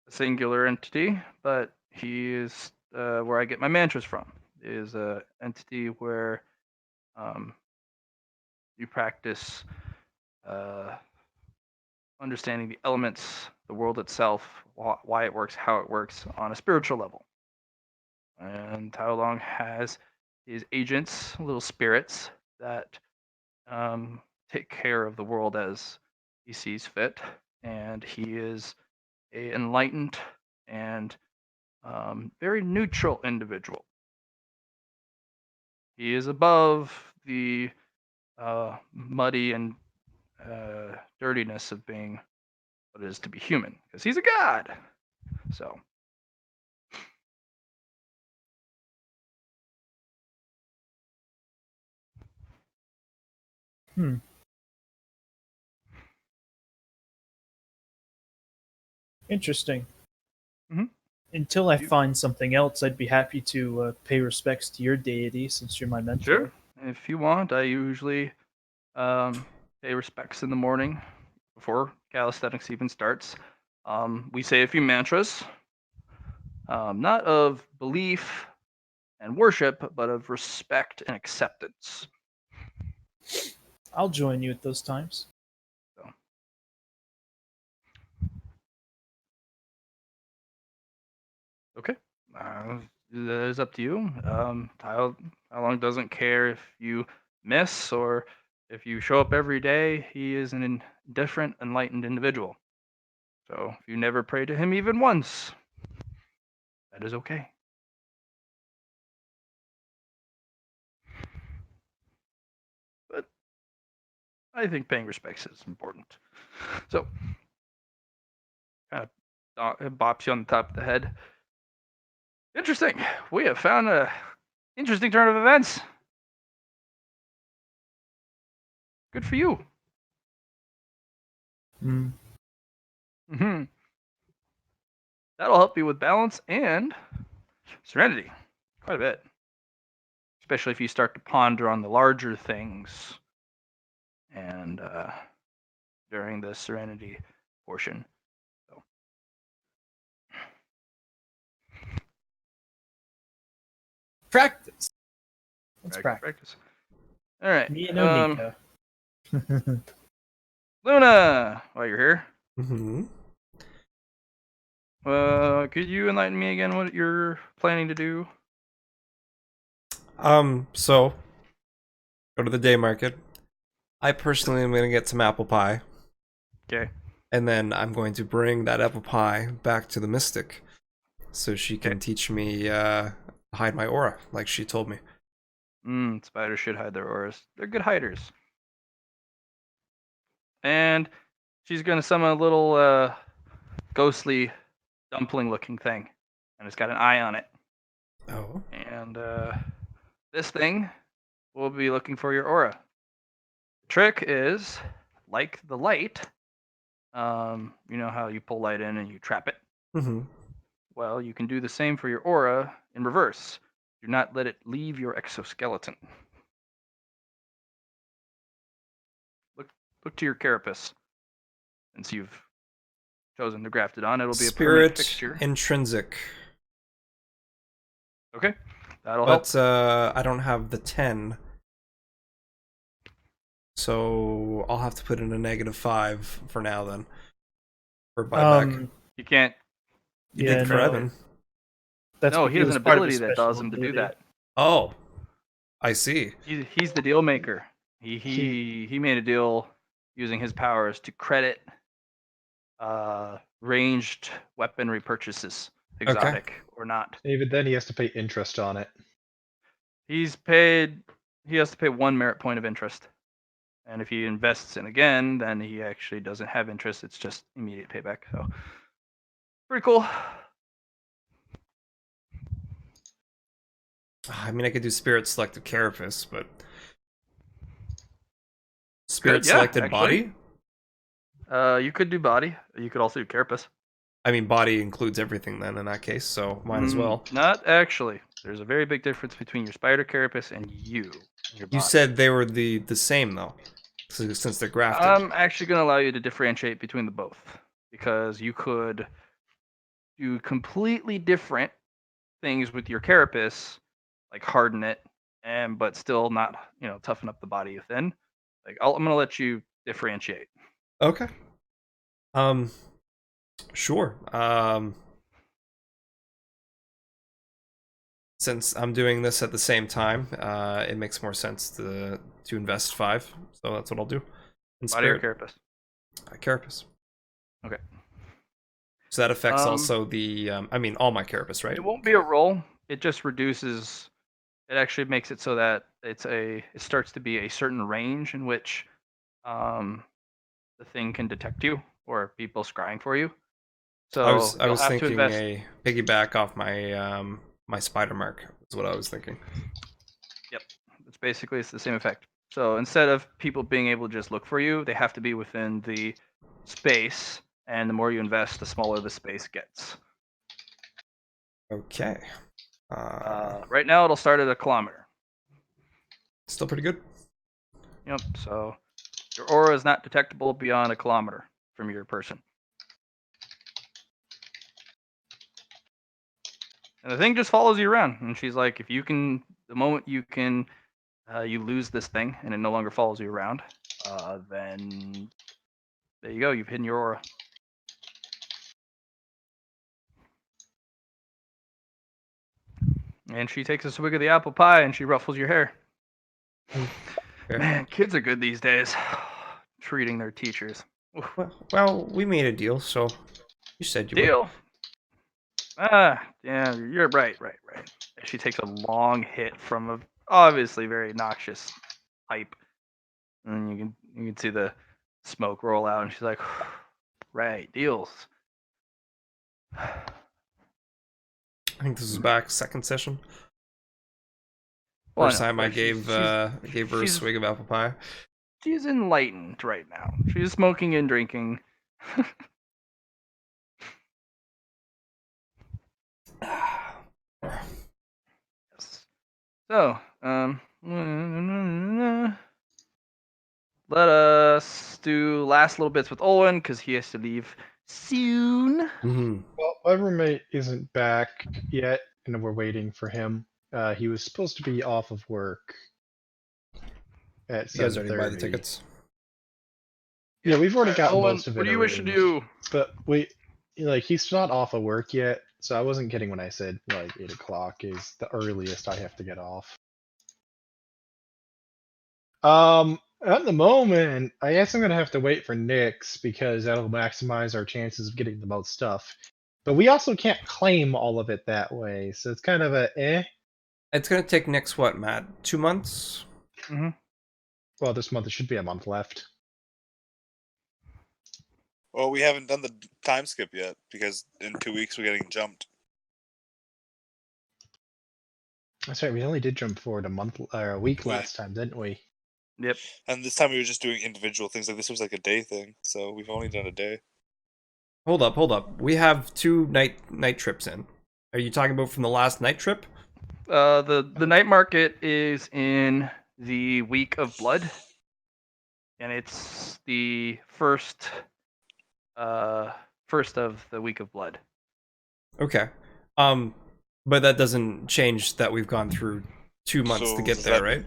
a singular entity, but he is where I get my mantras from. It is a entity where you practice understanding the elements, the world itself, why it works, how it works on a spiritual level. And Tai Long has his agents, little spirits that take care of the world as he sees fit, and he is a enlightened and very neutral individual. He is above the muddy and dirtiness of being what it is to be human, because he's a god. So. Interesting. Mhm. Until I find something else, I'd be happy to pay respects to your deity since you're my mentor. Sure. If you want, I usually pay respects in the morning before calisthenics even starts. We say a few mantras, not of belief and worship, but of respect and acceptance. I'll join you at those times. So. Okay. That is up to you. How long doesn't care if you miss or if you show up every day. He is an indifferent, enlightened individual. So if you never pray to him even once, that is okay. But I think paying respects is important. So kind of bops you on the top of the head. Interesting. We have found a interesting turn of events. Good for you. Mm-hmm. That'll help you with balance and serenity quite a bit. Especially if you start to ponder on the larger things and during the Serenity portion. So. Practice. Let's practice. All right. Me and Onika. Luna, while you're here, Mm-hmm. could you enlighten me again what you're planning to do? So go to the day market. I personally am going to get some apple pie, Okay. and then I'm going to bring that apple pie back to the Mystic, so she can teach me hide my aura, like she told me. Spiders should hide their auras. They're good hiders. And she's gonna summon a little ghostly dumpling-looking thing, and it's got an eye on it. Oh. And this thing will be looking for your aura. The trick is, like the light, you know how you pull light in and you trap it? Mm-hmm. Well, you can do the same for your aura in reverse. Do not let it leave your exoskeleton. Look to your carapace. Since you've chosen to graft it on, it'll be a permanent Spirit fixture. intrinsic. Okay, that'll help. But I don't have the 10. So I'll have to put in a -5 for now then. For buyback. You can't. You did for Evan. That's No, what he has was an part of his ability that special allows him to do ability. that. Oh. I see. He's the deal maker. He made a deal using his powers to credit ranged weaponry purchases, exotic or not. Even then, he has to pay interest on it. He has to pay 1 merit point of interest. And if he invests in again, then he actually doesn't have interest. It's just immediate payback. So pretty cool. I mean, I could do Spirit Selected Carapace, but... Spirit Good, yeah, Selected actually. Body? You could do body. You could also do carapace. I mean, body includes everything then in that case, so might as well. Not actually. There's a very big difference between your spider carapace and you. And your body. You said they were the same, though, since they're grafted. I'm actually going to allow you to differentiate between the both. Because you could do completely different things with your carapace, like harden it, but still not, toughen up the body within. Like I'm going to let you differentiate. Okay. Sure. Since I'm doing this at the same time, it makes more sense to invest 5, so that's what I'll do. Body or carapace? Carapace. Okay. So that affects also the, all my carapace, right? It won't be a roll. It just reduces. It actually makes it so that it starts to be a certain range in which the thing can detect you or people scrying for you. So I was have to thinking invest. a piggyback off my my spider mark is what I was thinking. Yep, it's the same effect. So instead of people being able to just look for you, they have to be within the space, and the more you invest, the smaller the space gets. Okay. Right now, it'll start at 1 kilometer. Still pretty good. Yep. So your aura is not detectable beyond 1 kilometer from your person. And the thing just follows you around. And she's like, the moment you can, you lose this thing and it no longer follows you around, then there you go. You've hidden your aura. And she takes a swig of the apple pie and she ruffles your hair. Okay. Man, kids are good these days. Treating their teachers. Well, we made a deal, so you said you Deal. Yeah, you're right. She takes a long hit from a obviously very noxious pipe, and you can see the smoke roll out, and she's like, "Right, deals." I think this is back second session. Well, First time I gave her a swig of apple pie. She's enlightened right now. She's smoking and drinking. Yes. So, let us do last little bits with Olwen because he has to leave soon. Mm-hmm. Well, my roommate isn't back yet, and we're waiting for him. He was supposed to be off of work at You guys already buy the 7:30. tickets. Yeah, we've already got Olwen, most of it what do you wish to arranged. do? But he's not off of work yet, so I wasn't kidding when I said like 8 o'clock is the earliest I have to get off. At the moment, I guess I'm gonna have to wait for Nyx because that'll maximize our chances of getting the most stuff. But we also can't claim all of it that way, so it's kind of a eh. It's gonna take next what, Matt? 2 months? Well, this month there should be a month left. Well, we haven't done the time skip yet because in 2 weeks we're getting jumped. That's right. We only did jump forward a week Wait. last time, didn't we? Yep. And this time we were just doing individual things. Like this was like a day thing, so we've only done a day. Hold up. We have 2 night trips in. Are you talking about from the last night trip? The night market is in the week of blood, and it's the first of the week of blood. Okay. But that doesn't change that we've gone through 2 months So to get does there, that- right?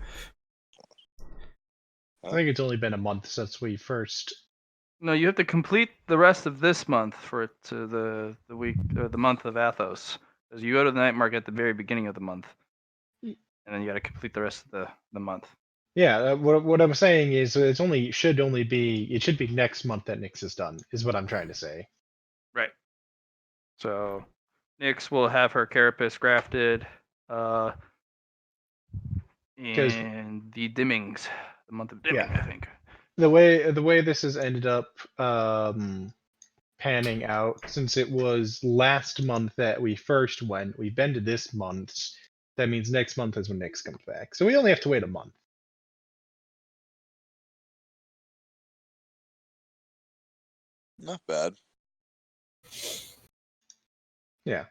I think it's only been a month since we first. No, you have to complete the rest of this month for it to the week or the month of Athos, because you go to the night market at the very beginning of the month, and then you got to complete the rest of the month. Yeah, what I'm saying is it should be next month that Nyx is done. Is what I'm trying to say. Right. So, Nyx will have her carapace grafted, in the Dimmings, the month of Dimming, Yeah. I think. The way this has ended up panning out, since it was last month that we first went, we've been to this month. That means next month is when Nyx comes back. So we only have to wait a month. Not bad. Yeah.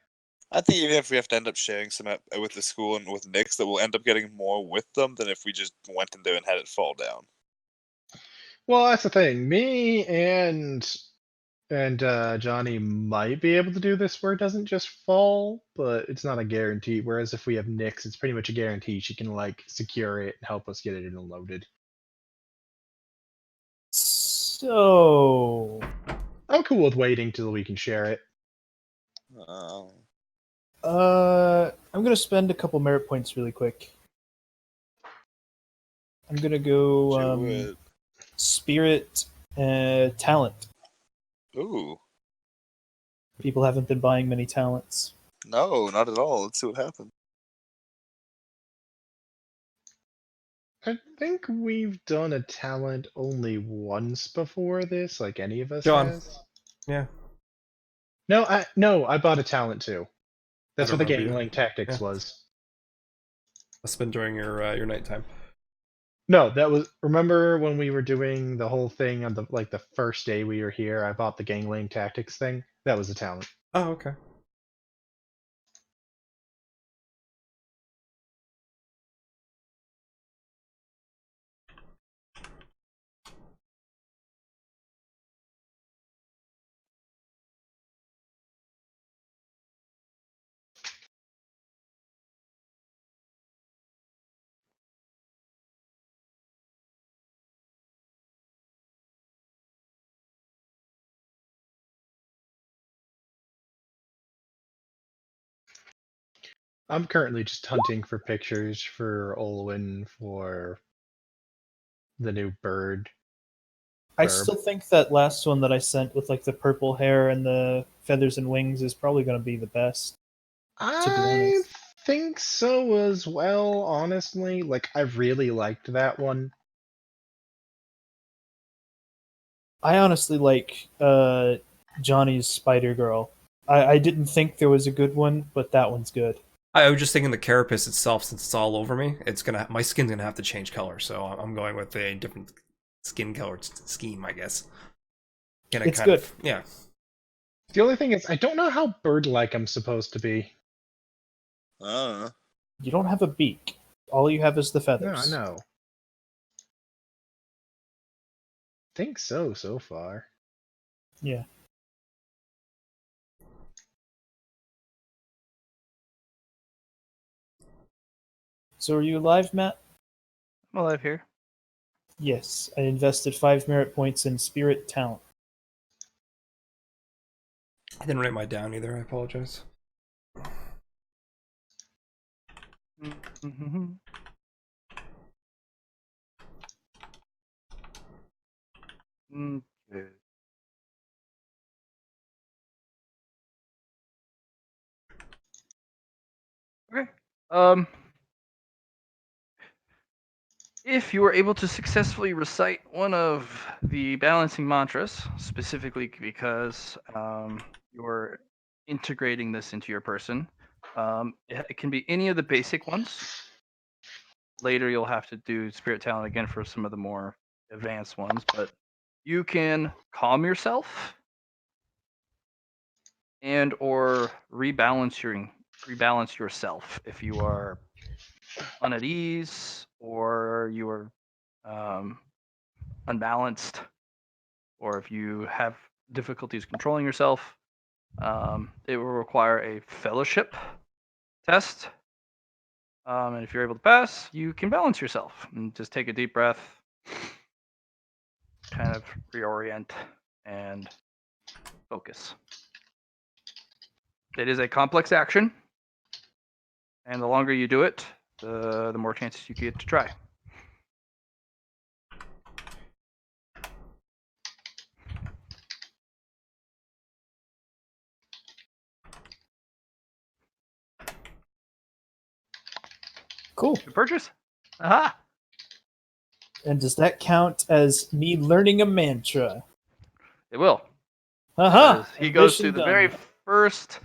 I think even if we have to end up sharing some with the school and with Nyx, that we'll end up getting more with them than if we just went in there and had it fall down. Well, that's the thing. Me and Johnny might be able to do this where it doesn't just fall, but it's not a guarantee. Whereas if we have Nyx, it's pretty much a guarantee she can like secure it and help us get it unloaded. So, I'm cool with waiting till we can share it. I'm gonna spend a couple merit points really quick. I'm gonna go Do it. spirit talent. Ooh. People haven't been buying many talents. No, not at all. Let's see what happens. I think we've done a talent only once before this, like any of us John. has. Yeah. No, I bought a talent too. That's I what the don't remember gangling tactics Yeah. was. Must have been during your nighttime. No, that was. Remember when we were doing the whole thing on the first day we were here? I bought the gangling tactics thing. That was a talent. Oh, okay. I'm currently just hunting for pictures for Olwen for the new bird. I Verb. still think that last one that I sent with like the purple hair and the feathers and wings is probably gonna be the best. be I honest. think so as well, honestly. Like, I really liked that one. I honestly like Johnny's Spider Girl. I didn't think there was a good one, but that one's good. I was just thinking the carapace itself, since it's all over me, my skin's gonna have to change color, so I'm going with a different skin color scheme, I guess. It's good. Yeah. The only thing is, I don't know how bird-like I'm supposed to be. I don't know. You don't have a beak. All you have is the No, feathers. I know. think so far. Yeah. So are you alive, Matt? I'm alive here. Yes. I invested 5 merit points in spirit talent. I didn't write mine down either. I apologize. Mm-hmm. Okay. Okay. If you are able to successfully recite one of the balancing mantras, specifically because you're integrating this into your person, it can be any of the basic ones. Later, you'll have to do spirit talent again for some of the more advanced ones, but you can calm yourself and or rebalance yourself if you are at ease or you are unbalanced, or if you have difficulties controlling yourself. It will require a fellowship test. And if you're able to pass, you can balance yourself and just take a deep breath, kind of reorient and focus. It is a complex action, and the longer you do it, the more chances you get to try. Cool. Good purchase. Aha! And does that count as me learning a mantra? It will. Aha! He goes through Ambition the very done. first.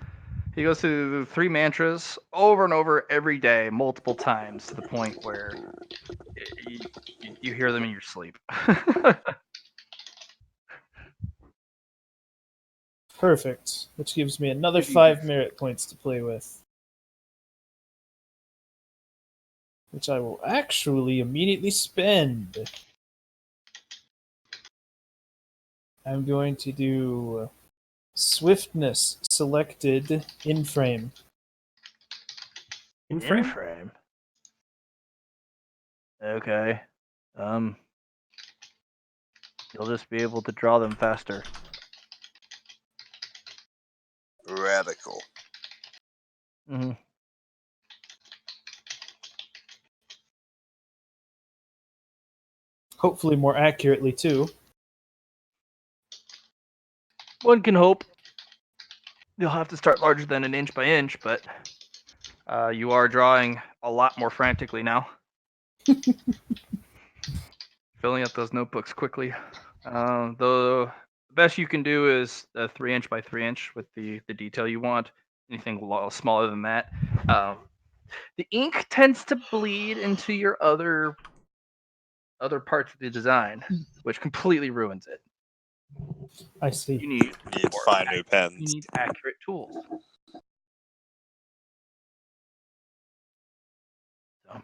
He goes through the 3 mantras over and over every day, multiple times, to the point where you hear them in your sleep. Perfect. Which gives me another Good 5 evening. merit points to play with. Which I will actually immediately spend. I'm going to do swiftness selected in frame. In frame? frame. Okay. You'll just be able to draw them faster. Radical. Mm-hmm. Hopefully more accurately too. One can hope. You'll have to start larger than an inch by inch, but you are drawing a lot more frantically now. Filling up those notebooks quickly. The best you can do is a 3-inch by 3-inch with the detail you want. Anything smaller than that, the ink tends to bleed into your other parts of the design, which completely ruins it. I see. You need Need to find new pens. You need accurate tools. So.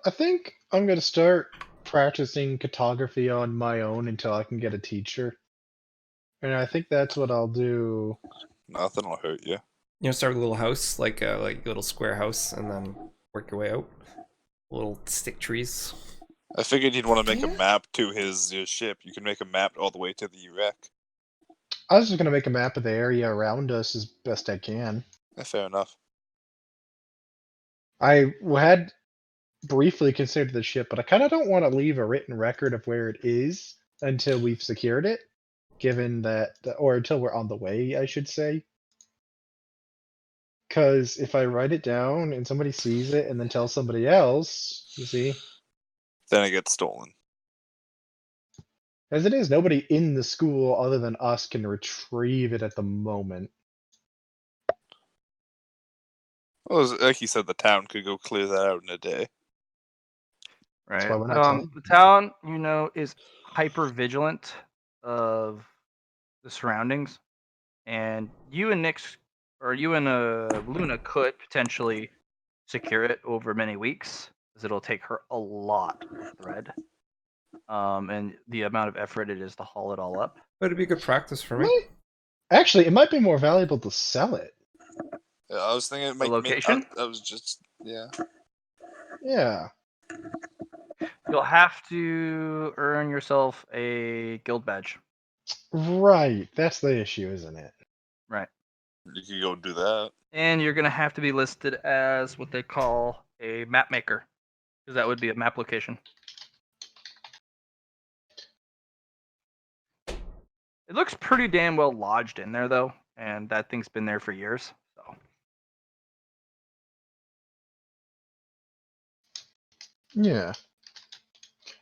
I think I'm gonna start practicing cartography on my own until I can get a teacher. And I think that's what I'll do. Nothing will hurt you. You know, start with a little house, like a little square house, and then work your way out. Little stick trees. I figured he'd want to make Yeah. a map to his ship. You can make a map all the way to the wreck. I was just gonna make a map of the area around us as best I can. Fair enough. I had briefly considered the ship, but I kind of don't want to leave a written record of where it is until we've secured it, given that, or until we're on the way, I should say. Because if I write it down and somebody sees it and then tells somebody else, you see, Then it gets stolen. as it is, nobody in the school other than us can retrieve it at the moment. Well, like you said, the town could go clear that out in a day. That's Right. why we're not telling. The town, is hyper vigilant of the surroundings, and you and Luna could potentially secure it over many weeks, because it'll take her a lot of thread. And the amount of effort it is to haul it all up. But it'd be good practice for me. Actually, it might be more valuable to sell it. Yeah, I was thinking it might location? I was just yeah. Yeah. You'll have to earn yourself a guild badge. Right. That's the issue, isn't it? Right. You could go do that. And you're going to have to be listed as what they call a map maker, because that would be a map location. It looks pretty damn well lodged in there, though, and that thing's been there for years. So Yeah.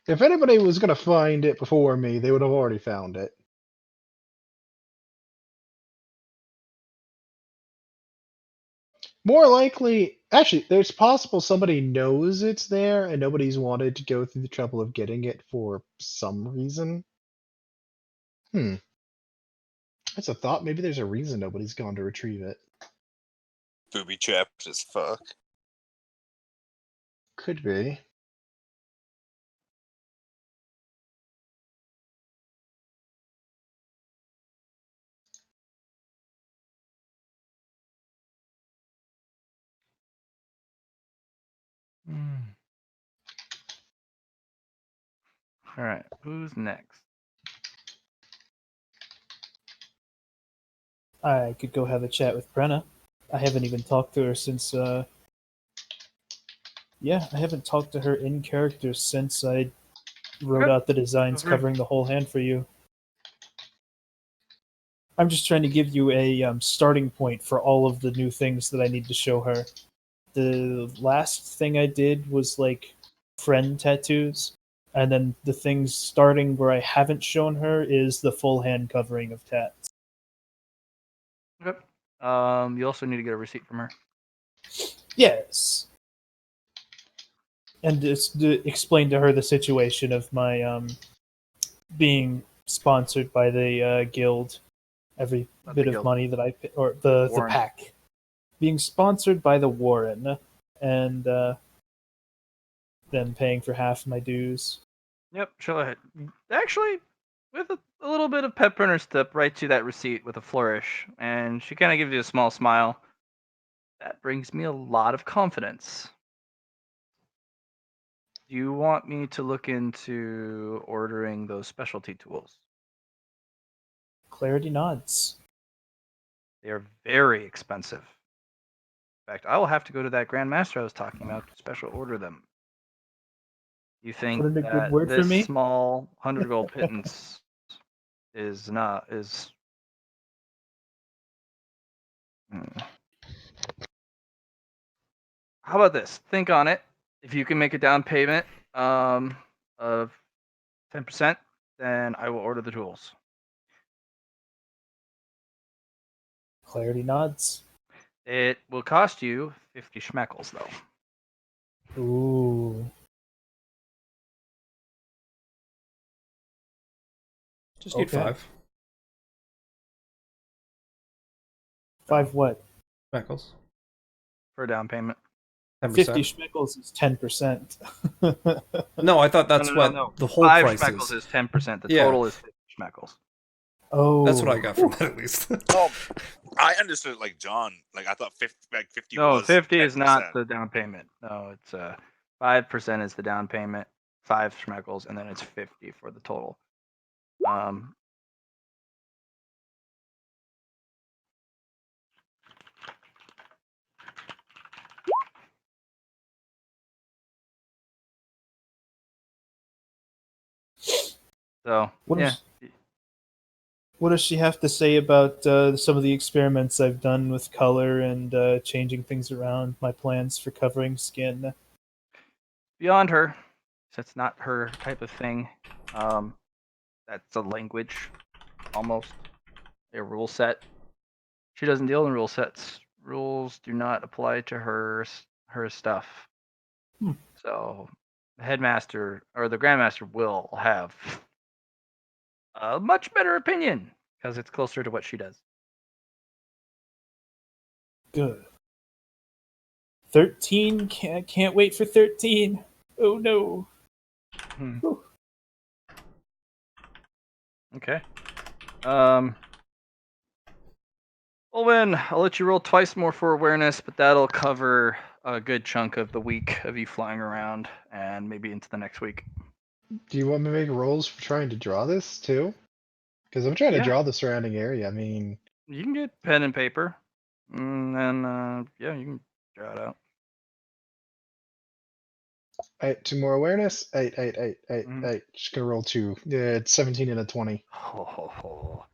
If anybody was going to find it before me, they would have already found it. More likely, actually, there's possible somebody knows it's there and nobody's wanted to go through the trouble of getting it for some reason. That's a thought. Maybe there's a reason nobody's gone to retrieve it. Booby trapped as fuck. Could be. all right, who's next? I could go have a chat with Brenna. I haven't even talked to her since. Yeah, I haven't talked to her in character since I wrote Okay. out the designs Okay. covering the whole hand for you. I'm just trying to give you a starting point for all of the new things that I need to show her. The last thing I did was like friend tattoos, and then the things starting where I haven't shown her is the full hand covering of tats. Okay. You also need to get a receipt from her. Yes. And just to explain to her the situation of my being sponsored by the guild, every Not bit the of guild. money that or the Warren. pack, being sponsored by the Warren, and them paying for half my dues. Yep, she'll actually, with a little bit of pep in her step, right to that receipt with a flourish, and she kind of gives you a small smile. That brings me a lot of confidence. Do you want me to look into ordering those specialty tools? Clarity nods. They are very expensive. In fact, I will have to go to that Grandmaster I was talking about to special order them. You think Put in a good that word for this me? small 100 gold pittance is How about this? Think on it. If you can make a down payment of 10%, then I will order the tools. Clarity nods. It will cost you 50 schmeckles, though. Ooh. Just need Okay. 5 5 what? Schmeckles. For a down payment. 10%. 50 schmeckles is 10%. No, I thought that's what No. the whole 5 price schmeckles is. is 10%. The Yeah. total is 50 schmeckles. Oh. That's what I got from that, at least. Oh, I understood like John. Like I thought 50 No, was 50 is 10%. not the down payment. No, it's 5% is the down payment, 5 schmeckles, and then it's 50 for the total. So yeah, What does she have to say about some of the experiments I've done with color and changing things around, my plans for covering skin? beyond her, that's not her type of thing. That's a language, almost a rule set. She doesn't deal in rule sets. Rules do not apply to her stuff. So the headmaster or the grandmaster will have a much better opinion because it's closer to what she does. Good. 13. Can't wait for 13. Oh no. Okay. Olwen, I'll let you roll twice more for awareness, but that'll cover a good chunk of the week of you flying around and maybe into the next week. Do you want me to make rolls for trying to draw this too? Because I'm trying to Yeah. draw the surrounding area. I mean, You can get pen and paper, and then yeah, you can draw it out. 2 more awareness. 8, 8, 8, 8, Mhm. 8. Just gonna roll 2. Yeah, it's 17 and a 20. Ho, ho, ho.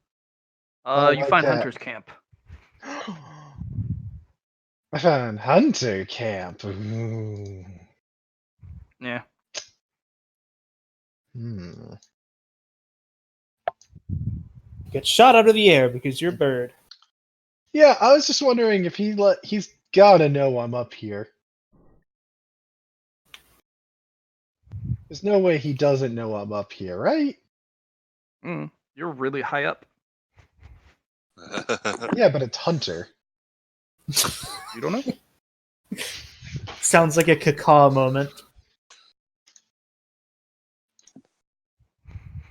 Oh, You like find that. Hunter's Camp. I found Hunter Camp. Ooh. Yeah. Hmm. Get shot out of the air because you're a bird. Yeah, I was just wondering if he's gotta know I'm up here. There's no way he doesn't know I'm up here, right? You're really high up. Yeah, but it's Hunter. You don't know? Sounds like a caca moment.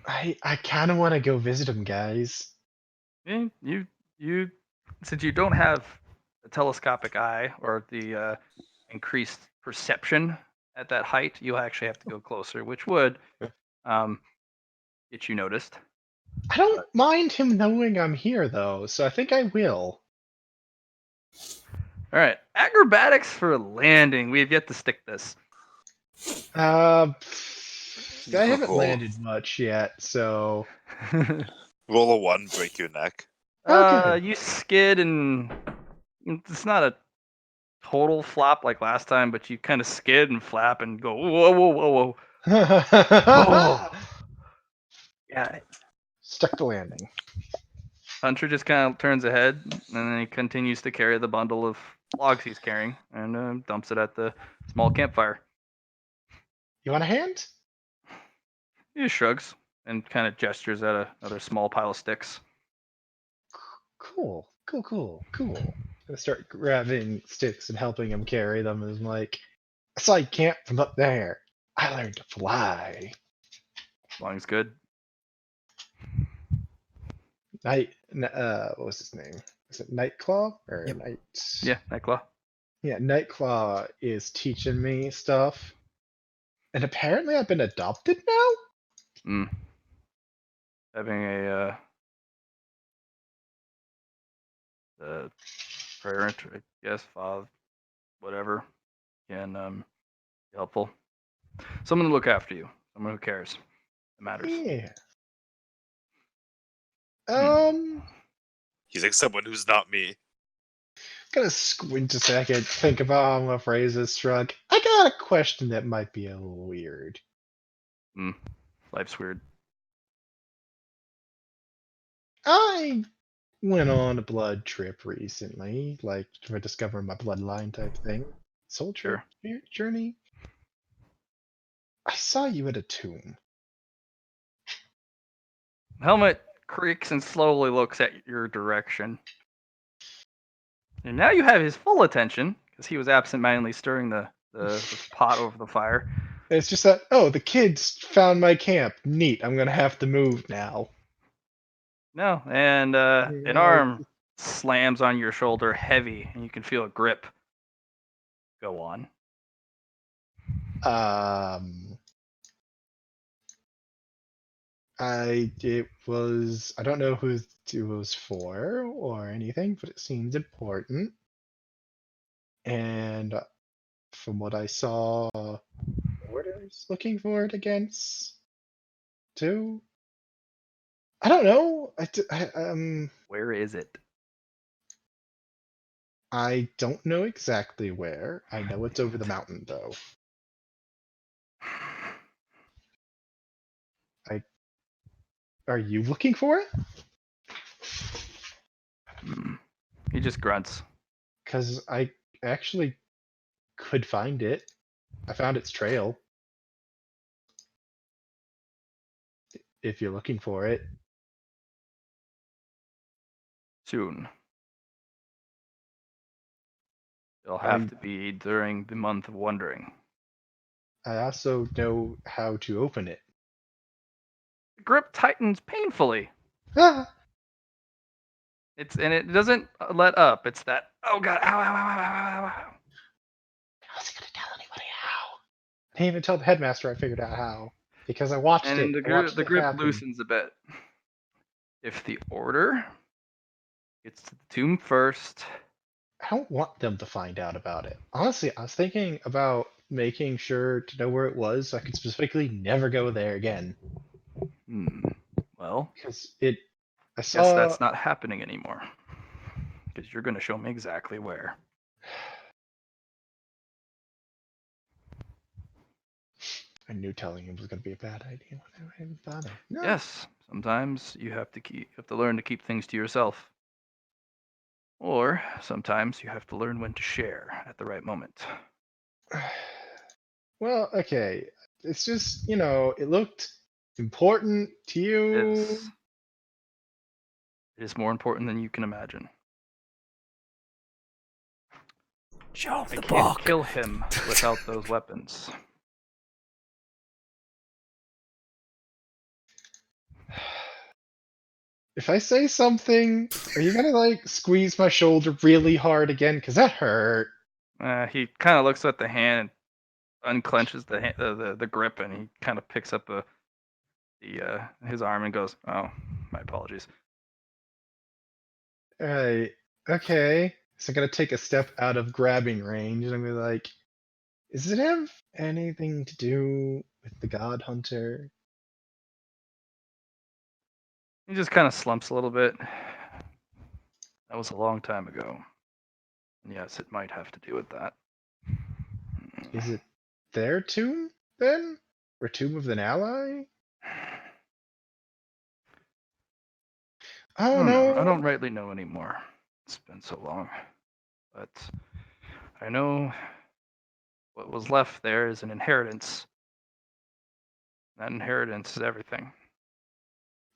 I kind of want to go visit him, guys. Yeah, you since you don't have a telescopic eye or the increased perception at that height, you'll actually have to go closer, which would get you noticed. I don't mind him knowing I'm here, though, so I think I will. All right, acrobatics for landing. We have yet to stick this. I haven't Oh. landed much yet, so Roll a 1, break your neck. Okay. You skid, and it's not a total flop like last time, but you kind of skid and flap and go whoa, whoa, whoa, whoa. Oh. Yeah. Stuck the landing. Hunter just kind of turns ahead, and then he continues to carry the bundle of logs he's carrying and dumps it at the small campfire. You want a hand? He just shrugs and kind of gestures at another small pile of sticks. Cool. I start grabbing sticks and helping him carry them. And I'm like, I saw you camp from up there. I learned to fly. Flying's good. What was his name? Is it Nightclaw or Yep. Night? Yeah, Nightclaw. Yeah, Nightclaw is teaching me stuff, and apparently I've been adopted now. Having a parent, I guess, father, whatever, can be helpful. Someone to look after you. Someone who cares. It matters. Yeah. He's like someone who's not me. Gonna squint a second, think about how I'm gonna phrase this. Shrug. I got a question that might be a little weird. Life's weird. I went on a blood trip recently, like for discovering my bloodline type thing. Soul trip journey. I saw you at a tomb. Helmet creaks and slowly looks at your direction. And now you have his full attention, because he was absentmindedly stirring the pot over the fire. It's just that, oh, the kids found my camp. Neat, I'm gonna have to move now. No, and an Yeah, arm slams on your shoulder heavy, and you can feel a grip. Go on. I don't know who it was for or anything, but it seems important. And from what I saw, orders looking for it against too. I don't know. Where is it? I don't know exactly where. I know it's over the mountain though. Are you looking for it? He just grunts. Because I actually could find it. I found its trail. If you're looking for it. Soon. It'll have to be during the month of wondering. I also know how to open it. The grip tightens painfully. Ah! And it doesn't let up. It's that, oh god, ow, ow, ow, ow, ow, ow. How's he gonna tell anybody how? I didn't even tell the headmaster I figured out how. Because I watched it. And I watched the it grip happen. loosens a bit. If the order gets to the tomb first, I don't want them to find out about it. Honestly, I was thinking about making sure to know where it was so I could specifically never go there again. well, Because I guess saw. that's not happening anymore. Because you're going to show me exactly where. I knew telling him was going to be a bad idea. I didn't bother. No. Yes, sometimes you have to learn to keep things to yourself. Or sometimes you have to learn when to share at the right moment. Well, okay. It's just, it looked important to you. It is more important than you can imagine. Show him I the can't book. kill him without those weapons. If I say something, are you gonna squeeze my shoulder really hard again? Cause that hurt. He kind of looks at the hand and unclenches the grip, and he kind of picks up his arm and goes, "Oh, my apologies." Alright. Okay. So I'm gonna take a step out of grabbing range and I'm gonna be like, does it have anything to do with the God Hunter? He just kind of slumps a little bit. That was a long time ago. And yes, it might have to do with that. Is it their tomb then? Or tomb of an ally? I Oh don't know. I no. don't rightly know anymore. It's been so long. But I know what was left there is an inheritance. That inheritance is everything.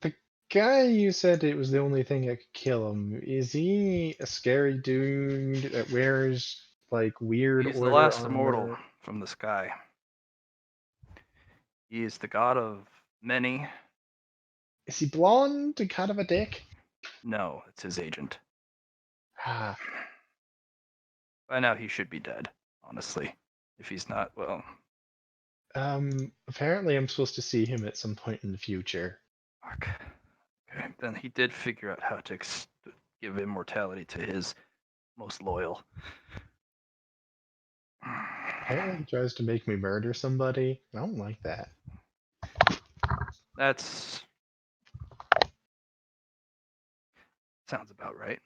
The guy you said it was the only thing that could kill him. Is he a scary dude that wears weird He's the order last armor? immortal from the sky. He is the god of many. Is he blonde and kind of a dick? No, it's his agent. Ah, By now he should be dead, honestly. If he's not, well, apparently I'm supposed to see him at some point in the future. fuck. Okay, then he did figure out how to give immortality to his most loyal. Apparently he tries to make me murder somebody. I don't like that. That's sounds about right.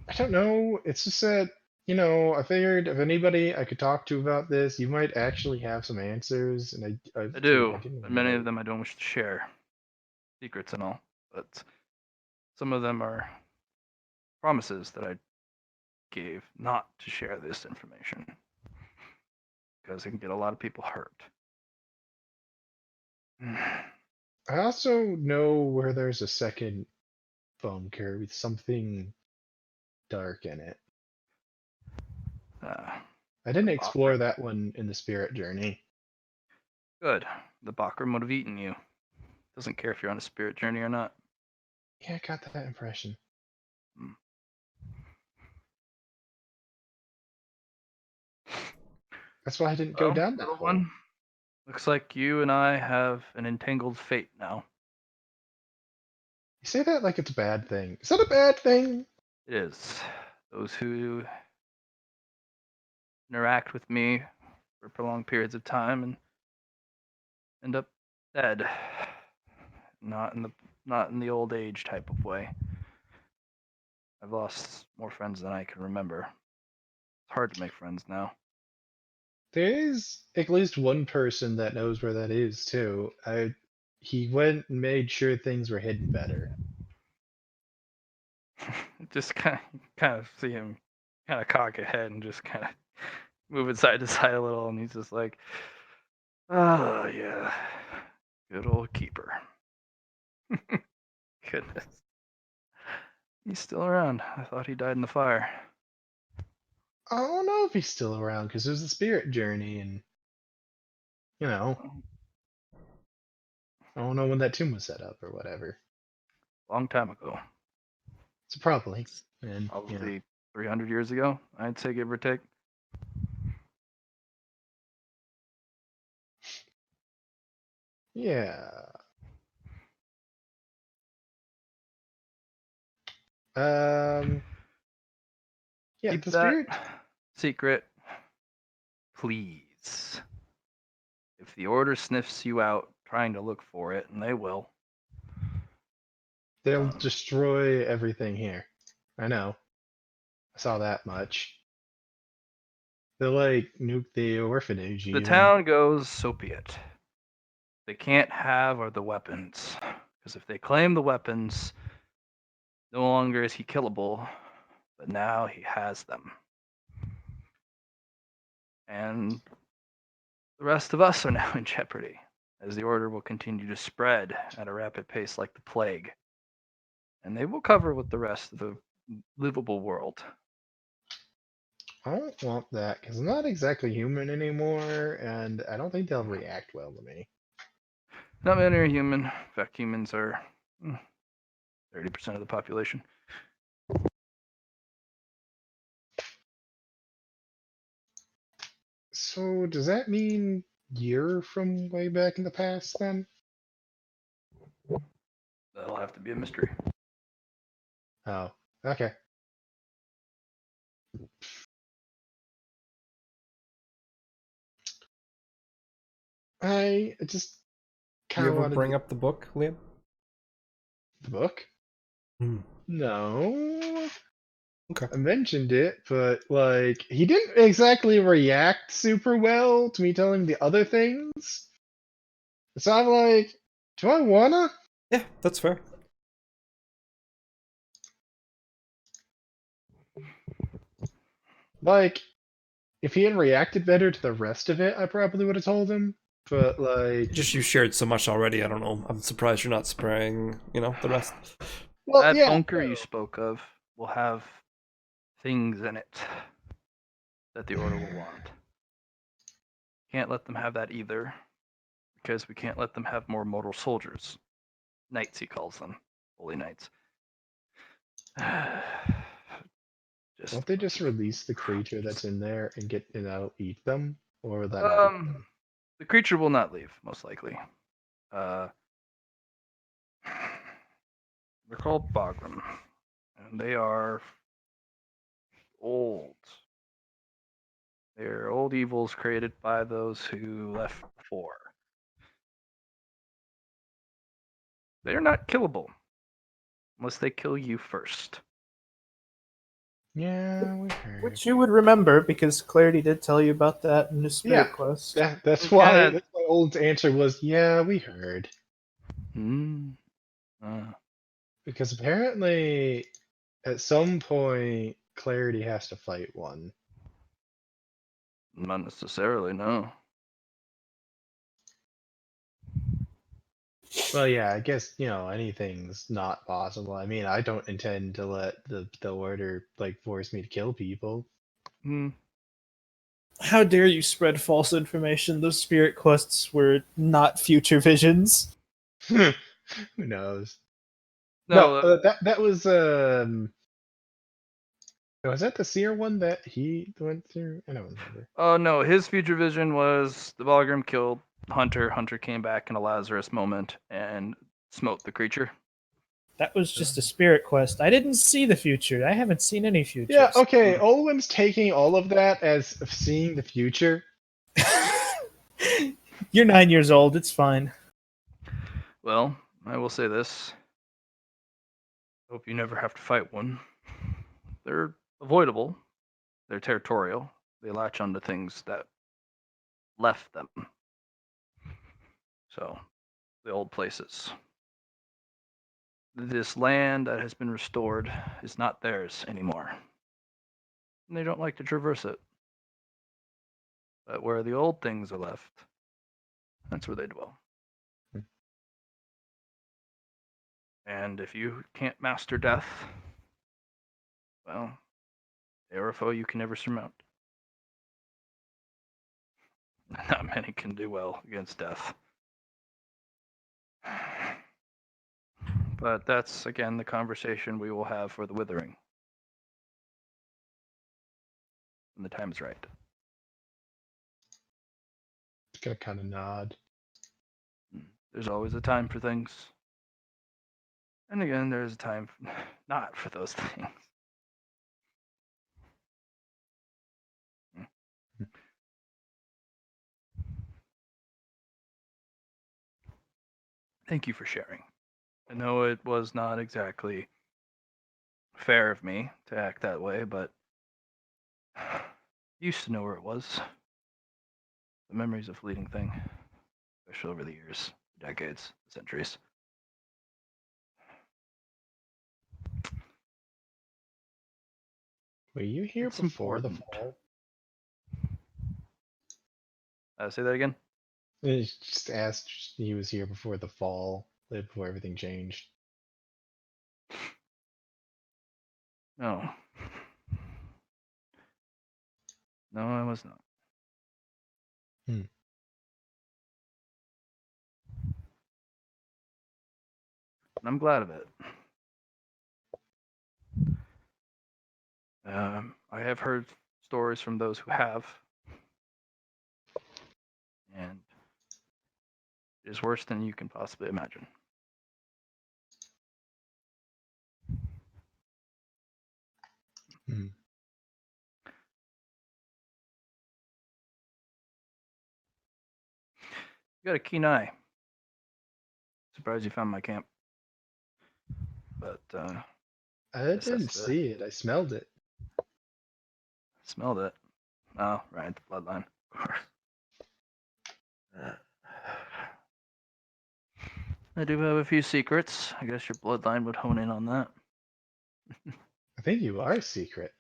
I don't know. It's just that, I figured if anybody I could talk to about this, you might actually have some answers, and I I do, didn't but many know. of them I don't wish to share. Secrets and all. But some of them are promises that I gave not to share this information. Because it can get a lot of people hurt. I also know where there's a second bunker with something dark in it. I didn't explore that one in the spirit journey. Good. The Bakram would have eaten you. Doesn't care if you're on a spirit journey or not. Yeah, I got that impression. That's why I didn't go down that hole. One. Looks like you and I have an entangled fate now. You say that like it's a bad thing. Is that a bad thing? It is. Those who interact with me for prolonged periods of time and end up dead. Not in the old age type of way. I've lost more friends than I can remember. It's hard to make friends now. There is at least one person that knows where that is too. He went and made sure things were hidden better. Just kind of see him kind of cock a head and just kind of move it side to side a little, and he's just like, oh yeah, good old keeper. Goodness, he's still around. I thought he died in the fire. I don't know if he's still around because there's a spirit journey, and you know, I don't know when that tomb was set up or whatever. Long time ago. So probably, and Probably 300 years ago, I'd say, give or take. yeah. Yeah, Keep the that spirit. secret, please. If the Order sniffs you out trying to look for it, and they will, They'll destroy everything here. I know. I saw that much. They'll like nuke the orphanage. the Even. town goes, so be it. They can't have are the weapons. Because if they claim the weapons, no longer is he killable, but now he has them. And the rest of us are now in jeopardy, as the Order will continue to spread at a rapid pace like the plague. And they will cover with the rest of the livable world. I don't want that because I'm not exactly human anymore, and I don't think they'll react well to me. Not many are human. In fact, humans are 30% of the population. So does that mean you're from way back in the past then? That'll have to be a mystery. Oh, okay. I just You kind of ever wanted bring up the book, Liam? the book. Hmm. No, Okay. I mentioned it, but like he didn't exactly react super well to me telling the other things. So I'm like, do I wanna? Yeah, that's fair. Like, if he had reacted better to the rest of it, I probably would have told him. But like, Just you shared so much already. I don't know. I'm surprised you're not spraying. The rest. well, That yeah, bunker you spoke of will have things in it that the Order will want. Can't let them have that either, because we can't let them have more mortal soldiers. Knights, he calls them. Holy knights. won't they just release the creature that's in there and eat them, or would that not? The creature will not leave, most likely. They're called Bagram, and they are old. They're old evils created by those who left before. They are not killable unless they kill you first. Yeah, we heard. Which you would remember because Clarity did tell you about that in the Spirit Yeah. Quest. That's Okay. why. That's why Old's answer was, "Yeah, we heard." Because apparently, at some point, Clarity has to fight one. Not necessarily, no. Well, yeah, I guess anything's not possible. I mean, I don't intend to let the Order force me to kill people. How dare you spread false information? Those Spirit Quests were not future visions. Who knows? No, No, that was was that the seer one that he went through? I don't remember. oh no, his future vision was the Balgrim killed Hunter. Hunter came back in a Lazarus moment and smote the creature. That was just a Spirit Quest. I didn't see the future. I haven't seen any futures. Yeah, okay. Olwen's taking all of that as seeing the future. You're 9 years old. It's fine. Well, I will say this. Hope you never have to fight one. They're avoidable. They're territorial. They latch onto things that left them. So, the old places. This land that has been restored is not theirs anymore. And they don't like to traverse it. But where the old things are left, that's where they dwell. And if you can't master death, well, They are a foe you can never surmount. Not many can do well against death. But that's, again, the conversation we will have for the Withering. When the time is right. Just gonna kind of nod. There's always a time for things. And again, there's a time not for those things. Thank you for sharing. I know it was not exactly fair of me to act that way, but I used to know where it was. The memory's a fleeting thing, especially over the years, decades, centuries. Were you here It's before important. the fall? Say that again? I just asked. He was here before the fall, before everything changed. No. No, I was not. Hmm. And I'm glad of it. I have heard stories from those who have, and it is worse than you can possibly imagine. Hmm. You got a keen eye. Surprised you found my camp. But I guess didn't that's the see it. I smelled it. smelled it. Oh, right, the bloodline. Of course. I do have a few secrets. I guess your bloodline would hone in on that. I think you are secret.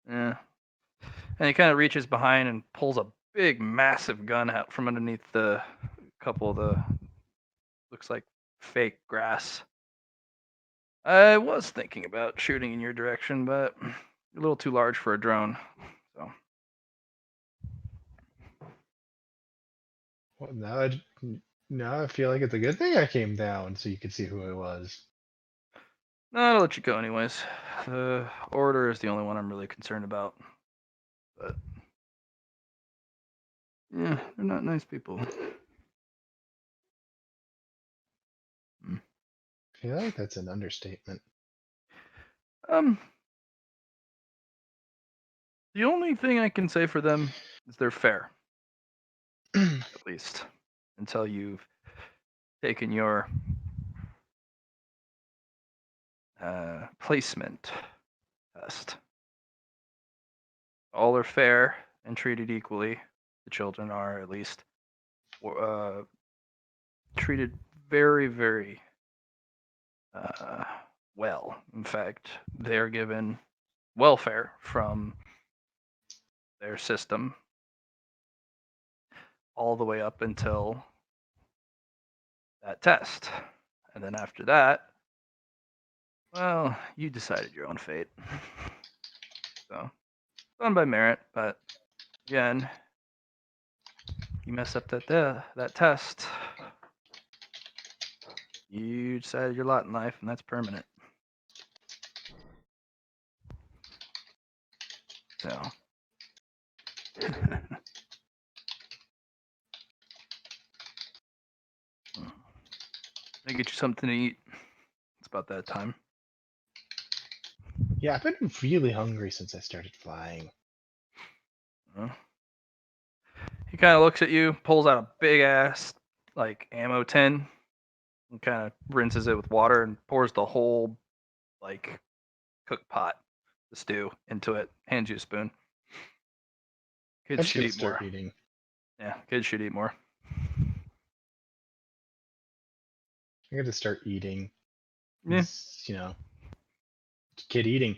Yeah. And he kind of reaches behind and pulls a big, massive gun out from underneath the couple of the looks like fake grass. I was thinking about shooting in your direction, but you're a little too large for a drone. So Well, now I feel like it's a good thing I came down so you could see who it was. no, I'll let you go anyways. The order is the only one I'm really concerned about. But yeah, they're not nice people. I feel like that's an understatement. The only thing I can say for them is they're fair, at least, until you've taken your placement test. All are fair and treated equally. The children are, at least, treated very, very well. In fact, they're given welfare from their system all the way up until that test. And then after that, well, you decided your own fate. So, done by merit, but again, you mess up that test, you decided your lot in life, and that's permanent. So, I get you something to eat. It's about that time. Yeah, I've been really hungry since I started flying. He kind of looks at you, pulls out a big ass like ammo tin, and kind of rinses it with water and pours the whole like cooked pot, the stew, into it. Hands you a spoon. I'm Kids just should gonna eat more. start eating. Yeah, kids should eat more. I'm gonna start eating. Yeah. It's, kid eating.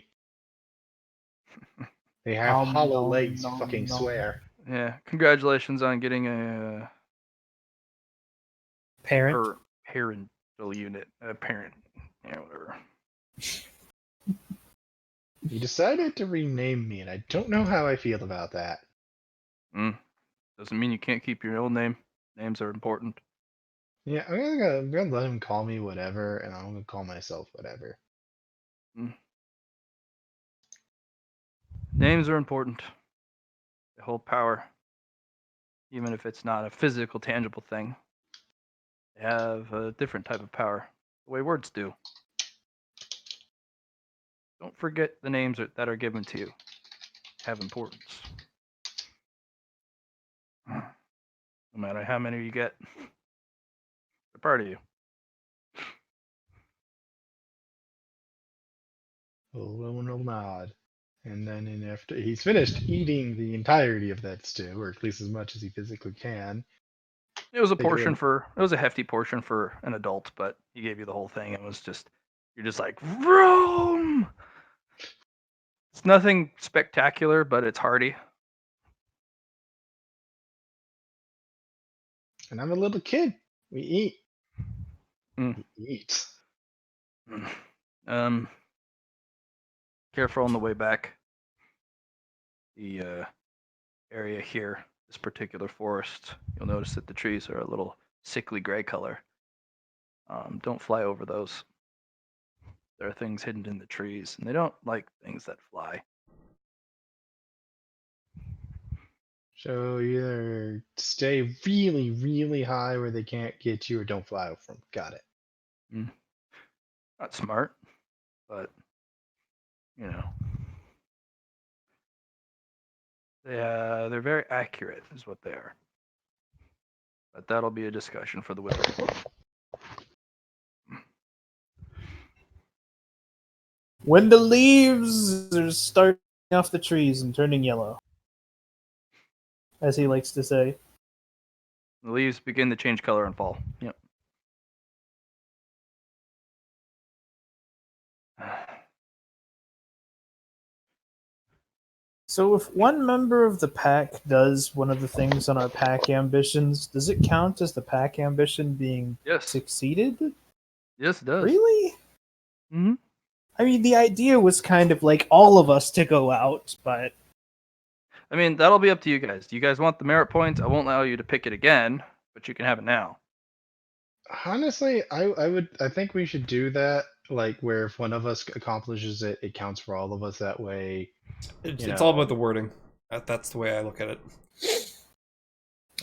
They have hollow Nom, legs, you nom, fucking nom. swear. Yeah. Congratulations on getting a Parent. parental unit. A parent. Yeah, whatever. He decided to rename me, and I don't know how I feel about that. Doesn't mean you can't keep your old name. Names are important. Yeah, I'm gonna let him call me whatever, and I'm gonna call myself whatever. Names are important. They hold power. Even if it's not a physical, tangible thing. They have a different type of power. The way words do. Don't forget the names that are given to you. Have importance. No matter how many you get, they're part of you. A little nod. And then after he's finished eating the entirety of that stew, or at least as much as he physically can. It was a Take a portion little- it was a hefty portion for an adult, but he gave you the whole thing. It was just, you're just like, Rome! It's nothing spectacular, but it's hearty. And I'm a little kid. We eat. Mm. We eat. Careful on the way back. The area here, this particular forest, you'll notice that the trees are a little sickly gray color. Don't fly over those. There are things hidden in the trees, and they don't like things that fly. So either stay really, really high where they can't get you, or don't fly over them. Got it. Not smart, but you know, they're very accurate, is what they are. But that'll be a discussion for the wizard. When the leaves are starting off the trees and turning yellow, as he likes to say. The leaves begin to change color and fall. Yep. So if one member of the pack does one of the things on our pack ambitions, does it count as the pack ambition being Yes. succeeded? Yes, it does. Really? Mm-hmm. I mean, the idea was kind of like all of us to go out, but I mean, that'll be up to you guys. Do you guys want the merit points? I won't allow you to pick it again, but you can have it now. Honestly, I think we should do that. Like where if one of us accomplishes it, it counts for all of us that way. It's all about the wording. That's the way I look at it.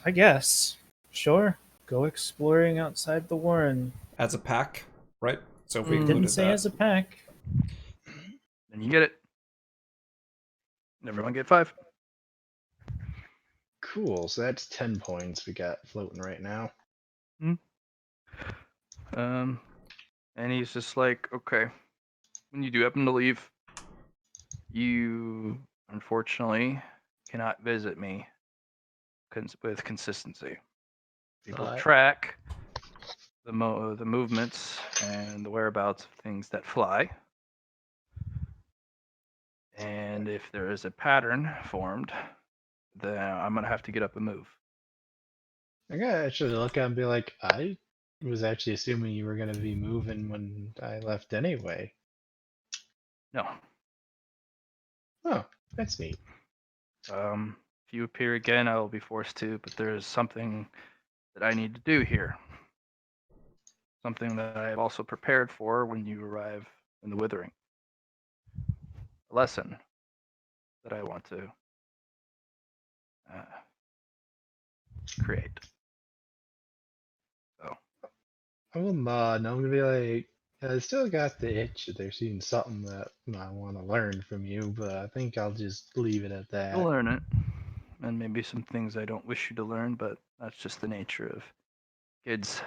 I guess. Sure. Go exploring outside the Warren. As a pack, right? So if we Didn't included say that. as a pack. Then you get it. Everyone get 5. Cool. So that's 10 points we got floating right now. And he's just like, okay, when you do happen to leave, you unfortunately cannot visit me with consistency. People Alright. track the movements and the whereabouts of things that fly. And if there is a pattern formed, then I'm gonna have to get up and move. I gotta actually look at him and be like, I was actually assuming you were gonna be moving when I left anyway. No. Oh, that's neat. If you appear again, I will be forced to, but there is something that I need to do here. Something that I have also prepared for when you arrive in the Withering. A lesson that I want to create. So. I will nod and I'm gonna be like, I still got the itch that there's even something that I want to learn from you, but I think I'll just leave it at that. You'll learn it. And maybe some things I don't wish you to learn, but that's just the nature of kids.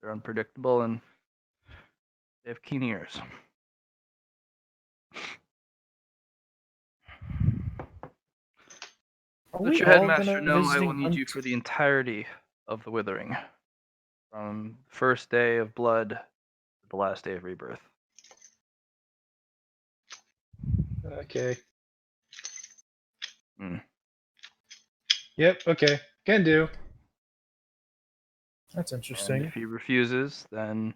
They're unpredictable and they have keen ears. Let your headmaster know I will need you for the entirety of the Withering. From the first day of blood to the last day of rebirth. Okay. Mm. Yep, okay. Can do. That's And interesting. if he refuses, then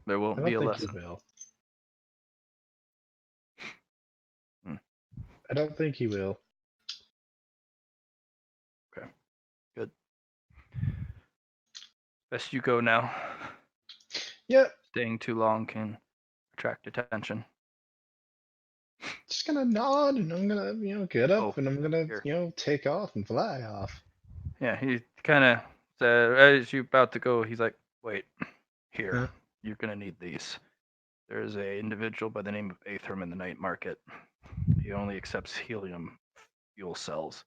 there I won't don't be a think lesson. you will. I don't think he will. Good. Best you go now. Yep. Staying too long can attract attention. Just gonna nod, and I'm gonna, get up, Oh, and I'm gonna, here. take off and fly off. Yeah, he kind of said, as you about to go, he's like, wait, here, Huh? you're going to need these. There's a individual by the name of Aethram in the night market. He only accepts helium fuel cells.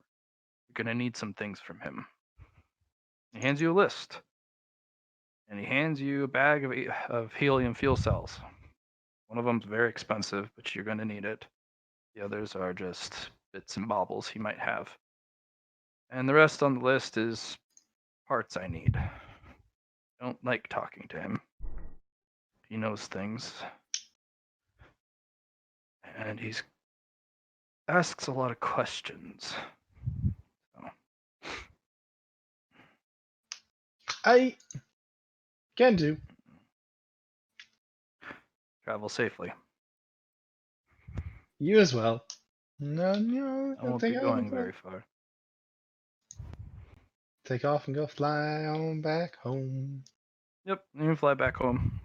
You're going to need some things from him. He hands you a list. And he hands you a bag of helium fuel cells. One of them's very expensive, but you're going to need it. The others are just bits and baubles he might have. And the rest on the list is parts I need. I don't like talking to him. He knows things. And he asks a lot of questions. So. I can do. Travel safely. You as well. No, I won't be going very far. Take off and go fly on back home. Yep, you can fly back home.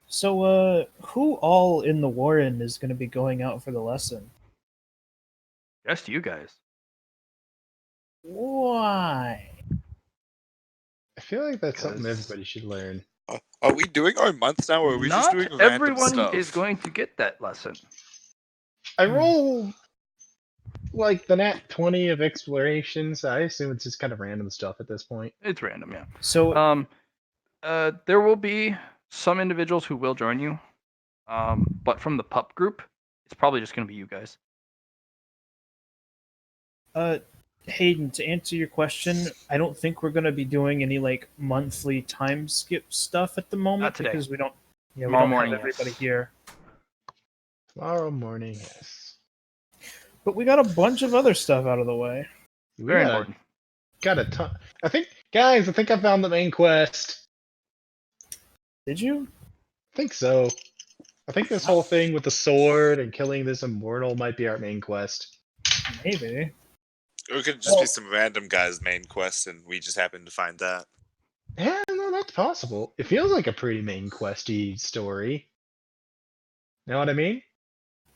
So, who all in the Warren is going to be going out for the lesson? Just you guys. Why? I feel like that's something Because- everybody should learn. Are we doing our month now, or are we Not just doing random everyone stuff? is going to get that lesson. I rolled like the nat 20 of exploration, so I assume it's just kind of random stuff at this point. It's random, yeah. So, There will be some individuals who will join you, but from the pup group, it's probably just going to be you guys. Hayden, to answer your question, I don't think we're going to be doing any like monthly time skip stuff at the moment Not today. because we don't. Yeah, we Tomorrow don't morning, have everybody yes. here. Tomorrow morning, yes. But we got a bunch of other stuff out of the way. We Very got important. a ton. I think I found the main quest. Did you? I think so. I think this whole thing with the sword and killing this immortal might be our main quest. Maybe. Or it could just be some random guy's main quest, and we just happen to find that. Yeah, no, that's possible. It feels like a pretty main questy story. You know what I mean?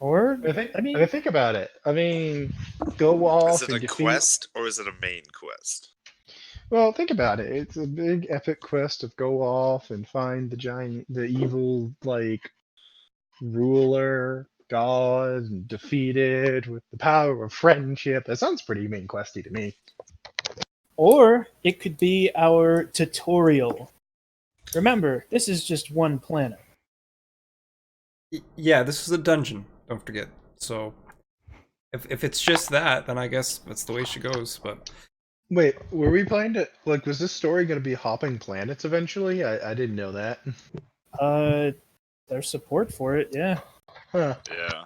Or I mean, think about it. I mean, go off Is it and a defeat. quest, or is it a main quest? Well, think about it. It's a big epic quest of go off and find the evil, like, ruler, god, and defeat it with the power of friendship. That sounds pretty main questy to me. Or it could be our tutorial. Remember, this is just one planet. Yeah, this is a dungeon, don't forget. So, if it's just that, then I guess that's the way she goes, but... Wait, were we playing to, like, was this story going to be hopping planets eventually? I didn't know that. There's support for it, yeah. Huh. Yeah.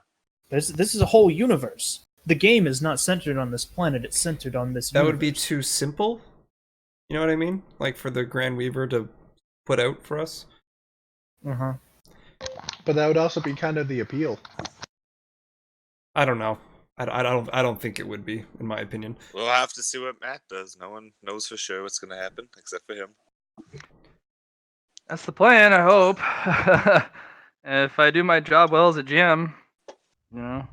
This is a whole universe. The game is not centered on this planet, it's centered on this That universe. would be too simple? You know what I mean? Like, for the Grand Weaver to put out for us? Uh-huh. But that would also be kind of the appeal. I don't know. I don't think it would be, in my opinion. We'll have to see what Matt does. No one knows for sure what's going to happen, except for him. That's the plan, I hope. If I do my job well as a GM, you know.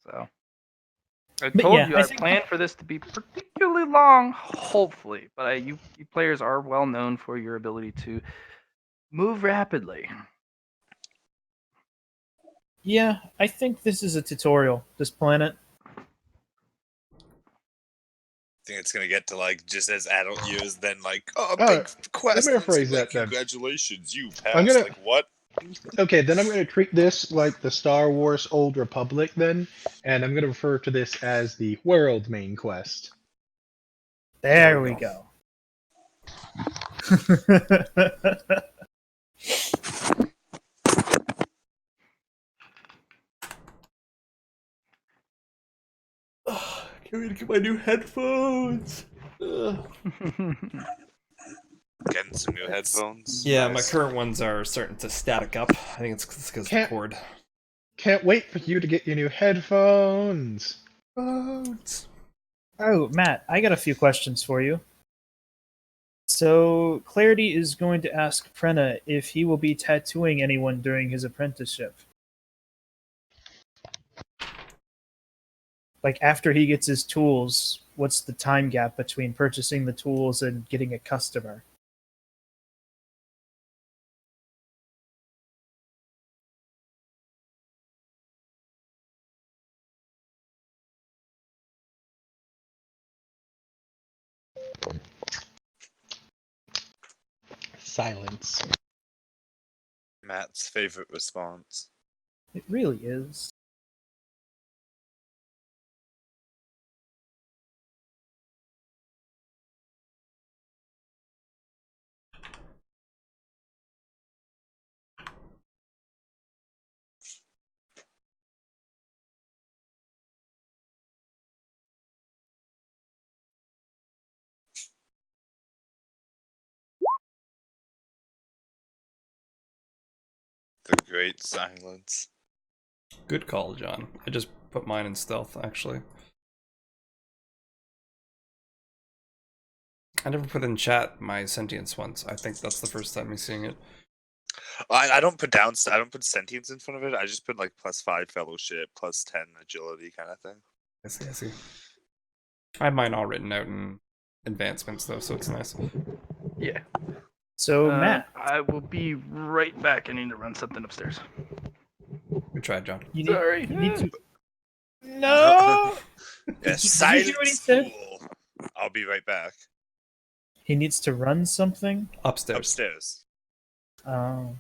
So. I But told yeah, you I I think- planned for this to be particularly long, hopefully. But you players are well known for your ability to move rapidly. Yeah, I think this is a tutorial, this planet. I think it's going to get to, like, just as adult years, then, like, oh, big quest. let me and it's rephrase like, that then. Congratulations, you passed. I'm gonna- Like, what? Okay, then I'm going to treat this like the Star Wars Old Republic then, and I'm going to refer to this as the World Main Quest. There we go. Can't wait to get my new headphones. Getting some new headphones? Yeah, Nice. my current ones are starting to static up. I think it's because of the Can't- cord. Can't wait for you to get your new headphones. Boats. Oh, Matt, I got a few questions for you. So, Clarity is going to ask Prenna if he will be tattooing anyone during his apprenticeship. Like, after he gets his tools, what's the time gap between purchasing the tools and getting a customer? Silence. Matt's favorite response. It really is. The great silence. Good call, John. I just put mine in stealth, actually. I never put in chat my sentience once. I think that's the first time I'm seeing it. I don't put sentience in front of it. I just put like +5 fellowship, +10 agility kind of thing. I see. I have mine all written out in advancements, though, so it's nice. Yeah. So, Matt, I will be right back. I need to run something upstairs. Good try, John. you Sorry. need to. No! Yeah, Did you hear what he silence, said? fool. I'll be right back. He needs to run something? Upstairs. Upstairs. Oh.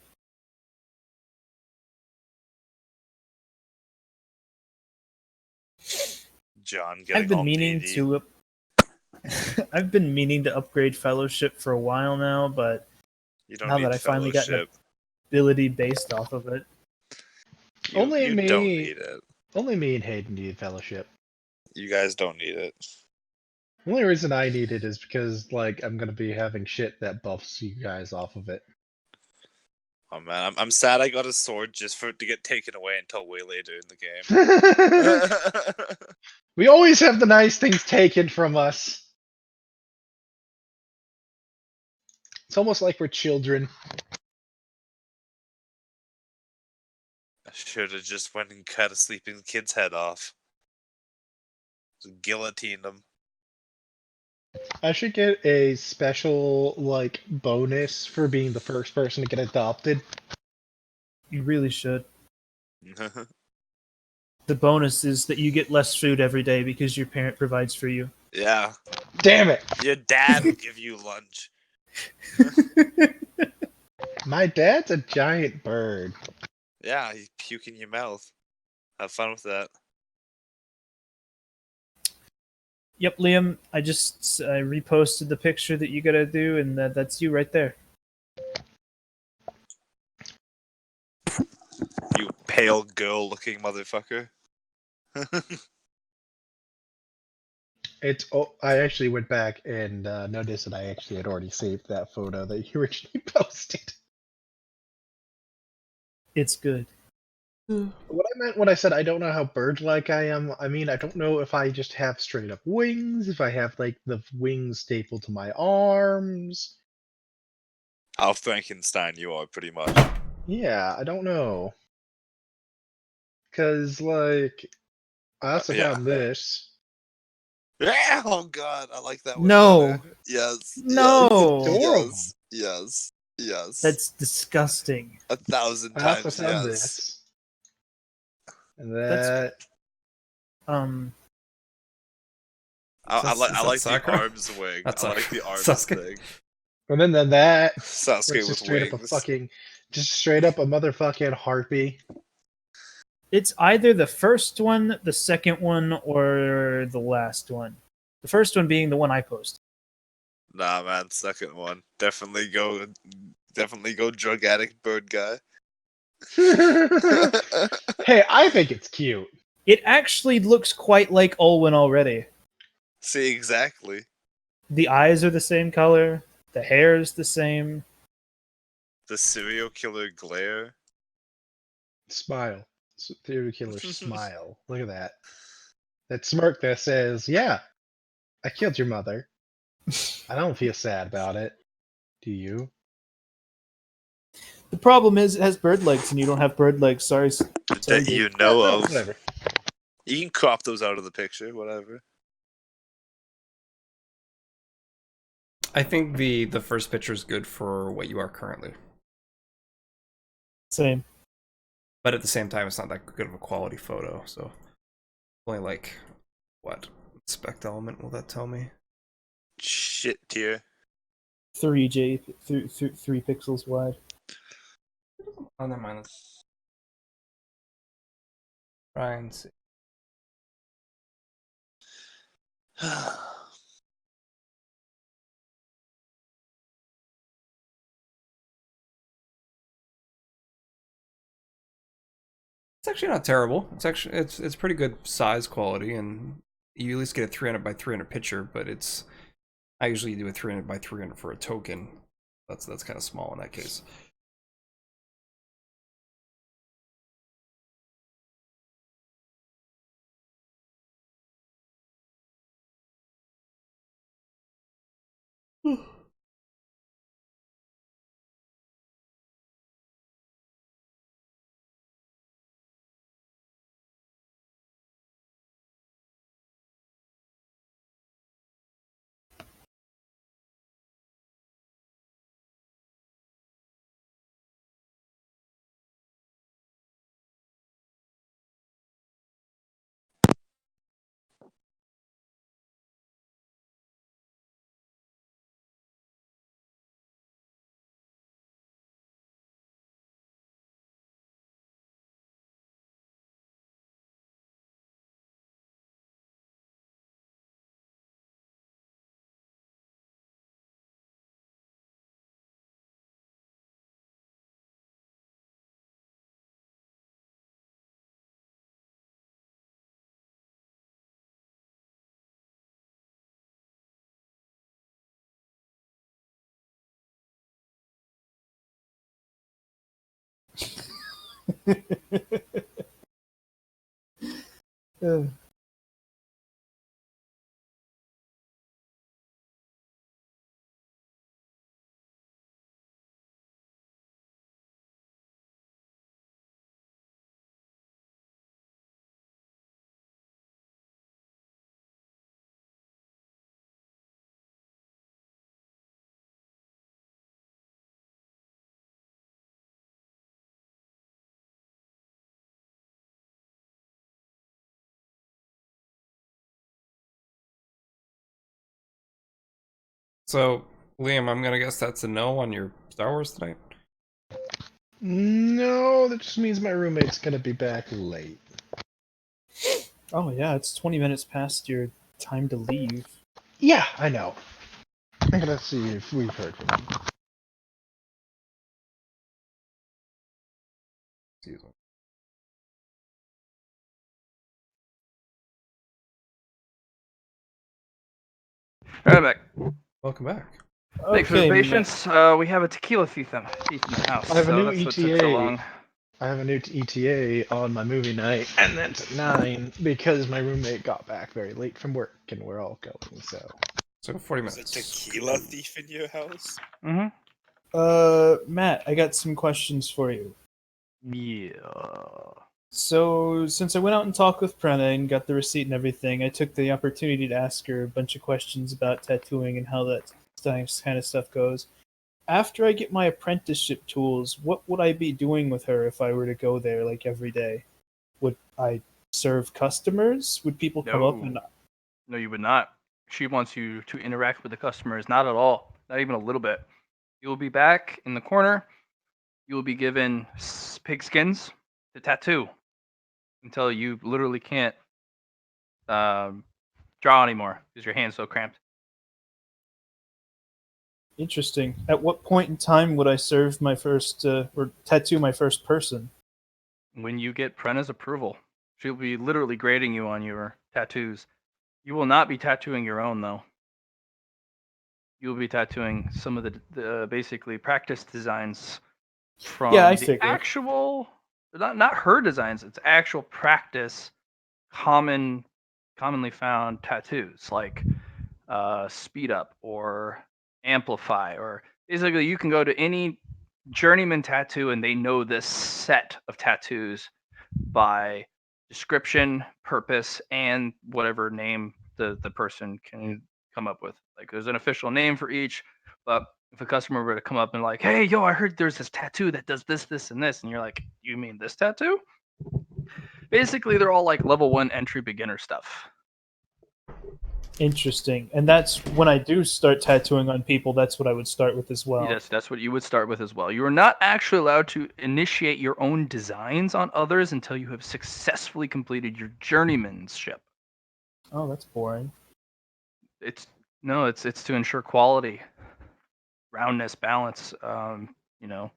John getting I've been all meaning needy. to. I've been meaning to upgrade Fellowship for a while now, but You don't now need that I finally got fellowship. an ability based off of it, You don't need it. Only me and Hayden need fellowship. You guys don't need it. The only reason I need it is because, like, I'm gonna be having shit that buffs you guys off of it. Oh man, I'm sad I got a sword just for it to get taken away until way later in the game. We always have the nice things taken from us. It's almost like we're children. I should have just went and cut a sleeping kid's head off. Just guillotined him. I should get a special, like, bonus for being the first person to get adopted. you really should. The bonus is that you get less food every day because your parent provides for you. Yeah. Damn it! Your dad will give you lunch. My dad's a giant bird. Yeah, you puke in your mouth. Have fun with that. Yep, Liam, I just reposted the picture that you gotta do, and that's you right there. You pale girl looking motherfucker. I actually went back and noticed that I actually had already saved that photo that you originally posted. It's good. What I meant when I said I don't know how bird-like I am, I mean, I don't know if I just have straight up wings, if I have, like, the wings stapled to my arms. How Frankenstein you are, pretty much. Yeah, I don't know. Because, like, I also Yeah. found this. Yeah, oh god, I like that one. No. better. Yes. No. It's Yes. Yes. That's disgusting. 1,000 I also times found yes. this. And That's- that. I like the Sakura? arms wing. That's I like Sakura. the arms Sasuke. thing. And then that. Sasuke Which is with straight wings. up just straight up a motherfucking harpy. It's either the first one, the second one, or the last one. The first one being the one I posted. Nah, man, second one. Definitely go drug addict bird guy. Hey, I think it's cute. It actually looks quite like Olwen already. See, exactly. The eyes are the same color. The hair is the same. The serial killer glare. Smile. serial killer smile. Look at that. That smirk that says, "Yeah, I killed your mother. I don't feel sad about it. Do you?" The problem is it has bird legs, and you don't have bird legs. Sorry, That dude. you know No, of. whatever. You can crop those out of the picture, whatever. I think the first picture is good for what you are currently, Same. but at the same time, it's not that good of a quality photo. So only like what spec element will that tell me? Shit tier. 3 pixels wide. Oh, never mind. Let's try and see. It's actually not terrible. It's pretty good size quality, and you at least get a 300 by 300 picture. But I usually do a 300 by 300 for a token. That's kind of small in that case. Uh, So, Liam, I'm gonna guess that's a no on your Star Wars tonight. No, that just means my roommate's gonna be back late. oh yeah, it's 20 minutes past your time to leave. Yeah, I know. I'm gonna see if we've heard from him. Excuse me. Right back. Welcome back. Thanks for the Okay, patience. We have a tequila thief in the house, I have a so new that's what took so ETA. long. I have a new ETA on my movie night, and that's at 9 because my roommate got back very late from work, and we're all going. So 40 Is minutes. a tequila thief in your house? Mm-hmm. Matt, I got some questions for you. Yeah. So, since I went out and talked with Prena and got the receipt and everything, I took the opportunity to ask her a bunch of questions about tattooing and how that kind of stuff goes. After I get my apprenticeship tools, what would I be doing with her if I were to go there like every day? Would I serve customers? Would people come up and No, you would not. She wants you to interact with the customers. Not at all. Not even a little bit. You will be back in the corner. You will be given pig skins to tattoo until you literally can't draw anymore because your hand's so cramped. Interesting. At what point in time would I serve my first or tattoo my first person? When you get Prena's approval, she'll be literally grading you on your tattoos. You will not be tattooing your own though. You will be tattooing some of the basically practice designs from Yeah, I the figured. actual not her designs. It's actual practice, commonly found tattoos like speed up or amplify, or basically you can go to any journeyman tattoo and they know this set of tattoos by description, purpose, and whatever name the person can come up with. Like there's an official name for each, but if a customer were to come up and like, hey, yo, I heard there's this tattoo that does this, this, and this, and you're like, you mean this tattoo? Basically, they're all like level 1 entry beginner stuff. Interesting. And that's when I do start tattooing on people, that's what I would start with as well. Yes, that's what you would start with as well. You are not actually allowed to initiate your own designs on others until you have successfully completed your journeymanship. Oh, that's boring. It's to ensure quality, roundness, balance. You know,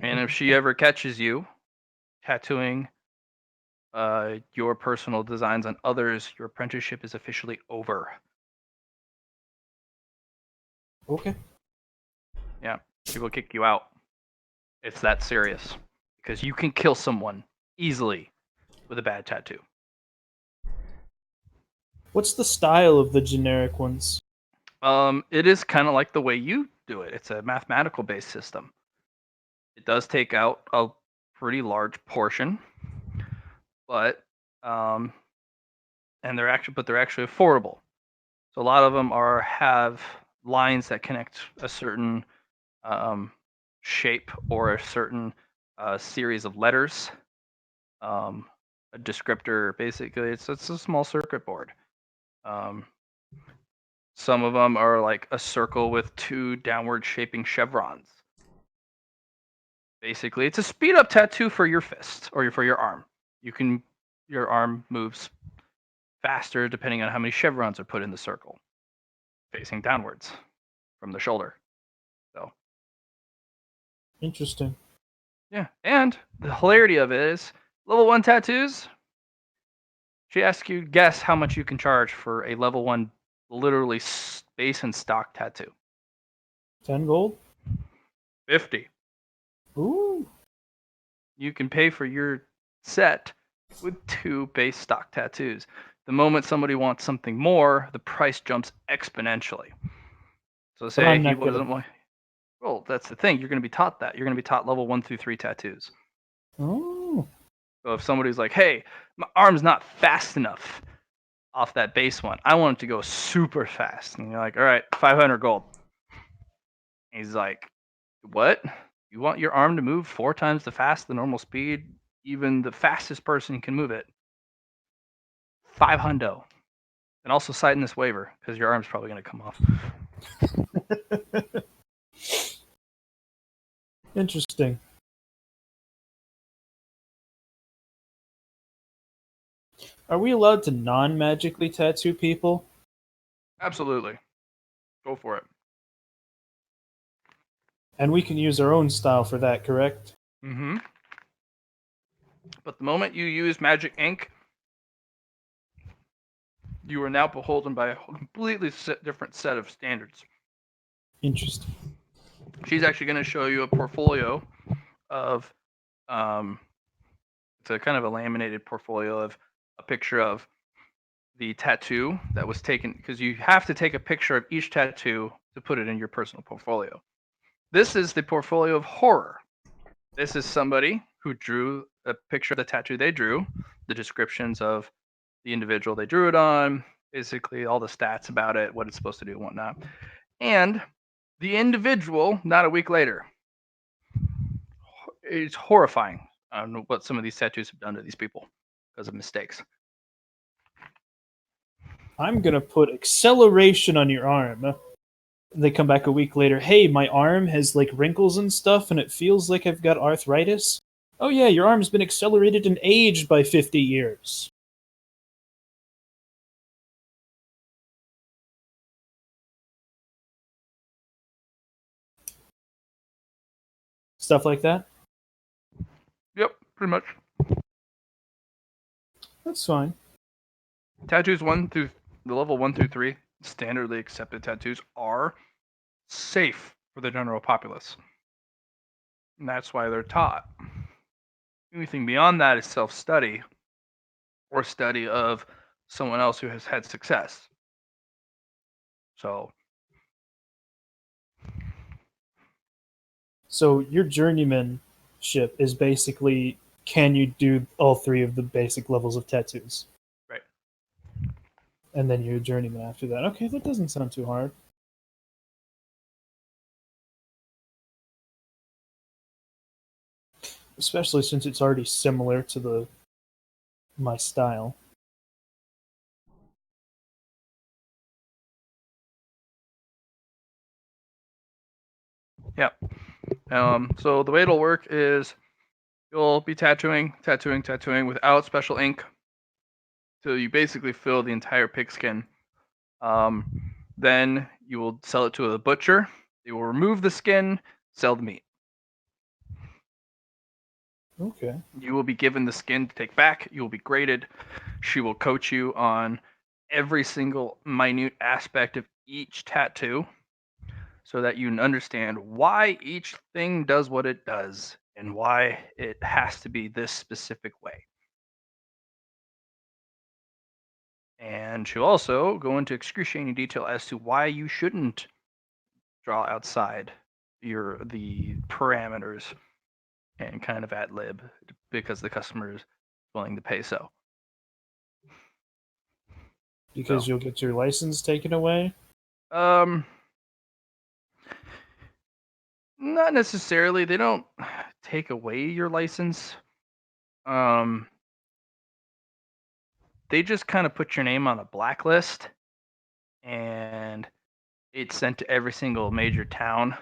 and if she ever catches you tattooing your personal designs on others, your apprenticeship is officially over. Okay. Yeah, she will kick you out. It's that serious because you can kill someone easily with a bad tattoo. What's the style of the generic ones? It is kind of like the way you do it. It's a mathematical based system. It does take out a pretty large portion, but they're actually affordable. So a lot of them have lines that connect a certain shape or a certain series of letters. A descriptor, basically, it's a small circuit board. Some of them are like a circle with 2 downward shaping chevrons. Basically, it's a speed up tattoo for your fist or for your arm. Your arm moves faster depending on how many chevrons are put in the circle, facing downwards from the shoulder. So Interesting. yeah, and the hilarity of it is level 1 tattoos. She asks you guess how much you can charge for a level 1, literally base and stock tattoo. 10 gold? 50. Ooh. You can pay for your set with 2 base stock tattoos. The moment somebody wants something more, the price jumps exponentially. So say I'm he not gonna- wasn't like, well, that's the thing. You're going to be taught that. You're going to be taught level 1 through 3 tattoos. Oh. So if somebody's like, hey, my arm's not fast enough off that base one, I want it to go super fast. And you're like, all right, 500 gold. And he's like, what? You want your arm to move 4 times the normal speed? Even the fastest person can move it. 500. And also sign this waiver because your arm's probably going to come off. Interesting. Are we allowed to non-magically tattoo people? Absolutely. Go for it. And we can use our own style for that, correct? Mm-hmm. But the moment you use magic ink, you are now beholden by a completely different set of standards. Interesting. She's actually going to show you a portfolio of, it's a kind of a laminated portfolio of a picture of the tattoo that was taken, because you have to take a picture of each tattoo to put it in your personal portfolio. This is the portfolio of horror. This is somebody who drew a picture of the tattoo they drew, the descriptions of the individual they drew it on, basically all the stats about it, what it's supposed to do and whatnot. And the individual, not a week later. It's horrifying what some of these tattoos have done to these people because of mistakes. I'm gonna put acceleration on your arm. They come back a week later. Hey, my arm has like wrinkles and stuff, and it feels like I've got arthritis. Oh yeah, your arm's been accelerated and aged by 50 years. Stuff like that. Yep, pretty much. That's fine. Tattoos 1 through the level 1 through 3, standardly accepted tattoos, are safe for the general populace. And that's why they're taught. Anything beyond that is self-study or study of someone else who has had success. So So your journeymanship is basically, can you do all three of the basic levels of tattoos? right. And then you're a journeyman after that. Okay, that doesn't sound too hard. Especially since it's already similar to my style. Yeah. So the way it'll work is you'll be tattooing without special ink till you basically fill the entire pigskin. Then you will sell it to a butcher. They will remove the skin, sell the meat. Okay. You will be given the skin to take back. You will be graded. She will coach you on every single minute aspect of each tattoo so that you understand why each thing does what it does and why it has to be this specific way. And she'll also go into excruciating detail as to why you shouldn't draw outside the parameters and kind of ad lib because the customer is willing to pay so. Because you'll get your license taken away? Not necessarily. They don't take away your license. They just kind of put your name on a blacklist, and it's sent to every single major town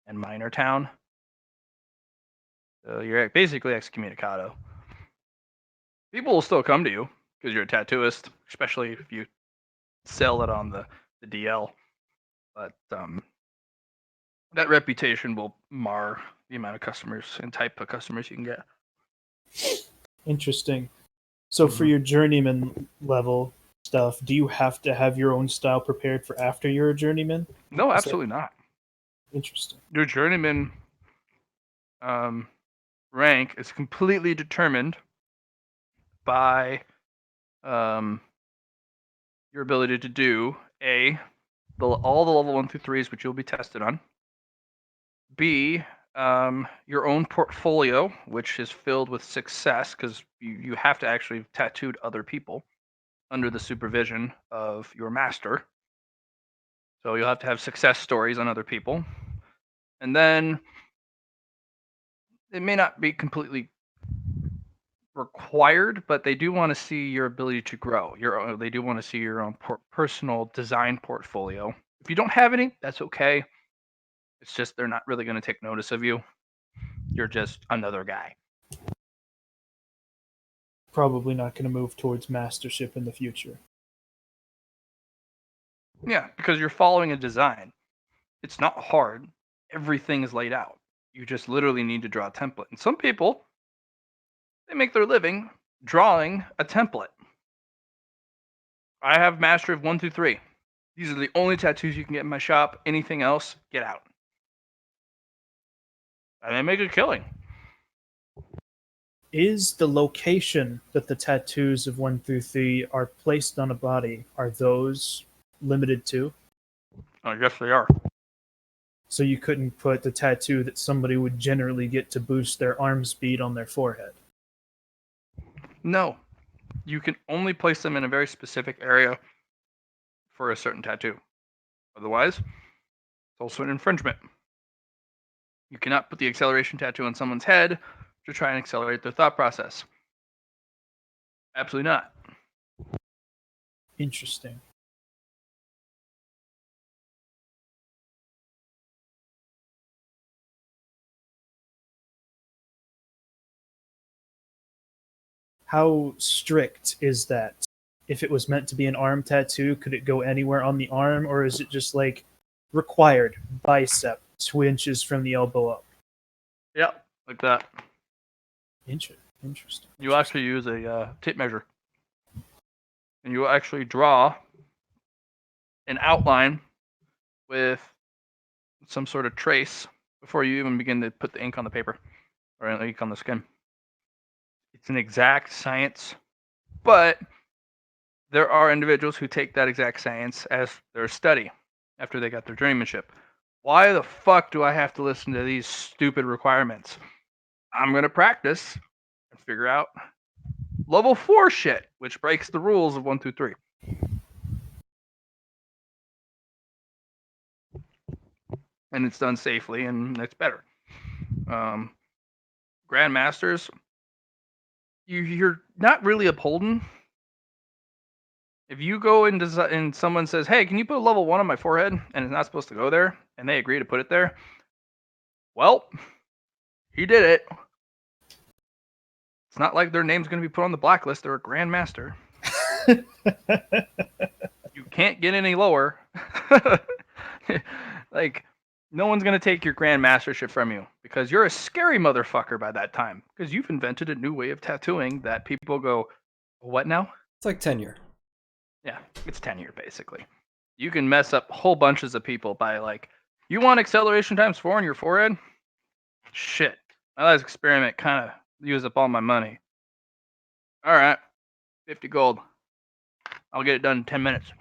and minor town. So you're basically excommunicado. People will still come to you because you're a tattooist, especially if you sell it on the DL. But that reputation will mar the amount of customers and type of customers you can get. Interesting. So for your journeyman level stuff, do you have to have your own style prepared for after you're a journeyman? No, absolutely not. Interesting. Your journeyman rank is completely determined by your ability to do all the level 1 through 3s, which you'll be tested on. B, your own portfolio, which is filled with success because you have to actually have tattooed other people under the supervision of your master. So you'll have to have success stories on other people. And then it may not be completely required, but they do want to see your ability to grow. They do want to see your own personal design portfolio. If you don't have any, that's okay. It's just they're not really going to take notice of you. You're just another guy. Probably not going to move towards mastership in the future. Yeah, because you're following a design. It's not hard. Everything is laid out. You just literally need to draw a template. And some people, they make their living drawing a template. I have mastery of 1 through 3. These are the only tattoos you can get in my shop. Anything else, get out. And they make a killing. Is the location that the tattoos of 1 through 3 are placed on a body, are those limited too? Oh, yes, they are. So you couldn't put the tattoo that somebody would generally get to boost their arm speed on their forehead? No. You can only place them in a very specific area for a certain tattoo. Otherwise, it's also an infringement. You cannot put the acceleration tattoo on someone's head to try and accelerate their thought process. Absolutely not. Interesting. How strict is that? If it was meant to be an arm tattoo, could it go anywhere on the arm, or is it just like required bicep 2 inches from the elbow up? Yeah, like that. Interesting. You actually use a tape measure. And you actually draw an outline with some sort of trace before you even begin to put the ink on the paper or ink on the skin. It's an exact science, but there are individuals who take that exact science as their study after they got their journeymanship. Why the fuck do I have to listen to these stupid requirements? I'm going to practice and figure out level 4 shit, which breaks the rules of 1 through 3. And it's done safely, and it's better. Grandmasters, you're not really upholden. If you go into and someone says, "Hey, can you put a level 1 on my forehead?" and it's not supposed to go there, and they agree to put it there, well, he did it. It's not like their name's going to be put on the blacklist. They're a grandmaster. You can't get any lower. Like, no one's going to take your grandmastership from you because you're a scary motherfucker by that time because you've invented a new way of tattooing that people go, what now? It's like tenure. Yeah, it's tenure, basically. You can mess up whole bunches of people by, like, you want acceleration times 4 on your forehead? Shit. My last experiment kind of used up all my money. All right, 50 gold. I'll get it done in 10 minutes.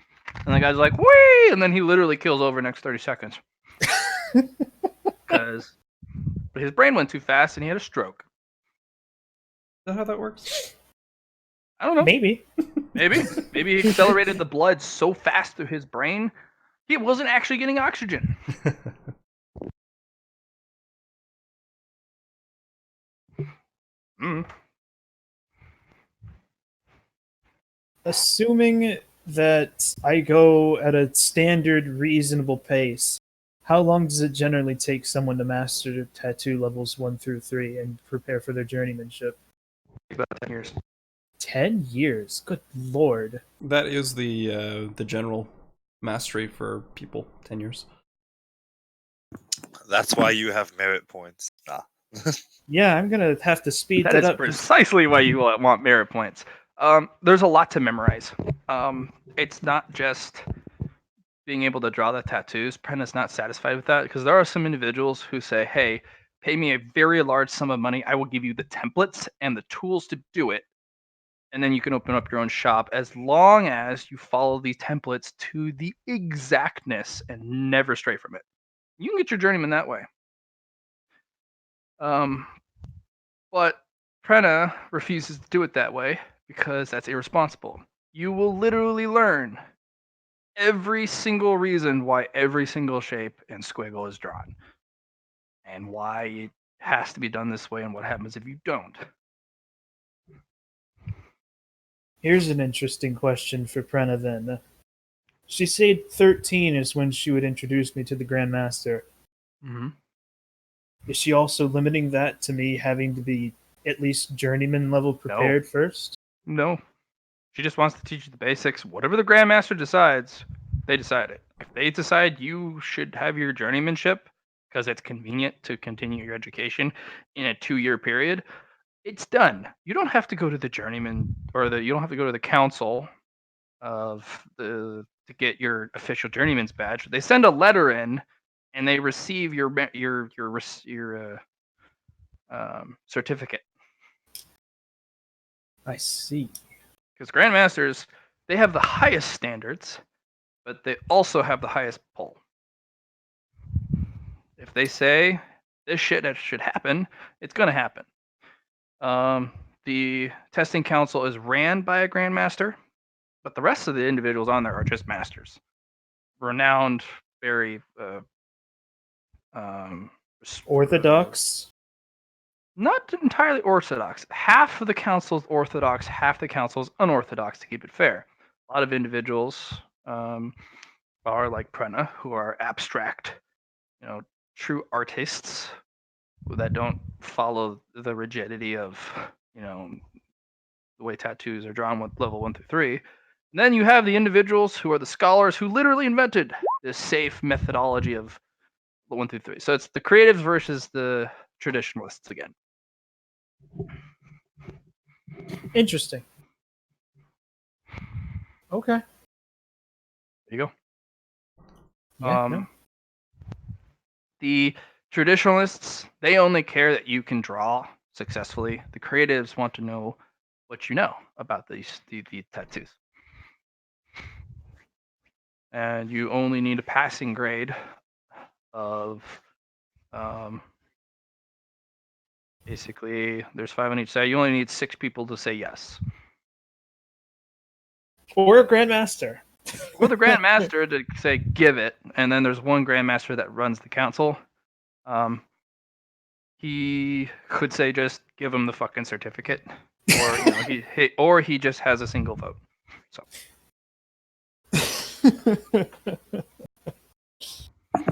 And the guy's like, whee! And then he literally kills over the next 30 seconds. Because his brain went too fast and he had a stroke. Is that how that works? I don't know. Maybe. Maybe he accelerated the blood so fast through his brain, he wasn't actually getting oxygen. Assuming that I go at a standard, reasonable pace, how long does it generally take someone to master tattoo levels 1 through 3 and prepare for their journeymanship? About 10 years. 10 years? Good lord. That is the general mastery for people. 10 years. That's why you have merit points. Nah. Yeah, I'm gonna have to speed That that is up. precisely why you want merit points. There's a lot to memorize. It's not just being able to draw the tattoos. Prenna's not satisfied with that because there are some individuals who say, hey, pay me a very large sum of money. I will give you the templates and the tools to do it. And then you can open up your own shop as long as you follow these templates to the exactness and never stray from it. You can get your journeyman that way. But Prenna refuses to do it that way because that's irresponsible. You will literally learn every single reason why every single shape and squiggle is drawn and why it has to be done this way and what happens if you don't. Here's an interesting question for Prenna then. She said 13 is when she would introduce me to the Grandmaster. Mm-hmm. Is she also limiting that to me having to be at least journeyman level prepared first? No. She just wants to teach you the basics. Whatever the Grandmaster decides, they decide it. If they decide you should have your journeymanship because it's convenient to continue your education in a 2-year period, it's done. You don't have to go to the journeyman you don't have to go to the council to get your official journeyman's badge. They send a letter in, and they receive your certificate. I see. Because Grandmasters, they have the highest standards, but they also have the highest pull. If they say this shit should happen, it's going to happen. The testing council is ran by a Grandmaster, but the rest of the individuals on there are just masters. Renowned, very Orthodox? Not entirely orthodox. Half of the council is orthodox, half the council is unorthodox, to keep it fair. A lot of individuals are like Prenna, who are abstract, true artists that don't follow the rigidity of, the way tattoos are drawn with level 1 through 3. And then you have the individuals who are the scholars who literally invented this safe methodology of 1 through 3. So it's the creatives versus the traditionalists again. Interesting. Okay. There you go. Yeah, no. The traditionalists, they only care that you can draw successfully. The creatives want to know what you know about the tattoos. And you only need a passing grade of basically there's 5 on each side. You only need 6 people to say yes. Or a grandmaster. Or the grandmaster to say give it, and then there's one grandmaster that runs the council. He could say just give him the fucking certificate, or he just has a single vote. So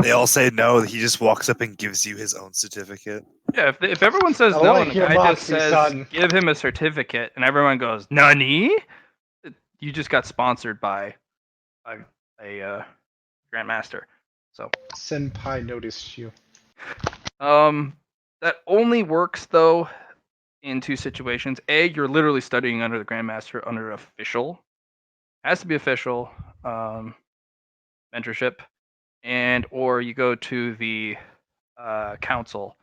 They all say no. He just walks up and gives you his own certificate. yeah, if everyone says I no like and the your guy just moxie, says son. give him a certificate, and everyone goes nani, you just got sponsored by a grandmaster. So Senpai noticed you. that only works though in 2 situations. A, you're literally studying under the grandmaster under official, has to be official mentorship, and or you go to the council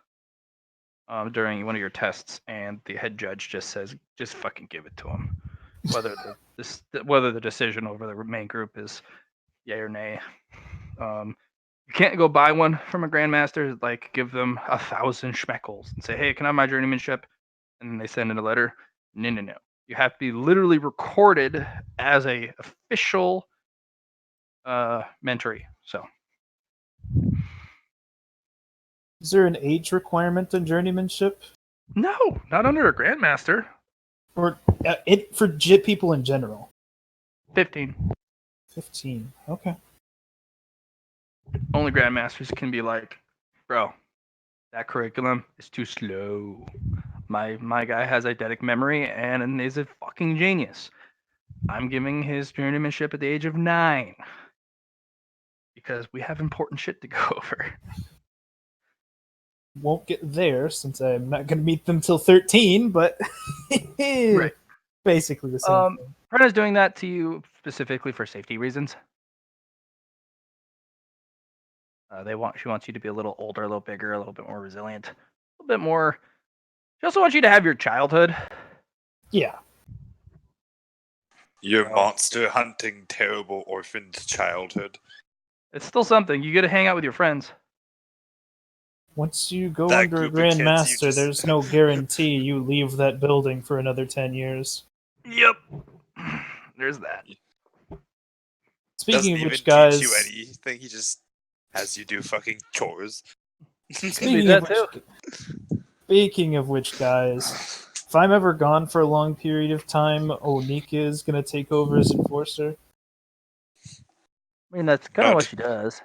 during one of your tests, and the head judge just says, just fucking give it to him, whether the decision over the main group is yay or nay. You can't go buy one from a grandmaster, like give them 1,000 schmeckles and say, hey, can I have my journeymanship? And then they send in a letter. No. You have to be literally recorded as a official mentee. So Is there an age requirement on journeymanship? no, not under a grandmaster. Or for people in general? 15. 15. Okay. Only grandmasters can be like, bro, that curriculum is too slow. My guy has eidetic memory and is a fucking genius. I'm giving his journeymanship at the age of 9 because we have important shit to go over. Won't get there since I'm not going to meet them till 13, but Right. Basically the same thing. Brenna's doing that to you specifically for safety reasons. She wants you to be a little older, a little bigger, a little bit more resilient, a little bit more. She also wants you to have your childhood. Yeah. Your monster hunting, terrible orphaned childhood. It's still something. You get to hang out with your friends. Once you go That under a group of kids, you grandmaster, just- there's no guarantee you leave that building for another 10 years. Yep. There's that. Speaking Doesn't of even which, teach guys. you anything. He just has you do fucking chores. Speaking of which, guys, if I'm ever gone for a long period of time, Onika is gonna take over as enforcer. I mean, that's kind of what she does.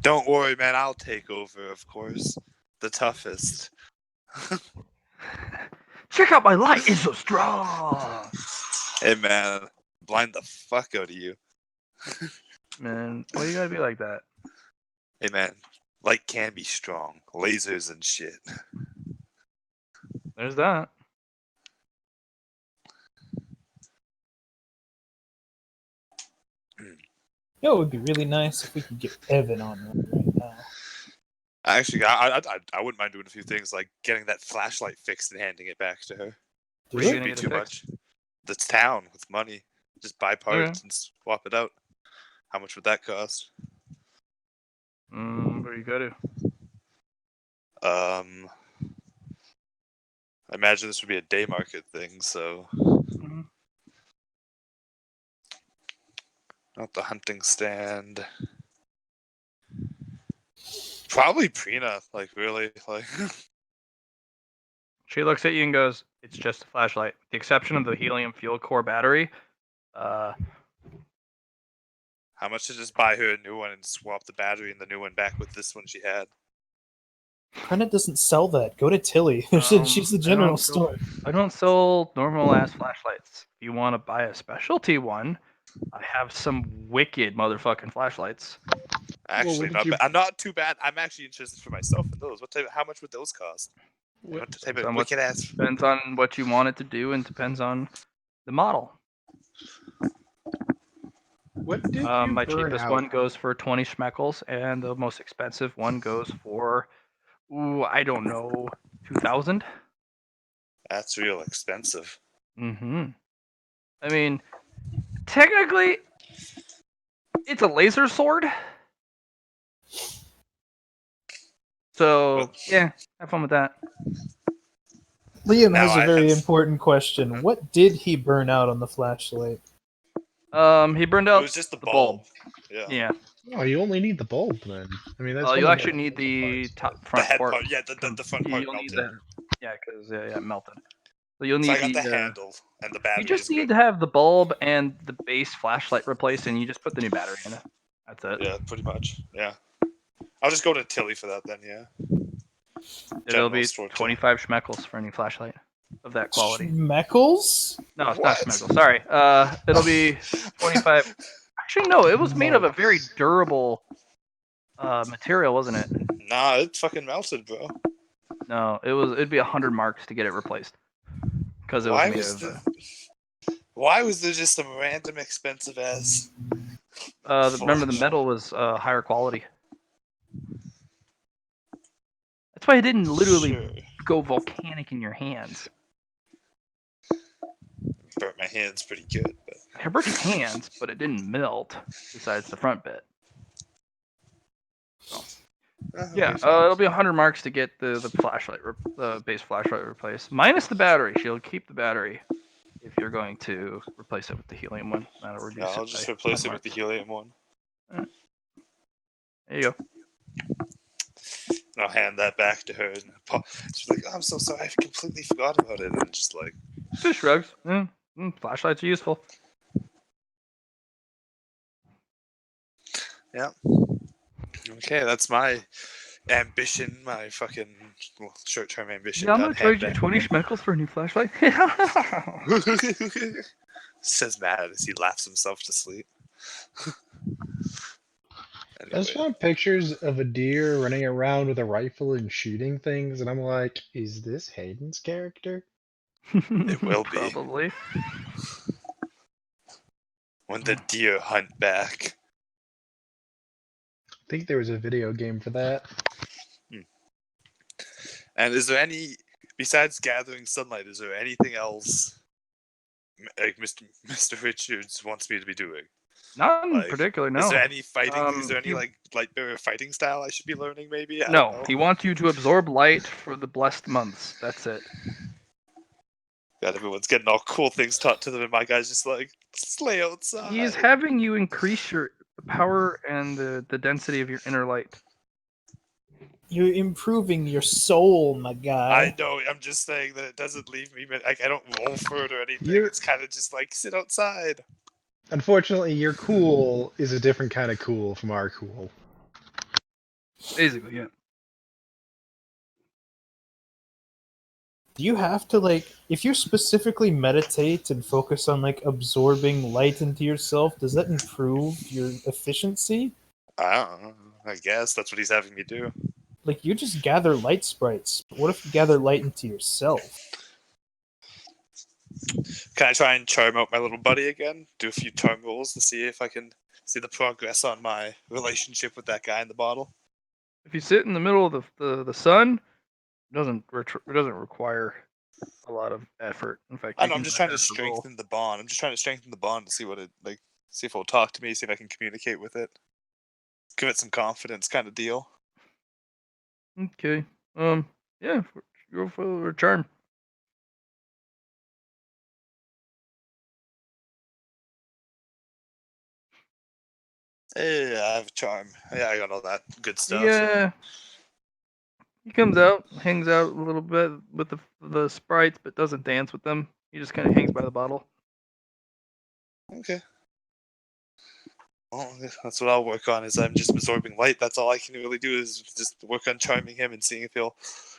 Don't worry, man. I'll take over, of course. The toughest. Check out my light. It's so strong. Hey, man. Blind the fuck out of you. Man, why you gotta be like that? Hey, man. Light can be strong. Lasers and shit. There's that. You know, it would be really nice if we could get Evan on right now. Actually, I wouldn't mind doing a few things like getting that flashlight fixed and handing it back to her. Do Which it? shouldn't be Get it too fixed? much. The town with money. Just buy parts Okay. and swap it out. How much would that cost? Where you go to? I imagine this would be a day market thing, so Mm-hmm. not the hunting stand. Probably Prina, like really, like She looks at you and goes, "It's just a flashlight, with the exception of the helium fuel core battery." how much to just buy her a new one and swap the battery and the new one back with this one she had? Prena doesn't sell that. Go to Tilly. She's the I general don't store. I don't sell normal ass flashlights. If you want to buy a specialty one, I have some wicked motherfucking flashlights. Actually, what did you- I'm not too bad. I'm actually interested for myself in those. How much would those cost? What type Depends of on what- wicked ass? Depends on what you want it to do, and depends on the model. What did you My burn cheapest out? one goes for 20 schmeckles, and the most expensive one goes for, I don't know, 2,000. That's real expensive. Mm-hmm. I mean, technically, it's a laser sword. So What? yeah, have fun with that. Liam Now has a I very have- important question. What did he burn out on the flashlight? He burned It out was just the the bulb. Yeah. Yeah. Oh, you only need the bulb then. I mean, that's one You of actually the need the parts, top The front head part. part. Yeah, the front part You'll need melted. the because it melted. So you'll So I need got the the. handle and the You battery just is need good. to have the bulb and the base flashlight replaced, and you just put the new battery in it. That's it. Yeah, pretty much. Yeah. I'll just go to Tilly for that then. Yeah. It'll General be store too. 25 schmeckles for a new flashlight of that quality. Schmeckles? No, it's What? not schmeckles. Sorry. It'll be 25. Actually, no. It was made of a very durable material, wasn't it? Nah, it fucking melted, bro. No, it was. It'd be 100 marks to get it replaced because it was Why made was of. Why was there just some random expensive ass? Remember, the metal was higher quality. That's why it didn't literally Sure. go volcanic in your hands. Burnt my hands pretty good, but It hurt your hands, but it didn't melt. Besides the front bit. Yeah, it'll be 100 marks to get the flashlight, the base flashlight replaced, minus the battery. She'll keep the battery if you're going to replace it with the helium one. That'll reduce yeah, it. I'll just by replace 10 it with the marks. helium one. There you go. And I'll hand that back to her, and she's like, "Oh, I'm so sorry, I completely forgot about it." And just like, Just shrugs. Flashlights are useful. yeah, okay, that's my ambition, my fucking short-term ambition. Yeah, I'm done. gonna charge you Hand 20 schmeckles for a new flashlight. back. Says Matt as he laughs himself to sleep. I just Anyway, found pictures of a deer running around with a rifle and shooting things, and I'm like, is this Hayden's character? it will be Probably. when the deer hunt back. I think there was a video game for that. And is there any, besides gathering sunlight, is there anything else like Mr. Richards wants me to be doing? Not in Like, particular, no. Is there any fighting? Is there any he- like Lightbearer fighting style I should be learning? Maybe. I don't No, know. he wants you to absorb light for the blessed months. That's it. God, everyone's getting all cool things taught to them, and my guy's just like slay outside. He's having you increase your power and the density of your inner light. You're improving your soul, my guy. I know. I'm just saying that it doesn't leave me. Like I don't roll for it or anything. You're- It's kind of just like sit outside. Unfortunately, your cool is a different kind of cool from our cool. Basically, yeah. Do you have to, like, if you specifically meditate and focus on, like, absorbing light into yourself, does that improve your efficiency? I don't know. I guess that's what he's having me do. Like, you just gather light sprites. But what if you gather light into yourself? Can I try and charm out my little buddy again? Do a few charm rolls to see if I can see the progress on my relationship with that guy in the bottle. If you sit in the middle of the sun, it doesn't require a lot of effort. In fact, I you know. I'm can just trying to bypass the roll. strengthen the bond. I'm just trying to strengthen the bond to see what it like. See if it'll talk to me. See if I can communicate with it. Give it some confidence, kind of deal. Okay. Yeah. Go for a charm. Hey, I have a charm. Yeah, I got all that good stuff. Yeah. He comes out, hangs out a little bit with the sprites, but doesn't dance with them. He just kind of hangs by the bottle. Okay. Well, that's what I'll work on. Is I'm just absorbing light. That's all I can really do is just work on charming him and seeing if he'll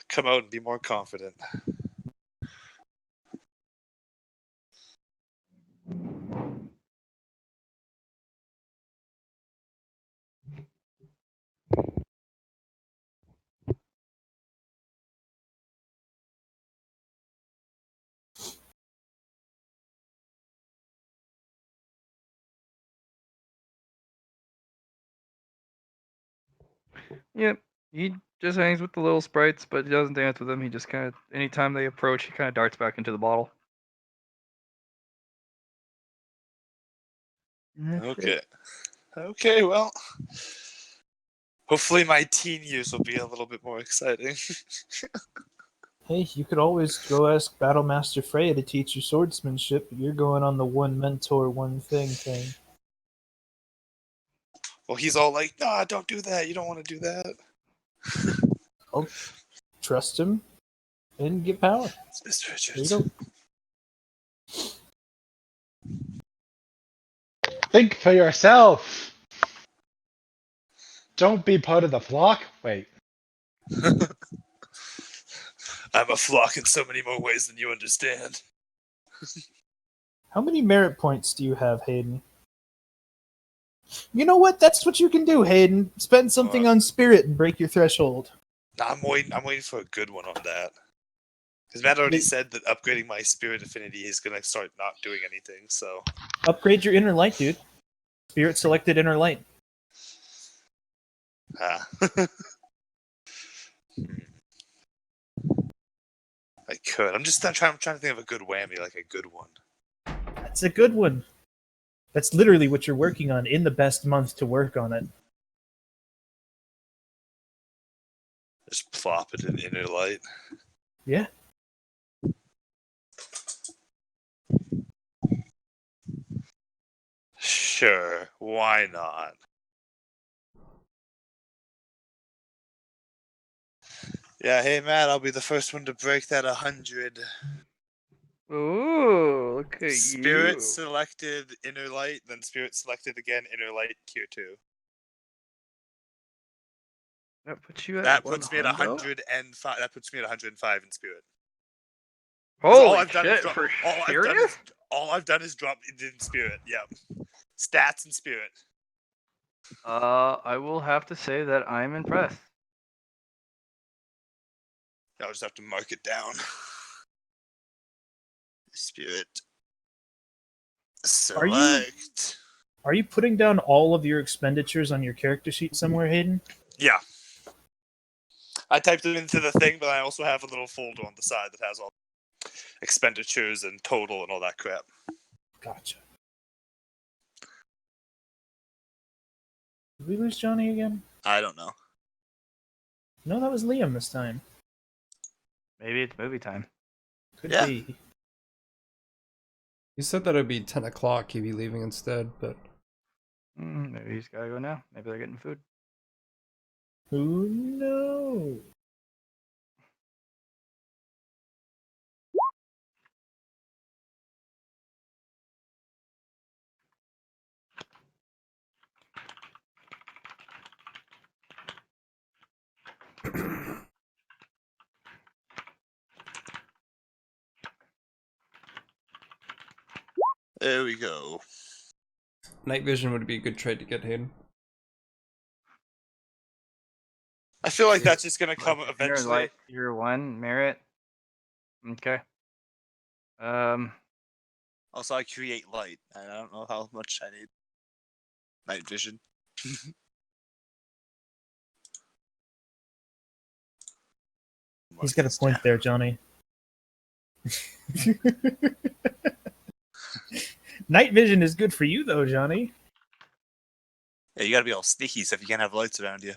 come out and be more confident. Yep. He just hangs with the little sprites, but he doesn't dance with them. He just kind of, anytime they approach, he kind of darts back into the bottle. And that's Okay. it. Okay, well. Hopefully my teen years will be a little bit more exciting. Hey, you could always go ask Battlemaster Freya to teach you swordsmanship, but you're going on the one mentor, one thing. Well, he's all like, nah, don't do that. You don't want to do that. I'll trust him and get power. It's Mr. There you Richards. go. Think for yourself. Don't be part of the flock. Wait. I'm a flock in so many more ways than you understand. How many merit points do you have, Hayden? You know what? That's what you can do, Hayden. Spend something on spirit and break your threshold. Nah, I'm waiting for a good one on that. Because Matt already said that upgrading my spirit affinity is gonna start not doing anything, so Upgrade your inner light, dude. Spirit selected inner light. I could. I'm trying to think of a good whammy, like a good one. That's a good one. That's literally what you're working on in the best month to work on it. Just plop it in inner light. Yeah. Sure, why not? Yeah, hey Matt, I'll be the first one to break that 100. Ooh, look at Spirit you. selected inner light, then spirit selected again inner light tier 2. That puts you at That puts me at 100? 105. That puts me at 105 in spirit. Holy shit, for serious? All I've done is drop it in spirit. Yeah, stats and spirit. I will have to say that I'm impressed. I'll just have to mark it down. Spirit. Select. Are you putting down all of your expenditures on your character sheet somewhere, Hayden? Yeah. I typed it into the thing, but I also have a little folder on the side that has all expenditures and total and all that crap. Gotcha. Did we lose Johnny again? I don't know. No, that was Liam this time. Maybe it's movie time. Could Yeah. be. He said that it'd be 10 o'clock, he'd be leaving instead, but... Maybe he's gotta go now. Maybe they're getting food. Who knows? There we go. Night vision would be a good trade to get, Hayden. I feel like that's just gonna come Inner eventually. light tier 1 merit. Okay. Also, I create light, and I don't know how much I need. Night vision. He's got a point there, Johnny. Night vision is good for you, though, Johnny. Yeah, you gotta be all sneaky so if you can't have lights around you.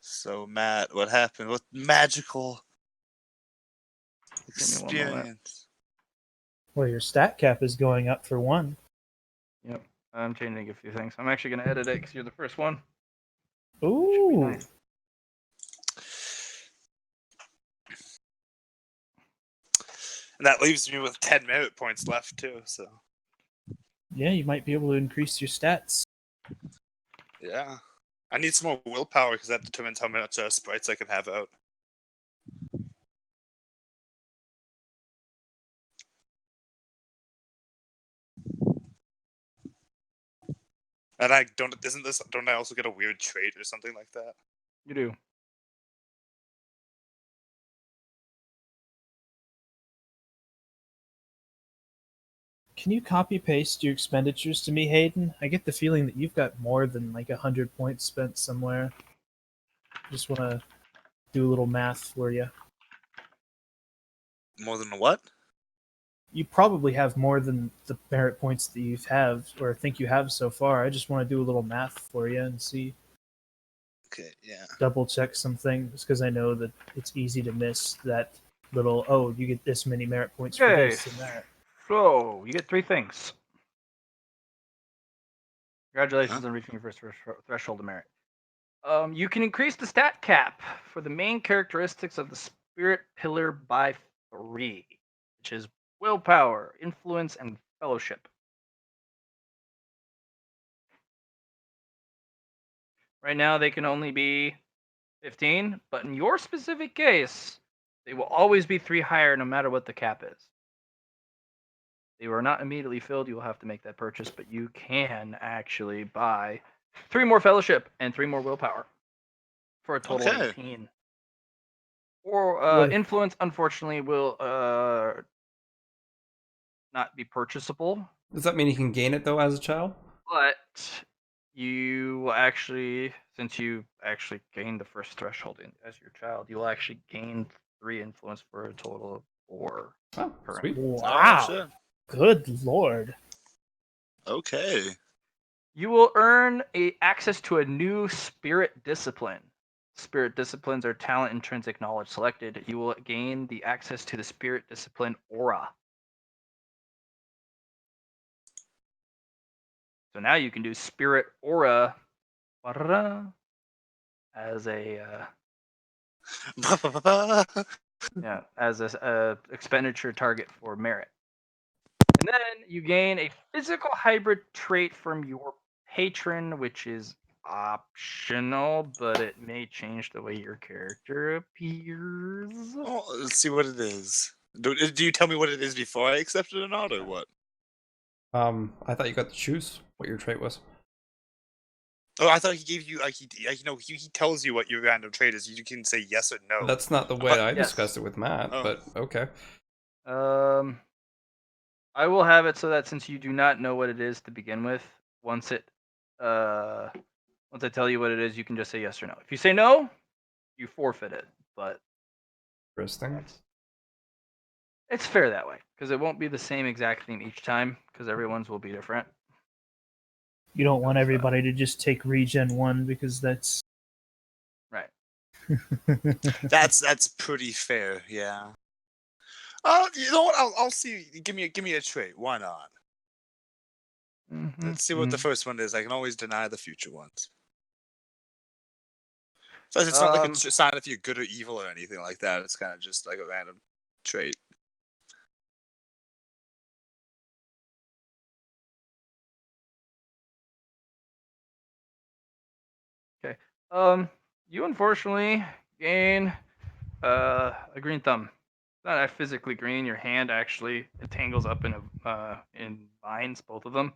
So, Matt, what happened? What magical Give me 1 moment. experience? Well, your stat cap is going up for one. Yep. I'm changing a few things. I'm actually gonna edit it because you're the first one. Ooh. Nice. And that leaves me with 10 merit points left, too, so. Yeah, you might be able to increase your stats. Yeah. I need some more willpower because that determines how much sprites I can have out. And don't I also get a weird trait or something like that? You do. Can you copy paste your expenditures to me, Hayden? I get the feeling that you've got more than like 100 points spent somewhere. Just want to do a little math for you. More than what? You probably have more than the merit points that you have or think you have so far. I just want to do a little math for you and see. Okay, yeah. Double check some things because I know that it's easy to miss that little. Oh, you get this many merit points for Okay, this and that. so you get 3 things. Congratulations Huh? on reaching your first threshold of merit. You can increase the stat cap for the main characteristics of the spirit pillar by 3, which is willpower, influence, and fellowship. Right now, they can only be 15, but in your specific case, they will always be 3 higher no matter what the cap is. They were not immediately filled. You will have to make that purchase, but you can actually buy 3 more fellowship and 3 more willpower for a total of Okay. 18. Or What- influence, unfortunately, will not be purchasable, Does that mean you can gain it though as a child? but you actually, since you actually gained the first threshold as your child, you will actually gain 3 influence for a total of 4. Oh, Correct. sweet. Wow. Oh, shit. Good lord. Okay. You will earn access to a new spirit discipline. Spirit disciplines are talent intrinsic knowledge selected. You will gain the access to the spirit discipline aura. So now you can do spirit aura as a expenditure target for merit. And then you gain a physical hybrid trait from your patron, which is optional, but it may change the way your character appears. Oh, let's see what it is. Do you tell me what it is before I accept it or not, or what? I thought you got to choose what your trait was. Oh, I thought he gave you he tells you what your random trait is. You can say yes or no. That's not the way I Yes. discussed it with Matt, Oh. but okay. I will have it so that since you do not know what it is to begin with, once I tell you what it is, you can just say yes or no. If you say no, you forfeit it. But Interesting. it's fair that way because it won't be the same exact thing each time because everyone's will be different. You don't want So- everybody to just take regen 1 because that's Right. That's pretty fair, yeah. You know what? I'll see. Give me a trait. Why not? Let's see what the first one is. I can always deny the future ones. So it's not like a sign if you're good or evil or anything like that. It's kind of just like a random trait. Okay. You unfortunately gain a green thumb. It's not physically green. Your hand actually entangles up in vines, both of them.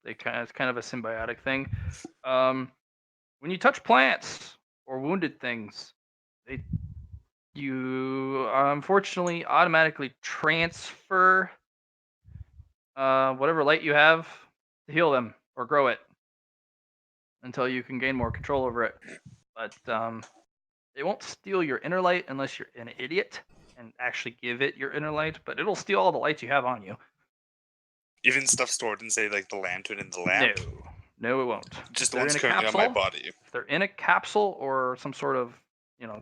It's kind of a symbiotic thing. When you touch plants or wounded things, you unfortunately automatically transfer whatever light you have to heal them or grow it until you can gain more control over it. But it won't steal your inner light unless you're an idiot and actually give it your inner light, but it'll steal all the lights you have on you. Even stuff stored in, say, like the lantern in the lamp. No, it won't. Just If the they're ones in a currently capsule, on my body. If they're in a capsule or some sort of,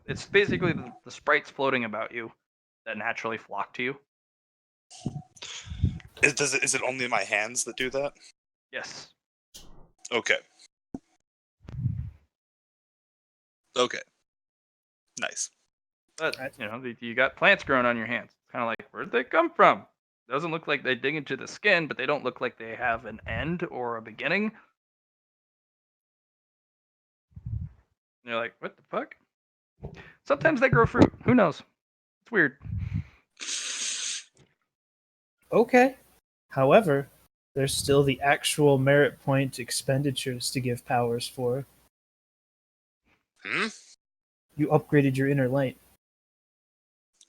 it's basically the sprites floating about you that naturally flock to you. Is it only my hands that do that? Yes. Okay. Okay. Nice. But, you got plants growing on your hands. It's kind of like, where'd they come from? Doesn't look like they dig into the skin, but they don't look like they have an end or a beginning. And you're like, what the fuck? Sometimes they grow fruit. Who knows? It's weird. okay. However, there's still the actual merit point expenditures to give powers for. Hmm? You upgraded your inner light.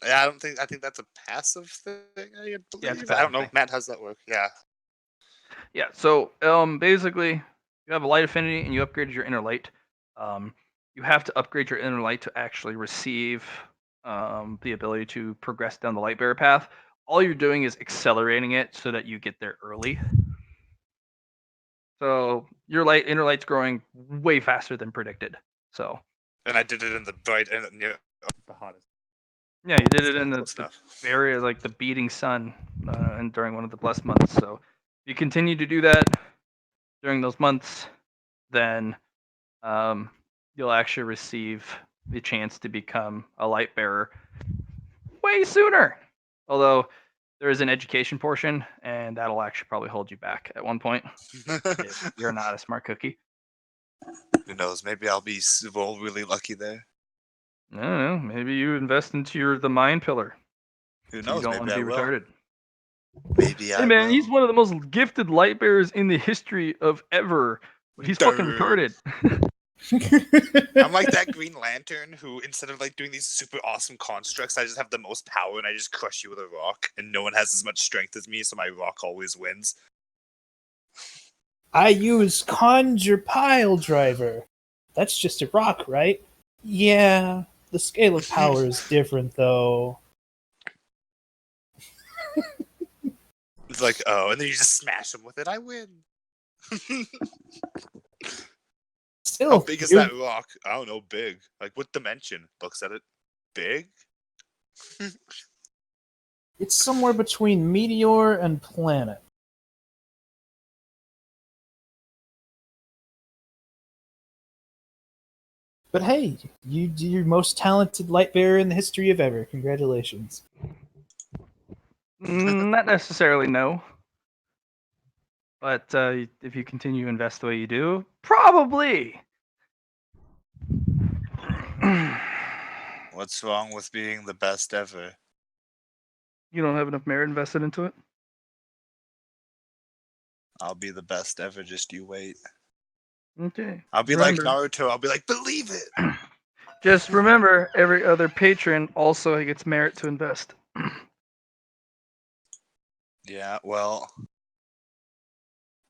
Yeah, I think that's a passive thing. I believe. Yeah, it's a I passive don't know, thing. Matt. How's that work? Yeah. Yeah, so basically, you have a light affinity and you upgraded your inner light. You have to upgrade your inner light to actually receive the ability to progress down the light bearer path. All you're doing is accelerating it so that you get there early. So your inner light's growing way faster than predicted. So And I did it in the bright and near the hottest. yeah, you did it in the Close enough. area like the beating sun, and during one of the blessed months. So if you continue to do that during those months, then you'll actually receive the chance to become a light bearer way sooner. Although there is an education portion, and that'll actually probably hold you back at one point if you're not a smart cookie. Who knows? Maybe I'll be roll really lucky there. I don't know. Maybe you invest into the mind pillar. Who You knows? don't want Maybe to I be will. retarded. Maybe Hey I man, will. he's one of the most gifted light bearers in the history of ever. But he's fucking retarded. I'm like that Green Lantern who, instead of like doing these super awesome constructs, I just have the most power and I just crush you with a rock, and no one has as much strength as me, so my rock always wins. I use Conjure Pile Driver. That's just a rock, right? Yeah, the scale of power is different, though. It's like, oh, and then you just smash them with it. I win. Still, How big is you're- that rock? I don't know. Big. Like what dimension? Looks at it. Big. It's somewhere between meteor and planet. But hey, you're most talented light bearer in the history of ever. Congratulations. Not necessarily, no. But if you continue to invest the way you do, probably. What's wrong with being the best ever? You don't have enough merit invested into it? I'll be the best ever. Just you wait. Okay. I'll be Remember, like Naruto. I'll be like, believe it. just remember, every other patron also gets merit to invest. Yeah. Well,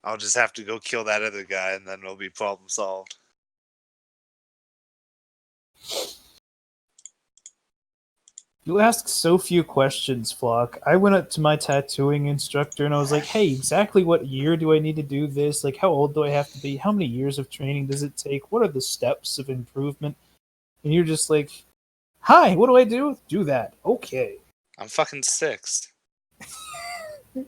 I'll just have to go kill that other guy, and then it'll be problem solved. You ask so few questions, Flock. I went up to my tattooing instructor and I was like, hey, exactly what year do I need to do this? Like, how old do I have to be? How many years of training does it take? What are the steps of improvement? And you're just like, hi, what do I do? Do that. Okay. I'm fucking 6. Am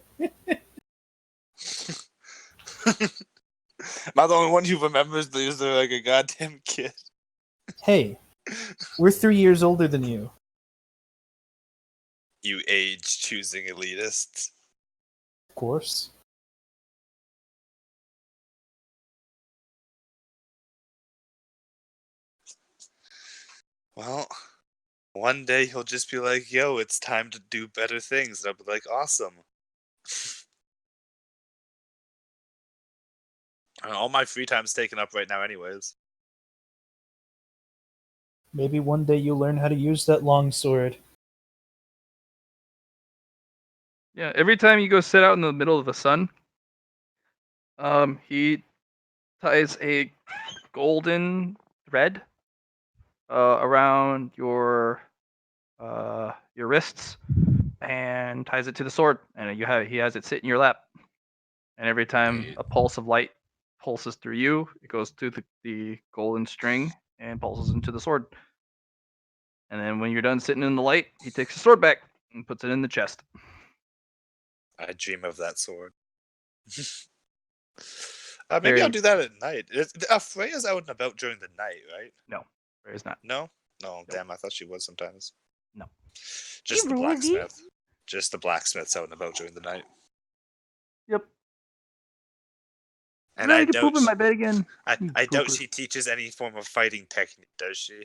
I the only one who remembers there's like a goddamn kid? Hey, we're 3 years older than you. You age choosing elitists. Of course. Well, one day he'll just be like, yo, it's time to do better things. And I'll be like, awesome. And all my free time's taken up right now, anyways. Maybe one day you'll learn how to use that long sword. Yeah, every time you go sit out in the middle of the sun, he ties a golden thread around your wrists and ties it to the sword, and he has it sit in your lap. And every time a pulse of light pulses through you, it goes through the golden string and pulses into the sword. And then when you're done sitting in the light, he takes the sword back and puts it in the chest. I dream of that sword. Maybe I'll do that at night. Freya's out and about during the night, right? No, there is not. No? No, damn, I thought she was sometimes. No. Just Hey, the Rosie. blacksmith. Just the blacksmith's out and about during the night. Yep. And I I need to doubt poop in my bed again. I doubt Pooper. she teaches any form of fighting technique, does she?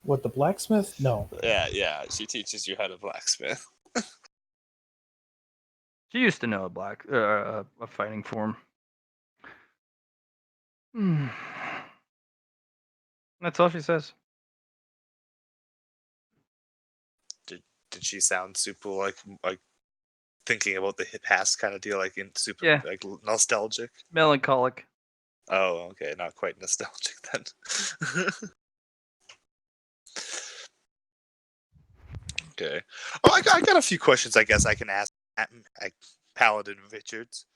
What, the blacksmith? No. Yeah, she teaches you how to blacksmith. She used to know a fighting form. That's all she says. Did did she sound super like thinking about the past kind of deal, like in super Yeah. like nostalgic? Melancholic. Oh, okay, not quite nostalgic then. Okay. Oh, I got a few questions. I guess I can ask Paladin Richards.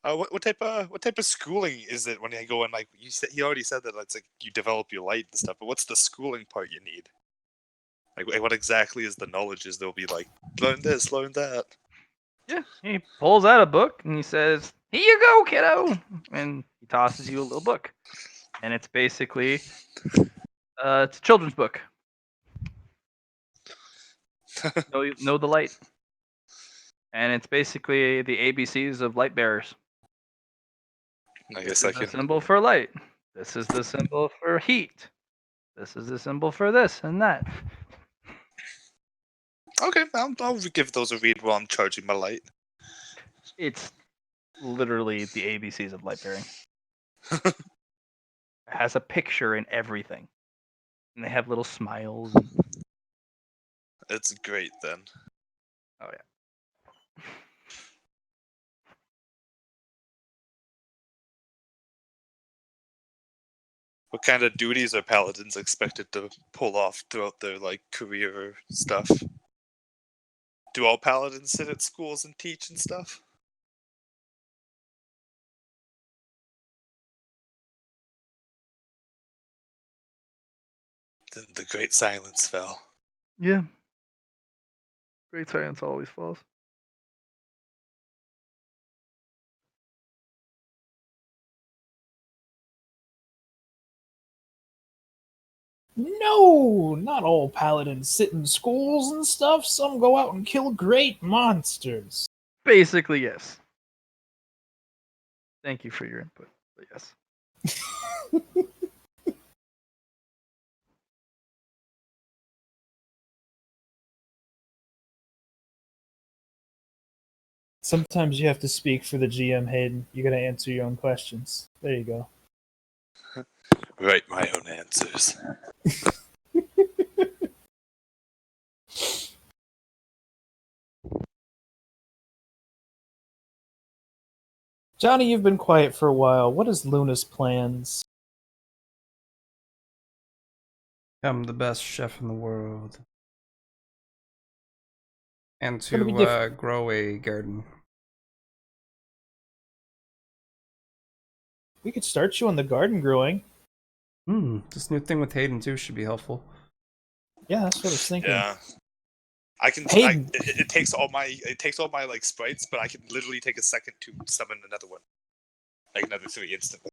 What type of schooling is it when I go in? Like you said, he already said that it's like you develop your light and stuff. But what's the schooling part you need? Like what exactly is the knowledge? Is they'll be like learn this, learn that. Yeah, he pulls out a book and he says, "Here you go, kiddo," and he tosses you a little book, and it's basically it's a children's book. Know the light, and it's basically the ABCs of light bearers. I This guess I is the can. symbol for light. This is the symbol for heat. This is the symbol for this and that. Okay, I'll give those a read while I'm charging my light. It's literally the ABCs of light bearing. It has a picture and everything, and they have little smiles. And... It's great then. Oh yeah. What kind of duties are paladins expected to pull off throughout their like career stuff? Do all paladins sit at schools and teach and stuff? Then the great silence fell. Yeah. Great science always falls. No, not all paladins sit in schools and stuff. Some go out and kill great monsters. Basically, yes. Thank you for your input. But yes. Sometimes you have to speak for the GM, Hayden. You gotta answer your own questions. There you go. Write my own answers. Johnny, you've been quiet for a while. What is Luna's plans? I'm the best chef in the world. And Gonna be to grow a garden. We could start you on the garden growing. This new thing with Hayden too should be helpful. Yeah, that's what I was thinking. Yeah. I can. Hayden. It takes all my like sprites, but I can literally take a second to summon another one, like another 3 instantly.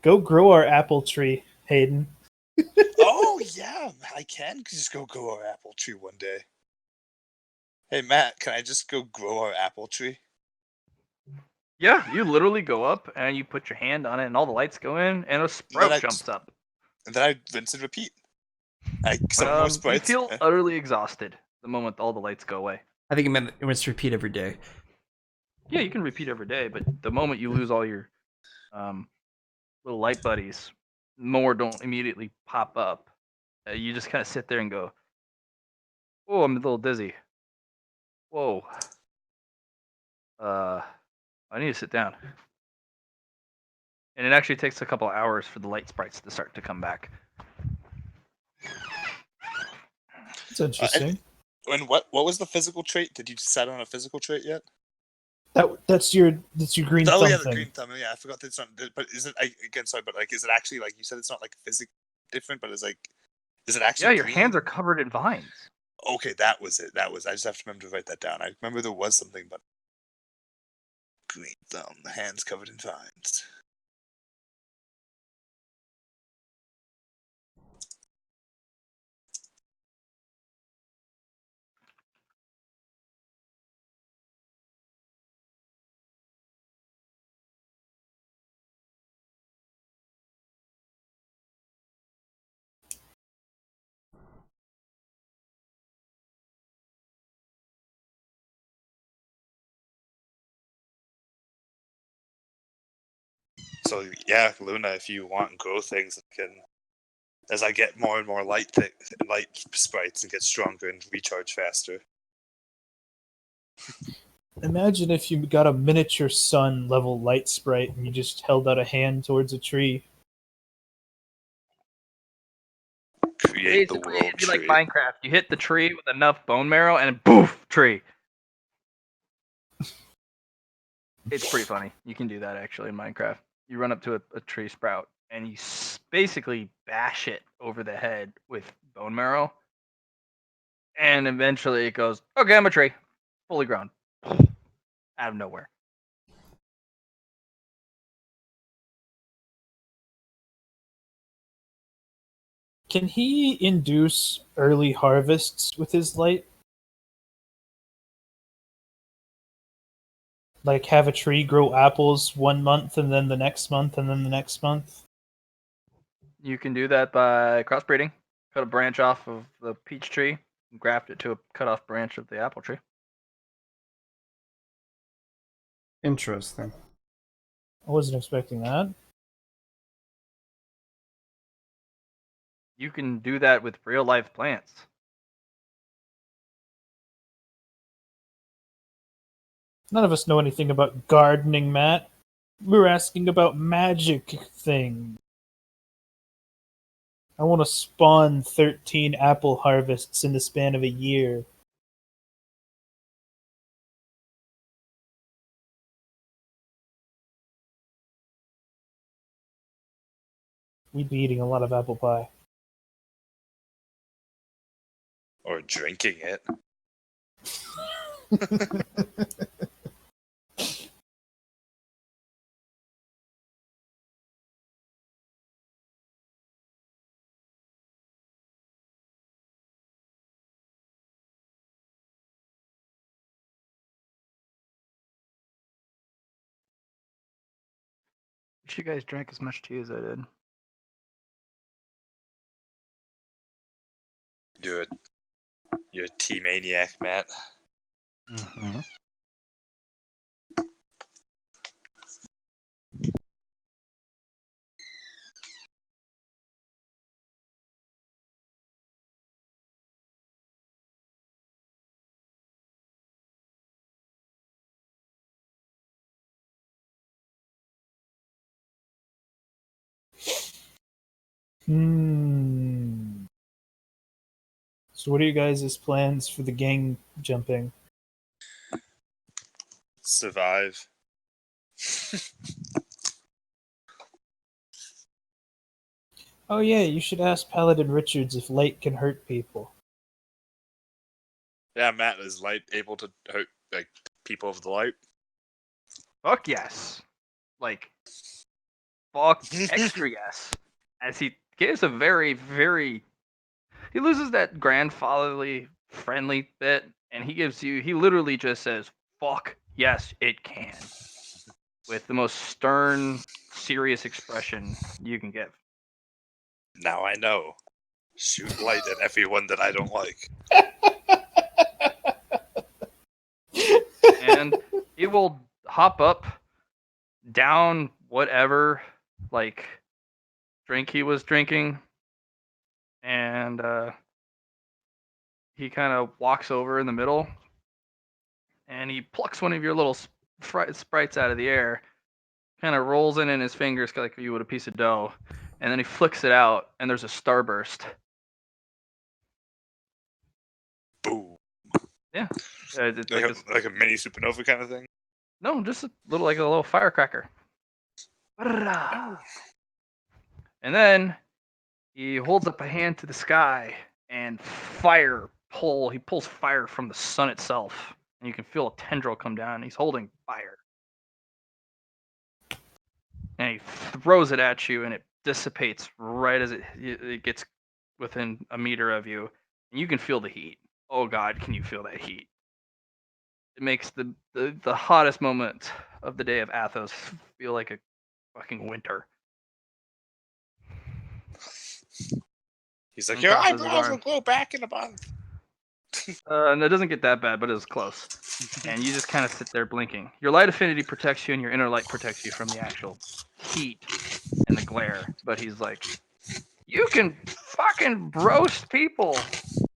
Go grow our apple tree, Hayden. Oh yeah, I can just go grow our apple tree one day. Hey Matt, can I just go grow our apple tree? Yeah, you literally go up and you put your hand on it, and all the lights go in, and a sprout jumps up. And then I rinse and repeat. I summon more You sprites. feel utterly exhausted the moment all the lights go away. I think it must repeat every day. Yeah, you can repeat every day, but the moment you lose all your little light buddies, more don't immediately pop up. You just kind of sit there and go, "Oh, I'm a little dizzy. Whoa. I need to sit down." And it actually takes a couple hours for the light sprites to start to come back. That's interesting. And what was the physical trait? Did you set on a physical trait yet? That's your green thumb yeah, the thing. green thumb. Yeah, I forgot that it's not. But is it again? Sorry, but like, is it actually like you said? It's not like physically different, but it's like, is it actually? Yeah, your green? hands are covered in vines. Okay, that was it. That was. I just have to remember to write that down. I remember there was something, but green thumb, the hands covered in vines. So yeah, Luna, if you want and grow things, as I get more and more light sprites and get stronger and recharge faster. Imagine if you got a miniature sun level light sprite and you just held out a hand towards a tree. Create the Basically, world it'd be like tree. Minecraft. You hit the tree with enough bone marrow, and poof, tree. It's pretty funny. You can do that actually in Minecraft. You run up to a tree sprout and you basically bash it over the head with bone marrow, and eventually it goes, "Okay, I'm a tree, fully grown," out of nowhere. Can he induce early harvests with his light? Like have a tree grow apples 1 month and then the next month and then the next month? You can do that by crossbreeding. Cut a branch off of the peach tree and graft it to a cut off branch of the apple tree. Interesting. I wasn't expecting that. You can do that with real life plants. None of us know anything about gardening, Matt. We're asking about magic things. I want to spawn 13 apple harvests in the span of a year. We'd be eating a lot of apple pie. Or drinking it. Wish you guys drank as much tea as I did. You're a tea maniac, Matt. Mm-hmm. So what are you guys' plans for the gang jumping? Survive. Oh yeah, you should ask Paladin Richards if light can hurt people. Yeah, Matt, is light able to hurt like people of the light? Fuck yes. Like, fuck extra yes. As he gives a very, very. He loses that grandfatherly, friendly bit, and he literally just says, fuck yes, it can. With the most stern, serious expression you can give. Now I know. Shoot light at everyone that I don't like. And he will hop up, down whatever, like, drink he was drinking, and he kind of walks over in the middle, and he plucks one of your little sprites out of the air, kind of rolls it in his fingers like you would a piece of dough, and then he flicks it out, and there's a starburst. Boom. Yeah. It's like a mini supernova kind of thing? No, just a little firecracker. And then he holds up a hand to the sky, and he pulls fire from the sun itself, and you can feel a tendril come down. He's holding fire, and he throws it at you, and it dissipates right as it gets within a meter of you, and you can feel the heat. Oh God, can you feel that heat? It makes the hottest moment of the day of Athos feel like a fucking winter. He's like, And your crosses his eyebrows will arm. glow back in a month. And it doesn't get that bad, but it was close. And you just kind of sit there blinking. Your light affinity protects you, and your inner light protects you from the actual heat and the glare. But he's like, you can fucking roast people.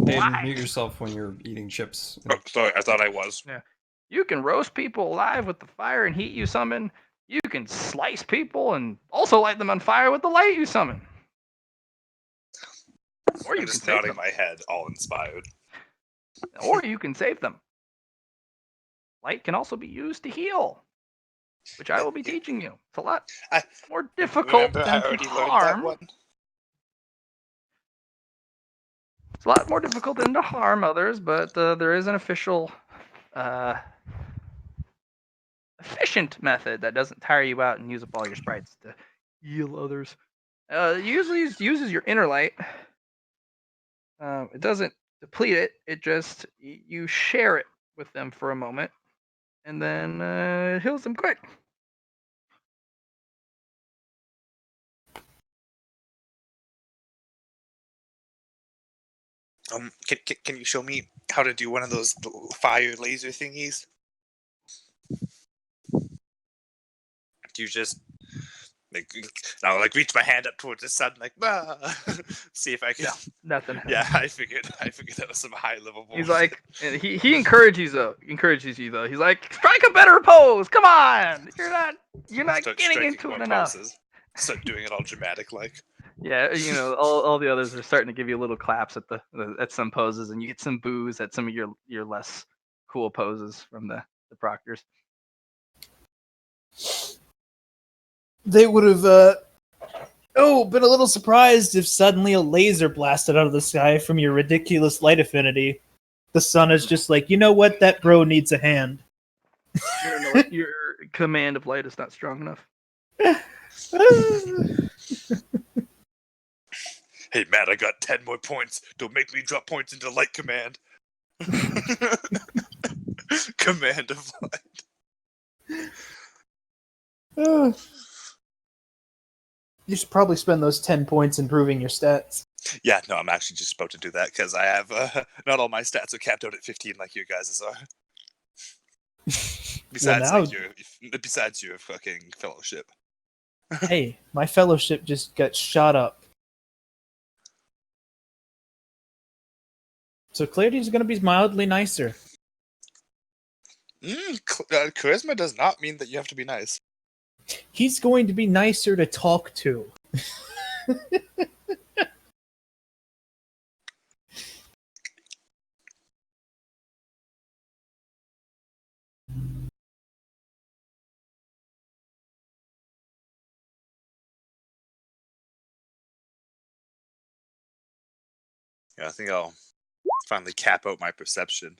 Hayden, Why? mute yourself when you're eating chips. Oh, sorry, I thought I was. Yeah. You can roast people alive with the fire and heat you summon. You can slice people and also light them on fire with the light you summon. Or you I'm can just save nodding them. my head, all inspired. Or you can save them. Light can also be used to heal, which I will be teaching you. It's a lot I more difficult remember than I to already learned that harm. one. It's a lot more difficult than to harm others, but there is an official, efficient method that doesn't tire you out and use up all your sprites to heal others. Usually uses your inner light. It doesn't deplete it. It just you share it with them for a moment, and then it heals them quick. Can you show me how to do one of those fire laser thingies? Do you just like I'll like reach my hand up towards the sun, like see if I can. Yeah, nothing. Yeah, I figured that was some high level bullshit. He's like, and he encourages you though. He's like, strike a better pose. Come on, you're not Start getting striking into more it enough. poses. Start doing it all dramatic like. Yeah, all the others are starting to give you little claps at some poses, and you get some boos at some of your less cool poses from the proctors. They would have been a little surprised if suddenly a laser blasted out of the sky from your ridiculous light affinity. The sun is just like, you know what? That bro needs a hand. Your command of light is not strong enough. Hey Matt, I got 10 more points. Don't make me drop points into light command. Command of light. You should probably spend those 10 points improving your stats. Yeah, no, I'm actually just about to do that because I have not all my stats are capped out at 15 like you guys are. Besides, now- besides your fucking fellowship. Hey, my fellowship just got shot up. So Clarity's going to be mildly nicer. Charisma does not mean that you have to be nice. He's going to be nicer to talk to. Yeah, I think I'll finally cap out my perception.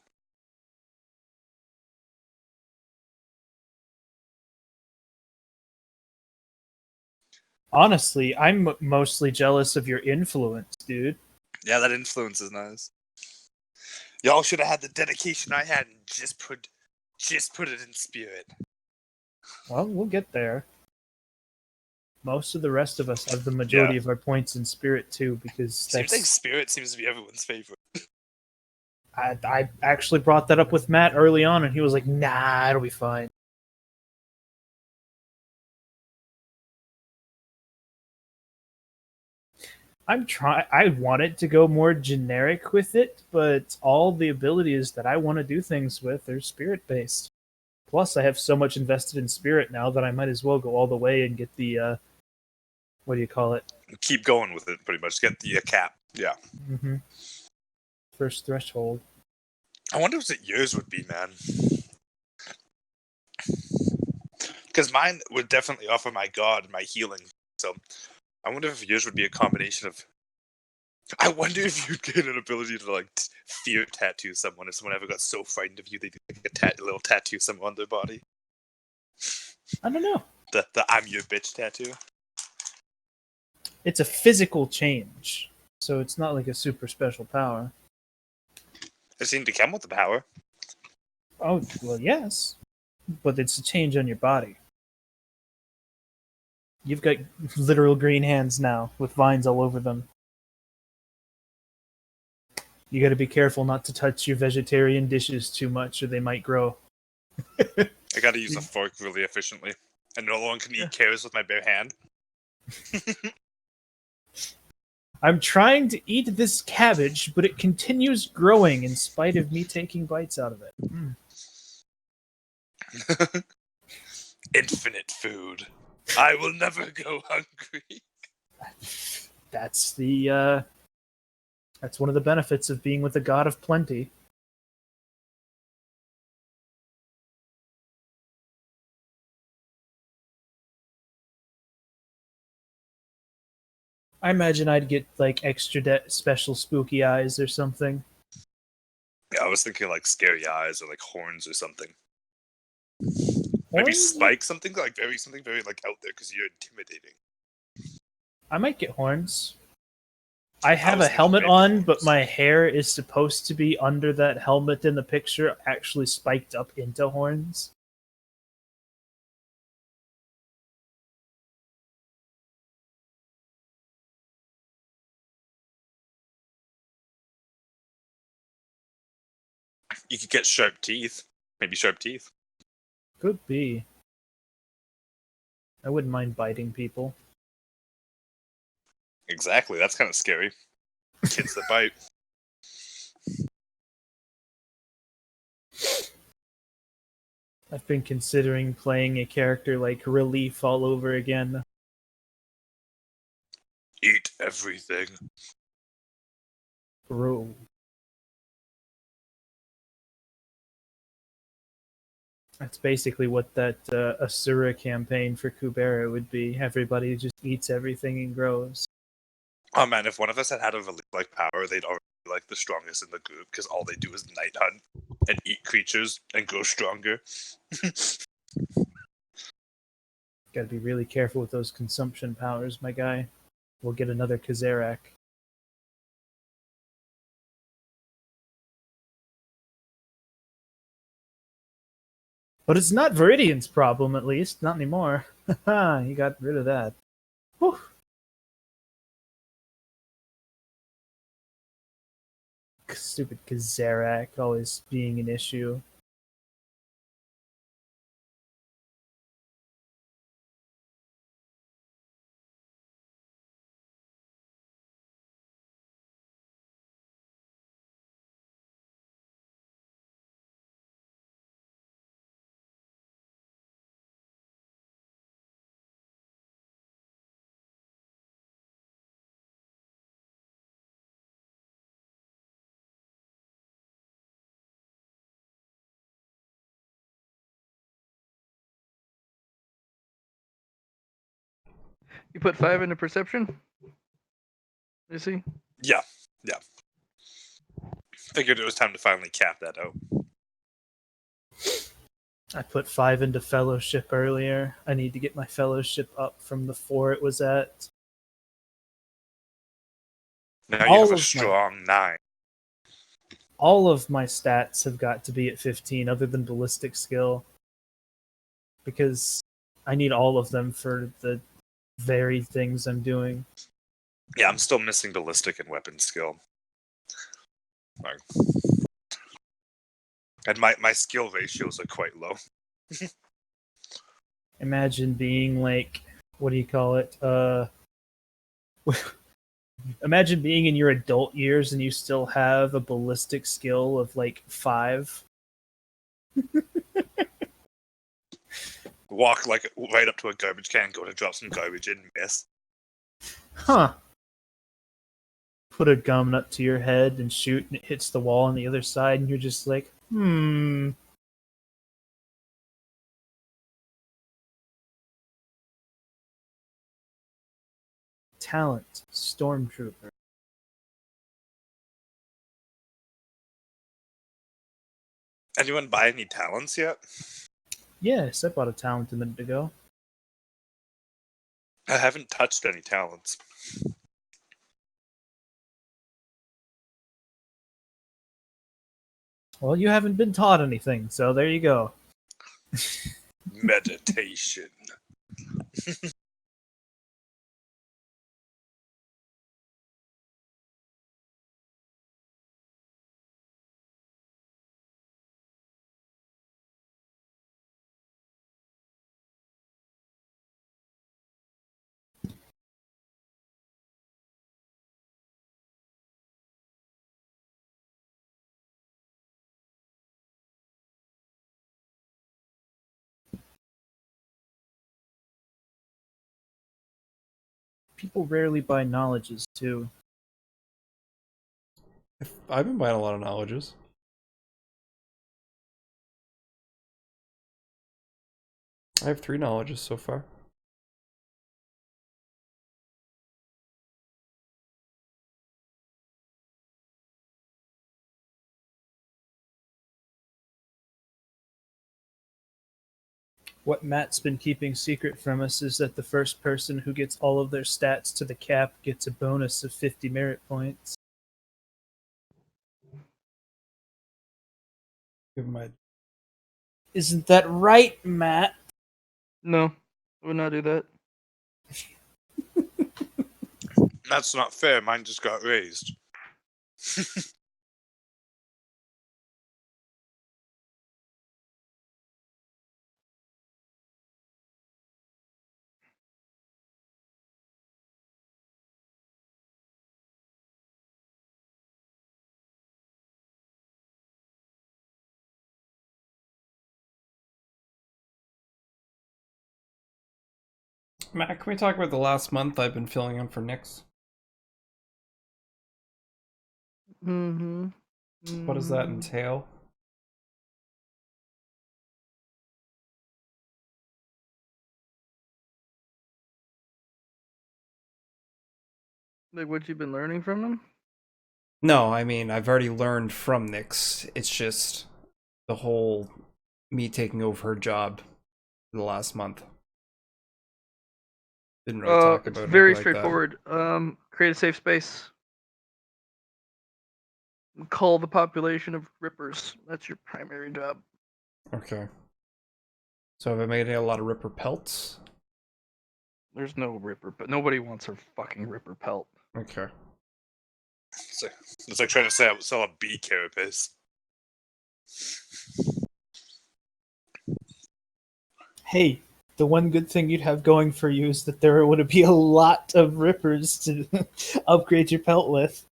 Honestly, I'm mostly jealous of your influence, dude. Yeah, that influence is nice. Y'all should have had the dedication I had and just put it in spirit. Well, we'll get there. Most of the rest of us have the majority of our points in spirit too, because I think spirit seems to be everyone's favorite. I actually brought that up with Matt early on, and he was like, "Nah, it'll be fine." I wanted to go more generic with it, but all the abilities that I want to do things with are spirit based. Plus, I have so much invested in spirit now that I might as well go all the way and get the what do you call it? Keep going with it, pretty much. Get the cap. Yeah. Mm-hmm. First threshold. I wonder what yours would be, man. Because mine would definitely offer my god and my healing. So I wonder if yours would be a combination of. I wonder if you'd get an ability to like fear tattoo someone. If someone ever got so frightened of you, they'd like a little tattoo somewhere on their body. I don't know. The "I'm your bitch" tattoo. It's a physical change, so it's not like a super special power. It seemed to come with the power. Oh, well, yes. But it's a change on your body. You've got literal green hands now, with vines all over them. You gotta be careful not to touch your vegetarian dishes too much, or they might grow. I gotta use a fork really efficiently. And no one can eat carrots with my bare hand. I'm trying to eat this cabbage, but it continues growing in spite of me taking bites out of it. Infinite food. I will never go hungry. That's the that's one of the benefits of being with the god of plenty. I imagine I'd get like extra special spooky eyes or something. Yeah, I was thinking like scary eyes or like horns or something. Maybe Horns? spike something very like out there because you're intimidating. I might get horns. I have was a thinking helmet maybe on, but horns. my hair is supposed to be under that helmet in the picture, actually spiked up into horns. You could get sharp teeth. Maybe sharp teeth. Could be. I wouldn't mind biting people. Exactly. That's kind of scary. Kids that bite. I've been considering playing a character like Relief all over again. Eat everything. Bro. That's basically what that Asura campaign for Kubera would be. Everybody just eats everything and grows. Oh man, if one of us had a like power, they'd already be like the strongest in the group because all they do is night hunt and eat creatures and grow stronger. Gotta be really careful with those consumption powers, my guy. We'll get another Kazarak. But it's not Viridian's problem, at least. Not anymore. Haha, he got rid of that. Whew. Stupid Kazarak always being an issue. You put 5 into perception? You see? Yeah. Figured it was time to finally cap that out. I put 5 into Fellowship earlier. I need to get my Fellowship up from the 4 it was at. Now you All have a of my- strong 9. All of my stats have got to be at 15, other than Ballistic Skill. Because I need all of them for the very things I'm doing. Yeah, I'm still missing ballistic and weapon skill. Like, and my skill ratios are quite low. Imagine being like, what do you call it? Imagine being in your adult years and you still have a ballistic skill of like 5. Walk like right up to a garbage can, go to drop some garbage in, miss. Huh. Put a gun up to your head and shoot, and it hits the wall on the other side, and you're just like, Talent, Stormtrooper. Anyone buy any talents yet? Yes, I bought a talent a minute ago. I haven't touched any talents. Well, you haven't been taught anything, so there you go. Meditation. People rarely buy knowledges too. I've been buying a lot of knowledges. I have 3 knowledges so far. What Matt's been keeping secret from us is that the first person who gets all of their stats to the cap gets a bonus of 50 merit points. Give my Isn't that right, Matt? No, I would not do that. That's not fair. Mine just got raised. Matt, can we talk about the last month I've been filling in for Nyx? Mm-hmm. What does that entail? Like what you've been learning from them? No, I mean, I've already learned from Nyx. It's just the whole me taking over her job for the last month. Didn't really talk It's about very anything like that. straightforward. Create a safe space. Cull the population of rippers. That's your primary job. Okay. So have I made a lot of Ripper pelts? There's no ripper, but nobody wants a fucking ripper pelt. Okay. It's like trying to sell a bee carapace. Hey, the one good thing you'd have going for you is that there would be a lot of rippers to upgrade your pelt with.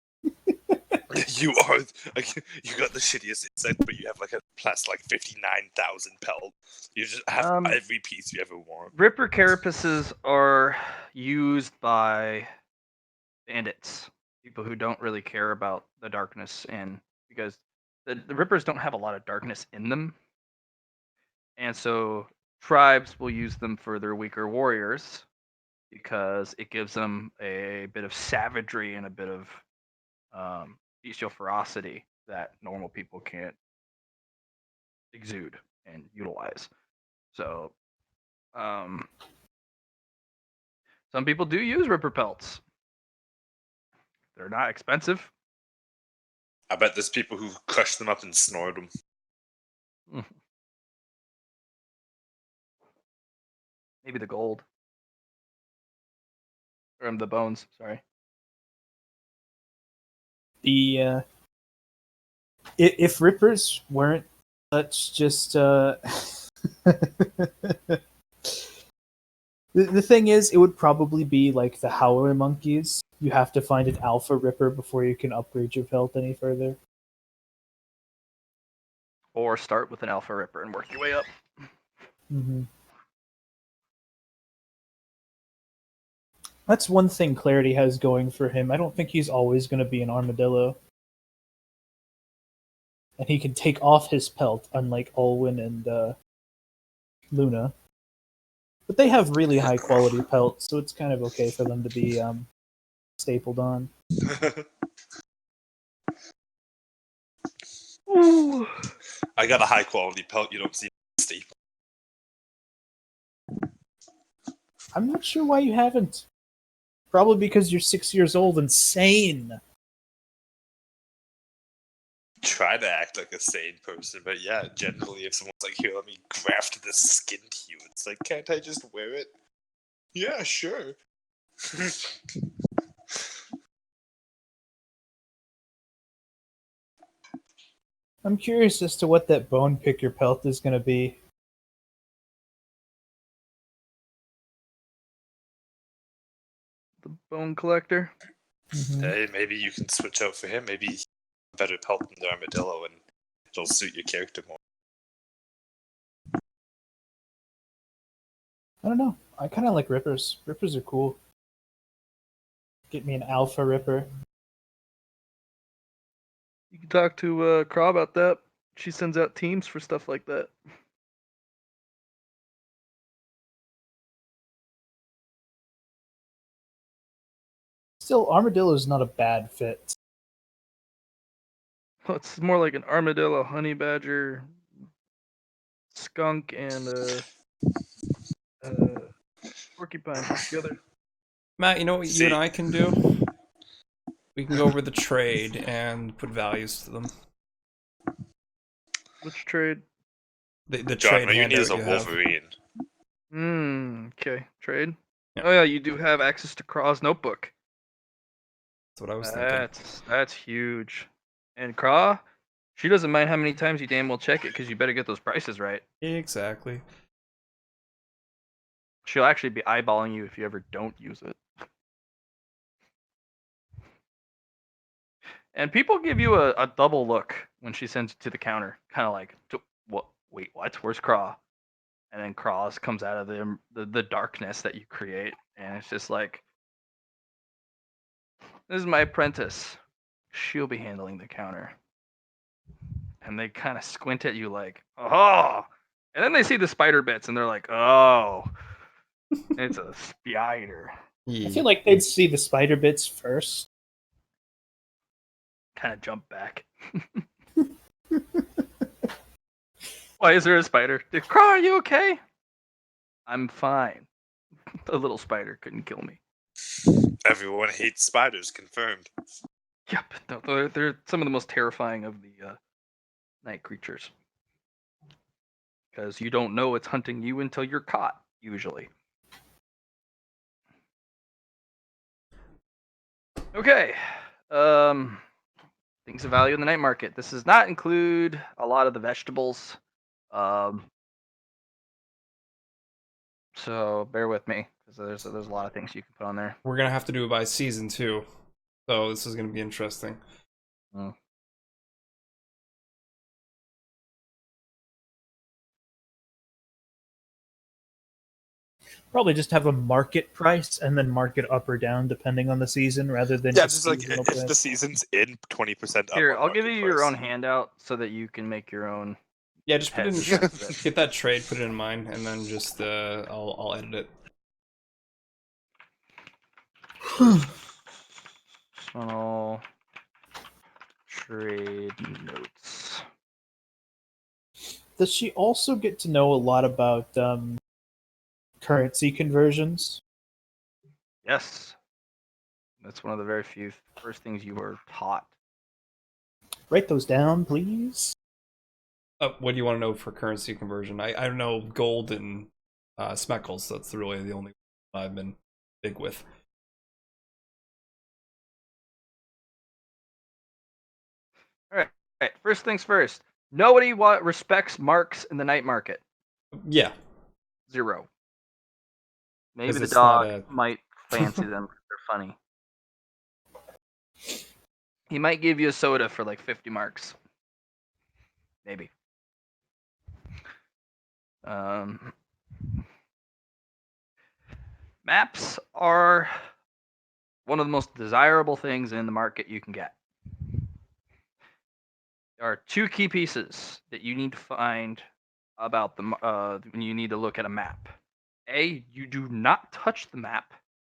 You are like, you got the shittiest insect, but you have like a plus like 59,000 pelt. You just have every piece you ever want. Ripper carapaces are used by bandits, people who don't really care about the darkness, and because the rippers don't have a lot of darkness in them, and so tribes will use them for their weaker warriors because it gives them a bit of savagery and a bit of bestial ferocity that normal people can't exude and utilize. So, some people do use ripper pelts. They're not expensive. I bet there's people who crush them up and snort them. Maybe the gold. Or the bones, sorry. The if rippers weren't such just the thing is, it would probably be like the howler monkeys. You have to find an alpha ripper before you can upgrade your pelt any further. Or start with an alpha ripper and work your way up. Mm-hmm. That's one thing Clarity has going for him. I don't think he's always going to be an armadillo. And he can take off his pelt, unlike Alwyn and Luna. But they have really high quality pelts, so it's kind of okay for them to be stapled on. Ooh. I got a high quality pelt. You don't see staple. I'm not sure why you haven't. Probably because you're 6 years old and sane. Try to act like a sane person, but yeah, generally, if someone's like, "Here, let me graft this skin to you," it's like, can't I just wear it? Yeah, sure. I'm curious as to what that bone picker pelt is going to be. The bone collector. Mm-hmm. Hey, maybe you can switch out for him. Maybe he's a better pelt than the armadillo, and it'll suit your character more. I don't know. I kind of like rippers. Rippers are cool. Get me an Alpha Ripper. You can talk to Craw about that. She sends out teams for stuff like that. Still, Armadillo's not a bad fit. Well, it's more like an armadillo, honey badger, skunk, and porcupine put together. Matt, you know what you and See. I can do? We can go over the trade and put values to them. Which trade? The John, trade what you need is handout a you have. Wolverine. Okay. Trade. Yeah. Oh yeah, you do have access to Craw's notebook. That's what I was thinking. That's huge. And Craw, she doesn't mind how many times you damn well check it, because you better get those prices right. Exactly. She'll actually be eyeballing you if you ever don't use it. And people give you a double look when she sends you to the counter, kind of like, what? Wait, what? Where's Craw? And then Craws comes out of the darkness that you create, and it's just like, this is my apprentice. She'll be handling the counter. And they kind of squint at you like, oh. And then they see the spider bits, and they're like, oh, it's a spider. I feel like they'd see the spider bits first. Kind of jump back. Why is there a spider? Craw, are you okay? I'm fine. The little spider couldn't kill me. Everyone hates spiders, confirmed. Yep, they're some of the most terrifying of the night creatures. Because you don't know it's hunting you until you're caught, usually. Okay. Things of value in the night market. This does not include a lot of the vegetables. So bear with me, because there's a lot of things you can put on there. We're gonna have to do it by season 2, so this is gonna be interesting. Oh. Probably just have a market price and then mark it up or down depending on the season, rather than Just like seasonal if price. the season's in 20% up. Here, on I'll give you market your price. own handout so that you can make your own. Yeah, just put it in. Heads. Get that trade, put it in mine, and then just I'll edit it. Funnel trade notes. Does she also get to know a lot about currency conversions? Yes. That's one of the very few first things you were taught. Write those down, please. What do you want to know for currency conversion? I know gold and speckles. That's really the only one I've been big with. All right. First things first. Nobody respects marks in the night market. Yeah. 0. Maybe 'Cause the it's dog not might fancy them. They're funny. He might give you a soda for like 50 marks. Maybe. Maps are one of the most desirable things in the market you can get. There are 2 key pieces that you need to find about when you need to look at a map. A, you do not touch the map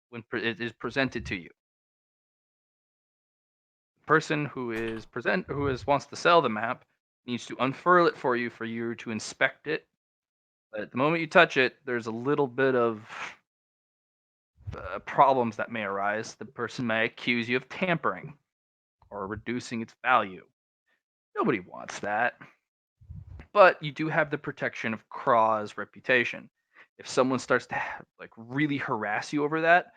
when it is presented to you. The person who wants to sell the map needs to unfurl it for you to inspect it. But at the moment you touch it, there's a little bit of problems that may arise. The person may accuse you of tampering or reducing its value. Nobody wants that. But you do have the protection of Craw's reputation. If someone starts to really harass you over that,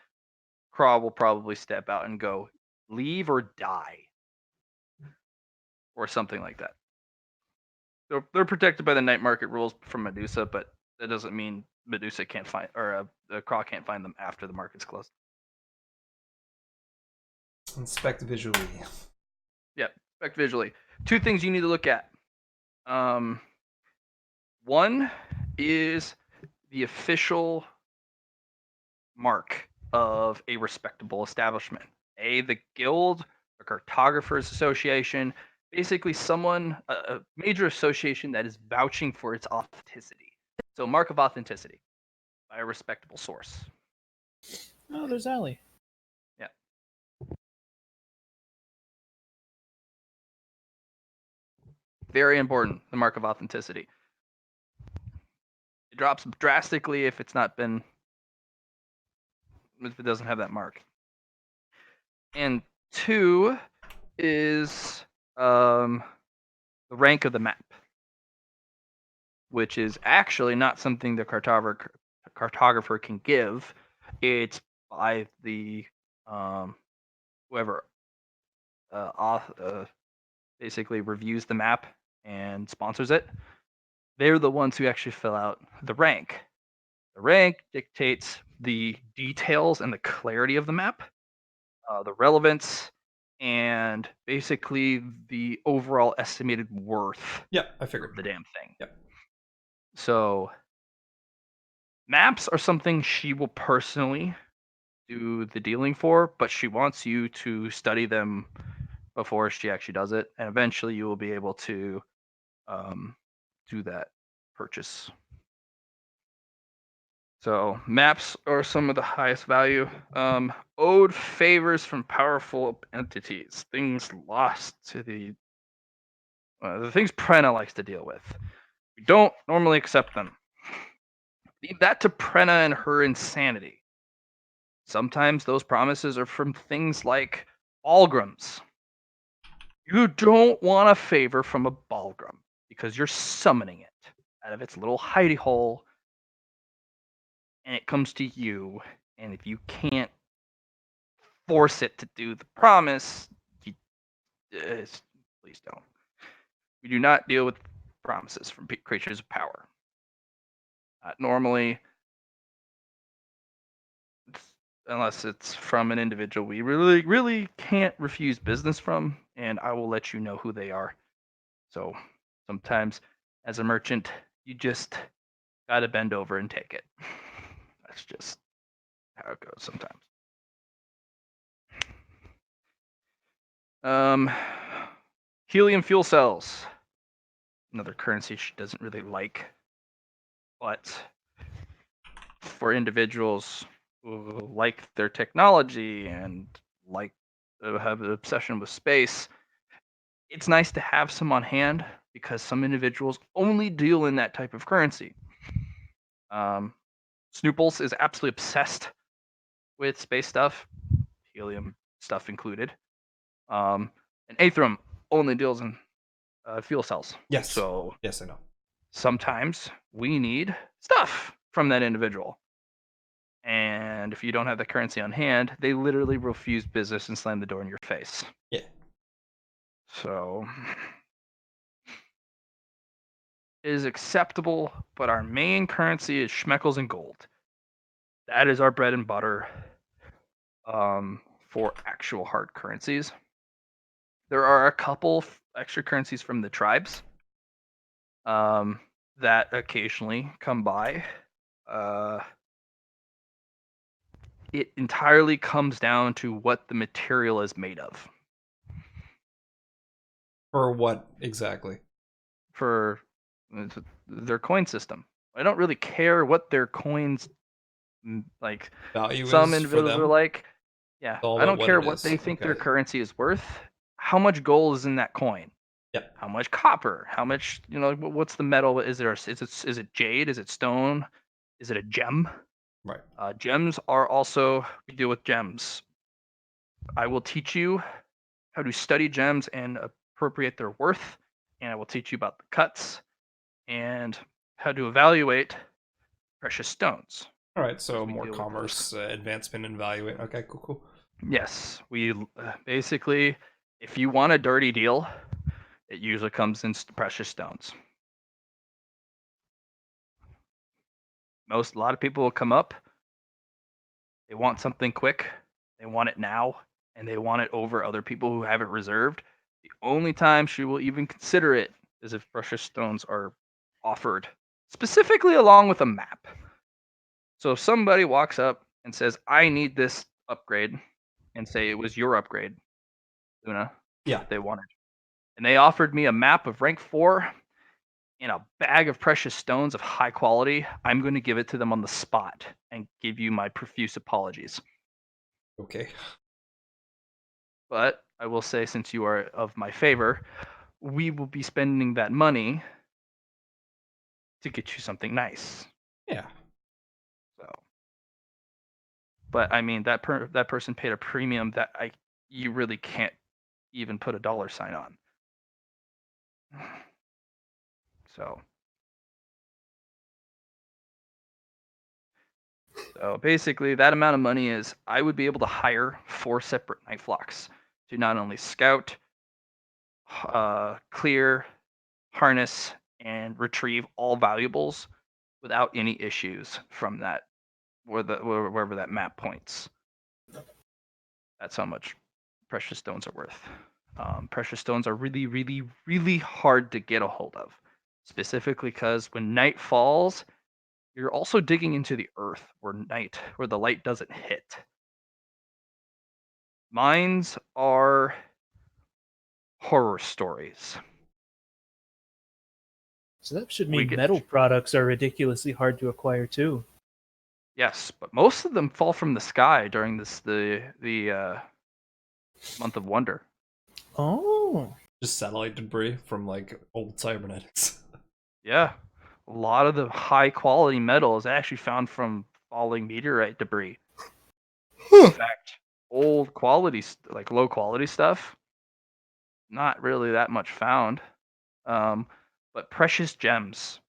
Craw will probably step out and go, leave or die. Or something like that. They're protected by the night market rules from Medusa, but that doesn't mean Medusa can't find, or Craw can't find them after the market's closed. Inspect visually. Yeah, inspect visually. 2 things you need to look at. One is the official mark of a respectable establishment. The guild, the Cartographers Association, basically someone, a major association that is vouching for its authenticity. So mark of authenticity by a respectable source. Oh, there's Allie. Yeah. Very important, the mark of authenticity. It drops drastically if it's not been, if it doesn't have that mark. And 2 is the rank of the map, which is actually not something the cartographer can give. It's by the whoever basically reviews the map and sponsors it. They're the ones who actually fill out the rank. The rank dictates the details and the clarity of the map, the relevance, and basically the overall estimated worth Yeah, I of figured. the damn thing. Yep. So maps are something she will personally do the dealing for, but she wants you to study them before she actually does it, and eventually you will be able to do that purchase. So maps are some of the highest value. Owed favors from powerful entities, things lost to the things Prena likes to deal with. We don't normally accept them. Leave that to Prena and her insanity. Sometimes those promises are from things like Balgrams. You don't want a favor from a Balgram because you're summoning it out of its little hidey hole, and it comes to you. And if you can't force it to do the promise, please don't. We do not deal with promises from creatures of power. Normally, unless it's from an individual we really can't refuse business from, and I will let you know who they are. So sometimes, as a merchant, you just gotta bend over and take it. That's just how it goes sometimes. Helium fuel cells. Another currency she doesn't really like, but for individuals who like their technology and like have an obsession with space, it's nice to have some on hand because some individuals only deal in that type of currency. Snooples is absolutely obsessed with space stuff, helium stuff included. And Aethrum only deals in fuel cells. Yes. So yes, I know. sometimes we need stuff from that individual. And if you don't have the currency on hand, they literally refuse business and slam the door in your face. Yeah. So it is acceptable, but our main currency is schmeckles and gold. That is our bread and butter for actual hard currencies. There are a couple extra currencies from the tribes that occasionally come by. It entirely comes down to what the material is made of. For what exactly? For their coin system. I don't really care what their coins like. Value Some is for individuals are them. like, yeah, all I don't about what care it what is. they think their Okay. currency is worth. How much gold is in that coin? Yep. How much copper? How much, what's the metal? Is it jade? Is it stone? Is it a gem? Right. Gems are also, we deal with gems. I will teach you how to study gems and appropriate their worth, and I will teach you about the cuts and how to evaluate precious stones. All right. So we more deal with commerce advancement and evaluate. Okay. Cool. Yes, we basically, if you want a dirty deal, it usually comes in precious stones. A lot of people will come up. They want something quick. They want it now, and they want it over other people who have it reserved. The only time she will even consider it is if precious stones are offered, specifically along with a map. So if somebody walks up and says, I need this upgrade, and say it was your upgrade, Luna, Yeah. that they wanted. And they offered me a map of rank 4 and a bag of precious stones of high quality, I'm going to give it to them on the spot and give you my profuse apologies. Okay. But I will say, since you are of my favor, we will be spending that money to get you something nice. Yeah. So, but I mean, that person paid a premium that you really can't even put a dollar sign on. So basically, that amount of money is I would be able to hire 4 separate night flocks to not only scout, clear, harness, and retrieve all valuables without any issues from that wherever that map points. That's how much precious stones are worth. Precious stones are really, really, really hard to get a hold of, specifically because when night falls, you're also digging into the earth where the light doesn't hit. Mines are horror stories. So that should We mean get- metal products are ridiculously hard to acquire too. Yes, but most of them fall from the sky during the month of wonder. Oh, Just satellite debris from like old cybernetics. Yeah, a lot of the high quality metal is actually found from falling meteorite debris. In fact, old quality, like low quality stuff, not really that much found. But precious gems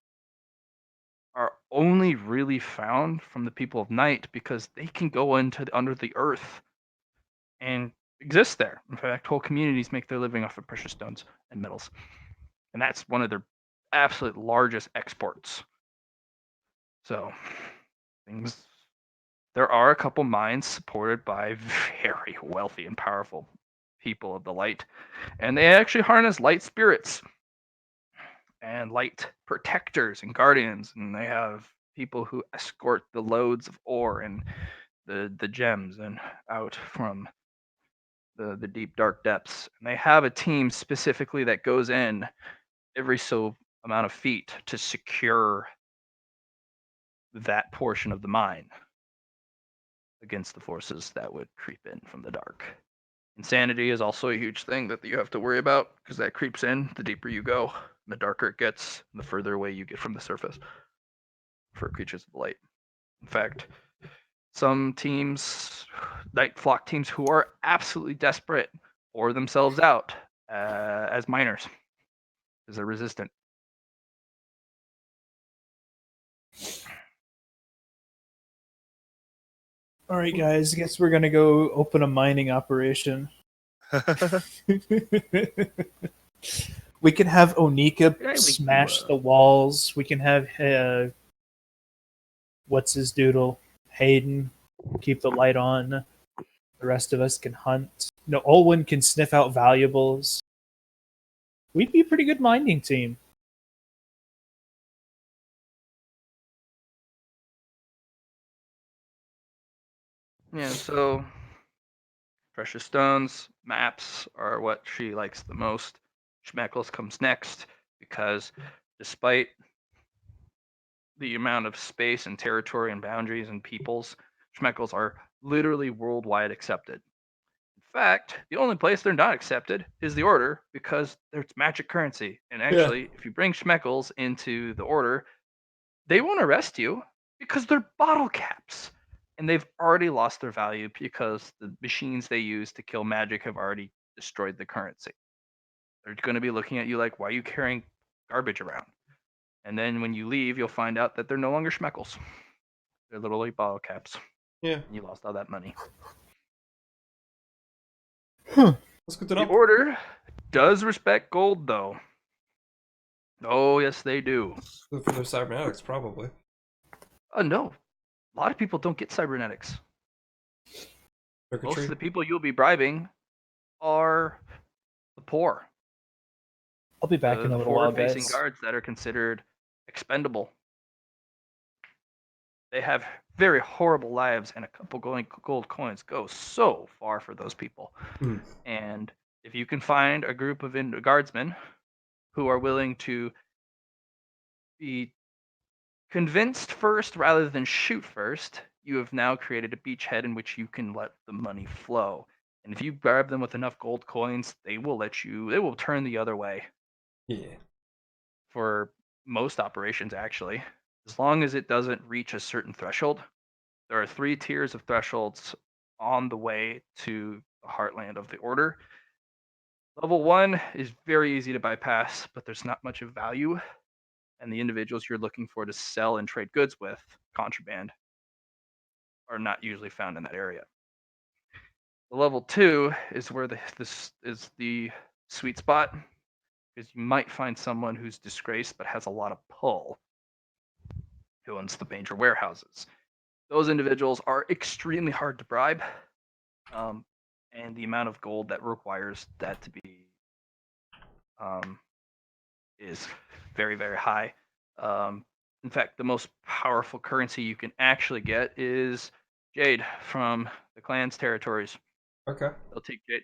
are only really found from the people of night because they can go under the earth and exist there. In fact, whole communities make their living off of precious stones and metals, and that's one of their absolute largest exports. So, things. There are a couple mines supported by very wealthy and powerful people of the light, and they actually harness light spirits and light protectors and guardians, and they have people who escort the loads of ore and the gems and out from the deep dark depths. And they have a team specifically that goes in every so amount of feet to secure that portion of the mine against the forces that would creep in from the dark. Insanity is also a huge thing that you have to worry about because that creeps in the deeper you go, the darker it gets, and the further away you get from the surface for creatures of light. In fact, some teams, night flock teams, who are absolutely desperate, pour themselves out as miners because they're resistant. all right, guys. I guess we're gonna go open a mining operation. We can have Onika Yeah, we smash do, the walls. We can have what's his doodle, Hayden, keep the light on. The rest of us can hunt. No, Olwen can sniff out valuables. We'd be a pretty good mining team. Yeah, so precious stones, maps are what she likes the most. Schmeckles comes next because despite the amount of space and territory and boundaries and peoples, Schmeckles are literally worldwide accepted. In fact, the only place they're not accepted is the Order because there's magic currency. And actually, if you bring Schmeckles into the Order, they won't arrest you because they're bottle caps. And they've already lost their value because the machines they use to kill magic have already destroyed the currency. They're going to be looking at you like, why are you carrying garbage around? And then when you leave, you'll find out that they're no longer Schmeckles. They're literally bottle caps. Yeah. And you lost all that money. That's good to The know. Order does respect gold, though. Oh, yes, they do. Good for their cybernetics, probably. No. A lot of people don't get cybernetics. Most Circuitry. of the people you'll be bribing are the poor. I'll be back in a little while, Forward-facing guys. guards that are considered expendable. They have very horrible lives, and a couple gold coins go so far for those people. Hmm. And if you can find a group of guardsmen who are willing to be convinced first rather than shoot first, you have now created a beachhead in which you can let the money flow. And if you bribe them with enough gold coins, they will turn the other way Yeah. for most operations, actually. As long as it doesn't reach a certain threshold, there are 3 tiers of thresholds on the way to the heartland of the order. Level 1 is very easy to bypass, but there's not much of value, and the individuals you're looking for to sell and trade goods with, contraband, are not usually found in that area. The level 2 is where this is the sweet spot, because you might find someone who's disgraced but has a lot of pull, who owns the major warehouses. Those individuals are extremely hard to bribe, and the amount of gold that requires that to be is very, very high. In fact, the most powerful currency you can actually get is jade from the clan's territories. Okay.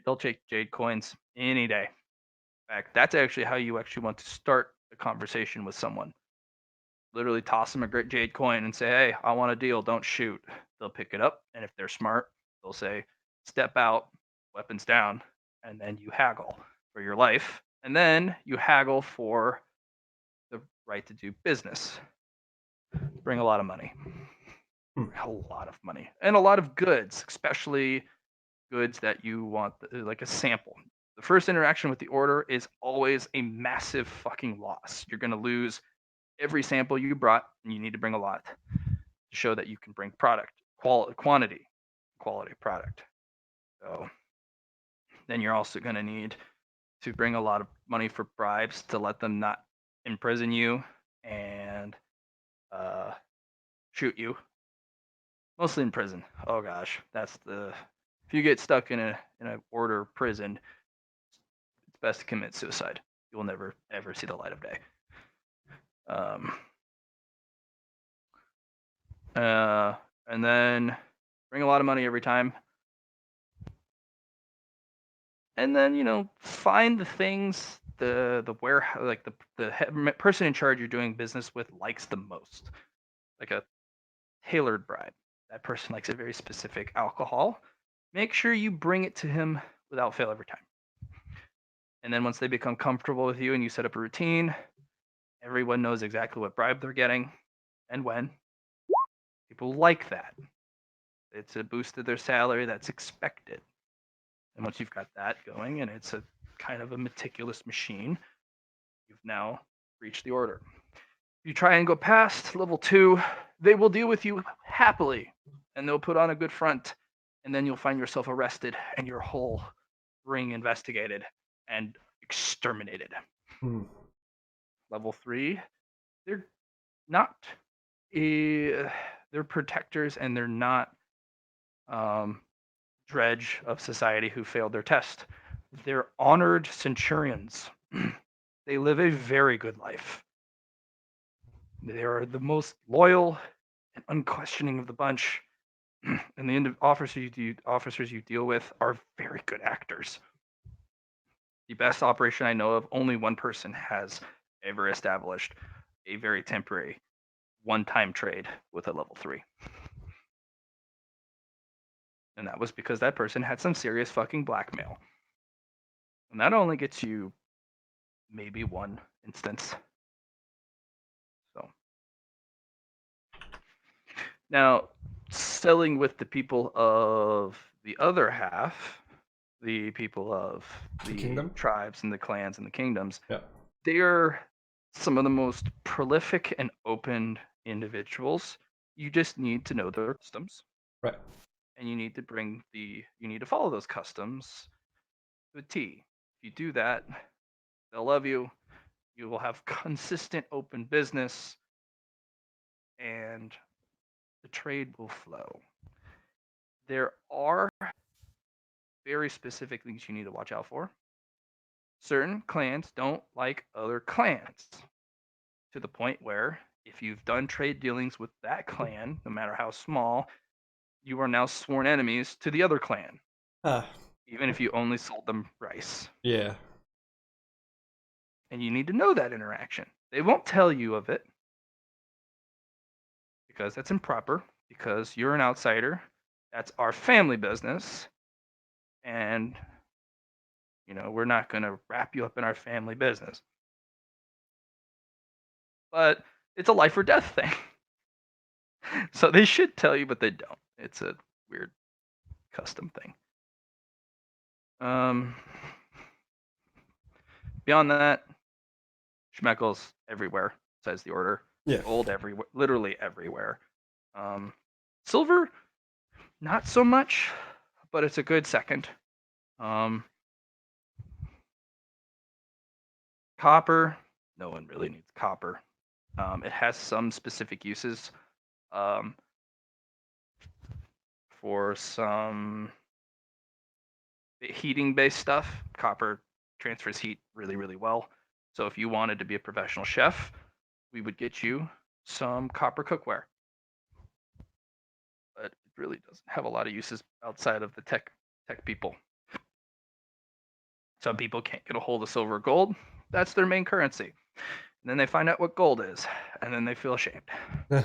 They'll take jade coins any day. In fact, that's actually how you actually want to start a conversation with someone. Literally toss them a great jade coin and say, "Hey, I want a deal. Don't shoot." They'll pick it up, and if they're smart, they'll say, "Step out, weapons down," and then you haggle for your life, and then you haggle for the right to do business. Bring a lot of money. A lot of money. And a lot of goods, especially goods that you want, like a sample. The first interaction with the order is always a massive fucking loss. You're going to lose every sample you brought, and you need to bring a lot to show that you can bring product, quality product. So then you're also going to need to bring a lot of money for bribes to let them not imprison you and shoot you. Mostly in prison. Oh gosh, that's the if you get stuck in a order prison, it's best to commit suicide. You will never ever see the light of day. And then bring a lot of money every time. And then find the things the warehouse, like the person in charge you're doing business with likes the most, like a tailored bribe. That person likes a very specific alcohol. Make sure you bring it to him without fail every time. And then once they become comfortable with you and you set up a routine, everyone knows exactly what bribe they're getting and when. People like that. It's a boost to their salary that's expected. And once you've got that going and it's a kind of a meticulous machine, you've now reached the order. If you try and go past level 2, they will deal with you happily and they'll put on a good front. And then you'll find yourself arrested and your whole ring investigated and exterminated. Level 3, they're not they're protectors and they're not dredge of society who failed their test. They're honored centurions. They live a very good life. They are the most loyal and unquestioning of the bunch. And the officers you deal with are very good actors. The best operation I know of, only one person has ever established a very temporary one-time trade with a level 3. And that was because that person had some serious fucking blackmail. And that only gets you maybe one instance. So now selling with the people of the other half, the people of the kingdom? tribes and the clans and the kingdoms, Yeah. they are some of the most prolific and open individuals. You just need to know their customs. Right. And you need to follow those customs to a T. If you do that, they'll love you. You will have consistent open business and the trade will flow. There are very specific things you need to watch out for. Certain clans don't like other clans. to the point where if you've done trade dealings with that clan, no matter how small, you are now sworn enemies to the other clan, Huh. even if you only sold them rice. Yeah. And you need to know that interaction. They won't tell you of it because that's improper, because you're an outsider. That's our family business. And, we're not going to wrap you up in our family business. But it's a life or death thing. So they should tell you, but they don't. It's a weird custom thing. Beyond that, schmeckles everywhere, says the order. Yeah. Gold everywhere, literally everywhere. Silver, not so much, but it's a good second. Copper, no one really needs copper. It has some specific uses. For some heating based stuff, copper transfers heat really, really well. So if you wanted to be a professional chef, we would get you some copper cookware. But it really doesn't have a lot of uses outside of the tech people. Some people can't get a hold of silver or gold. That's their main currency. And then they find out what gold is, and then they feel ashamed. So.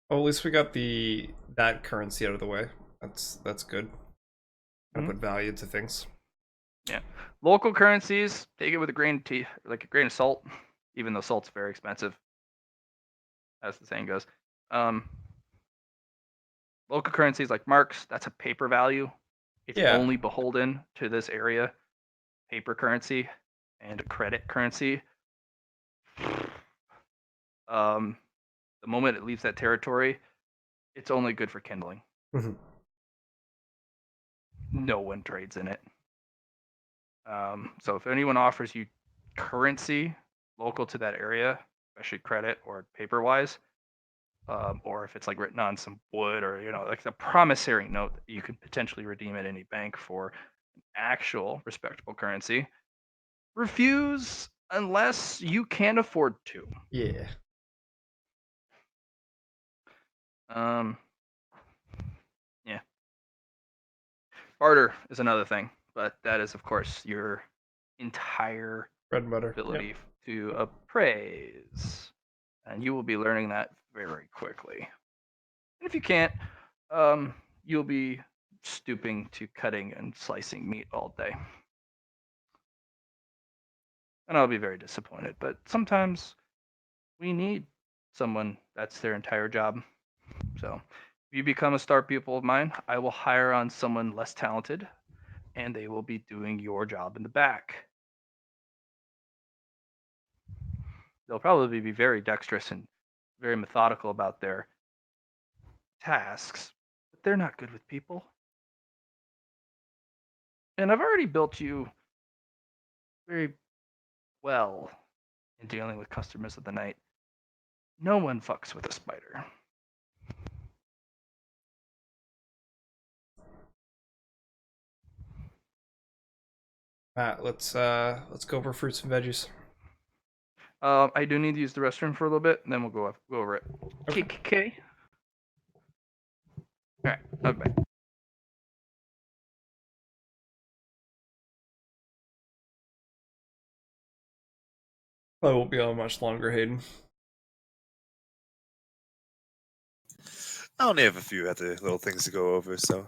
Well, at least we got that currency out of the way. That's good. Gotta put value to things. Yeah, local currencies, take it with a grain of salt, even though salt's very expensive, as the saying goes. Local currencies like marks, that's a paper value. It's only beholden to this area. Paper currency and a credit currency. The moment it leaves that territory, it's only good for kindling. Mhm. No one trades in it. So if anyone offers you currency local to that area, especially credit or paper wise, or if it's like written on some wood or like the promissory note that you could potentially redeem at any bank for actual respectable currency, refuse unless you can afford to. Yeah. Yeah. Barter is another thing, but that is of course your entire Bread and butter. ability to appraise, and you will be learning that very quickly. And if you can't, you'll be stooping to cutting and slicing meat all day. And I'll be very disappointed, but sometimes we need someone that's their entire job. So if you become a star pupil of mine, I will hire on someone less talented, and they will be doing your job in the back. They'll probably be very dexterous and very methodical about their tasks, but they're not good with people. And I've already built you very well in dealing with customers of the night. No one fucks with a spider. Matt, let's go over fruits and veggies. I do need to use the restroom for a little bit, and then we'll go over it. Okay. All right. Okay. I won't be on much longer, Hayden. I only have a few other little things to go over, so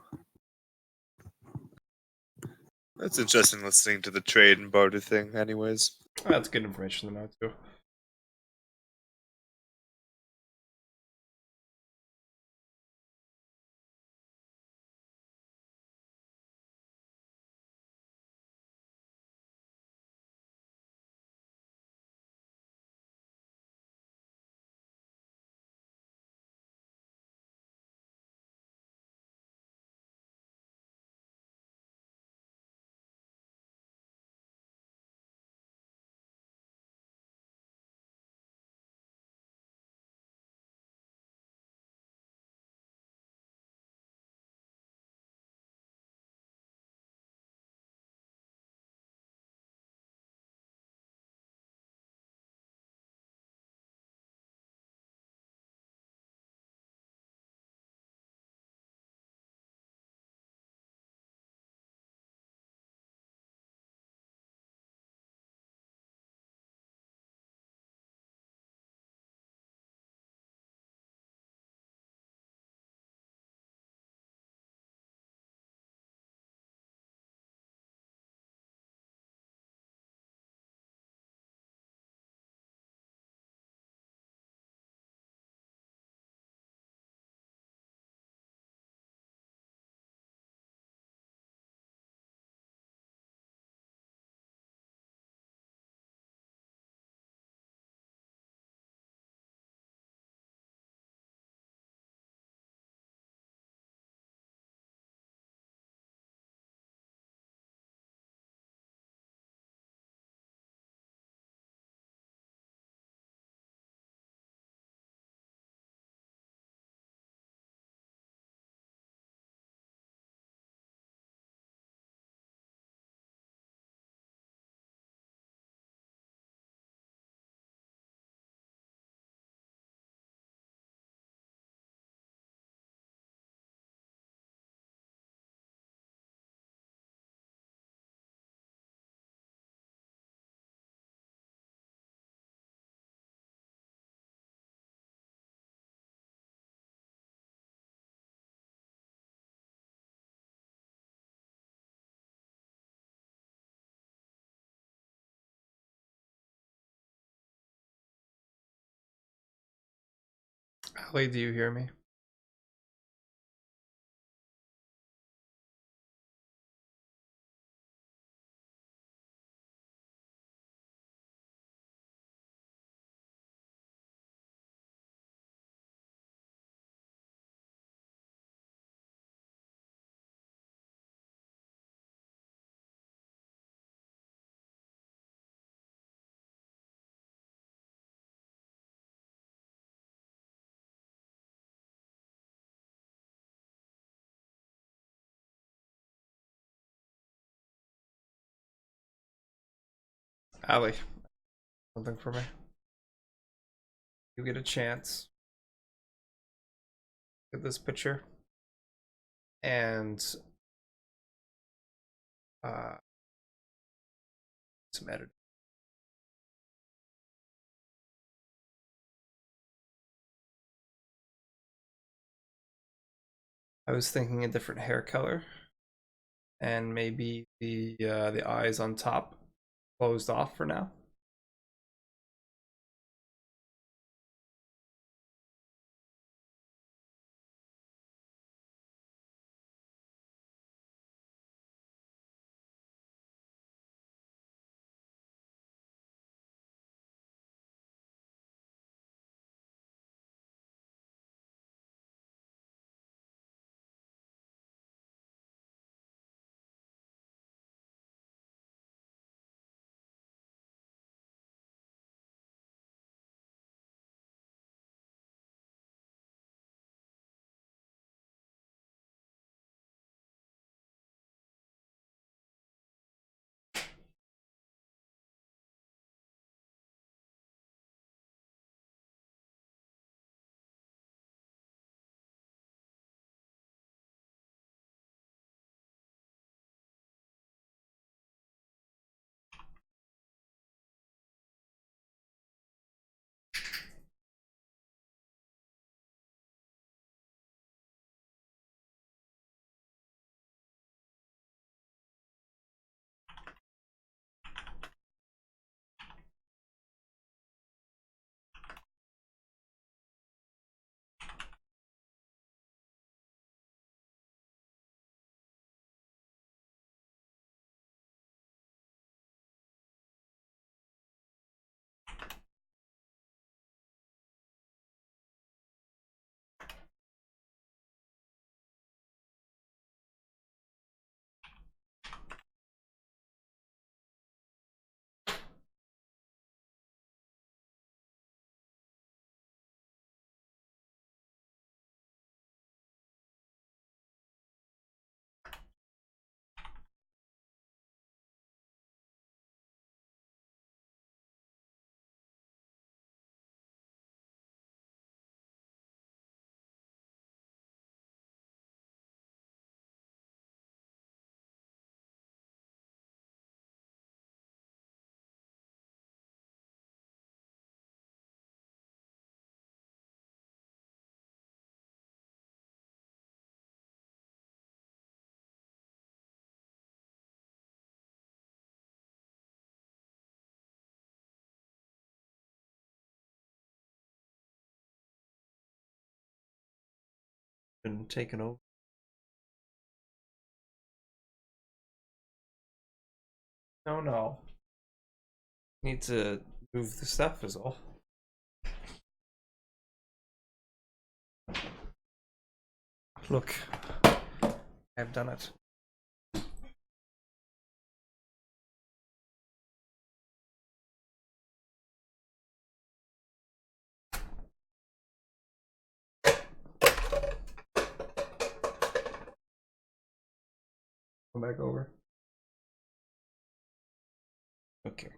it's interesting listening to the trade and barter thing, anyways. That's good information to know too. Allie, do you hear me? Allie, something for me. You get a chance. Look at this picture. And some editing. I was thinking a different hair color, and maybe the eyes on top closed off for now. Been taken over. No. Need to move the stuff is all. Look, I've done it. Come back over. Okay.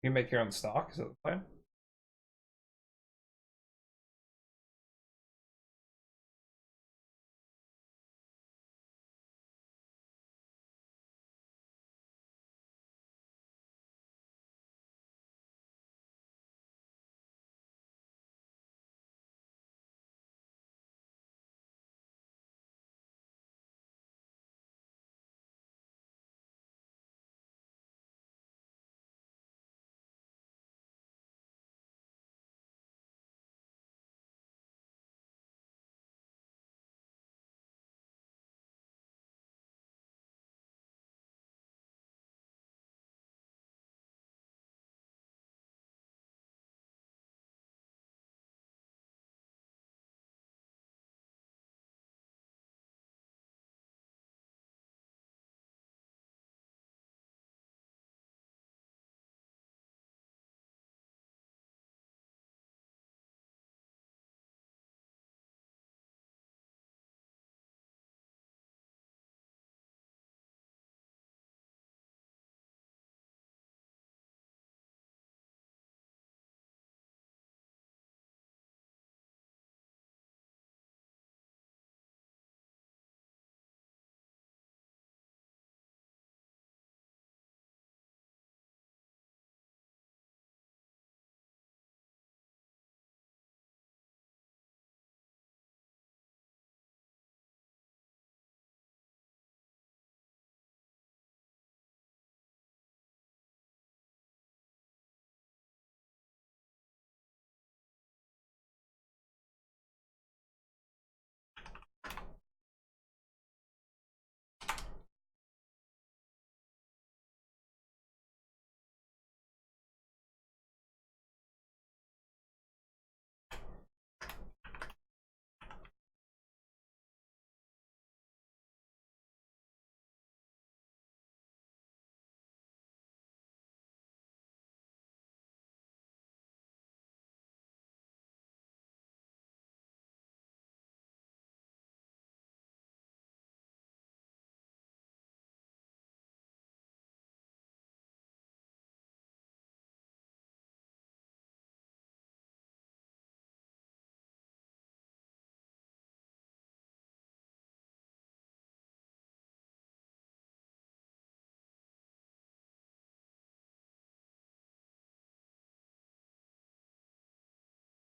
You make your own stock? Is that the plan?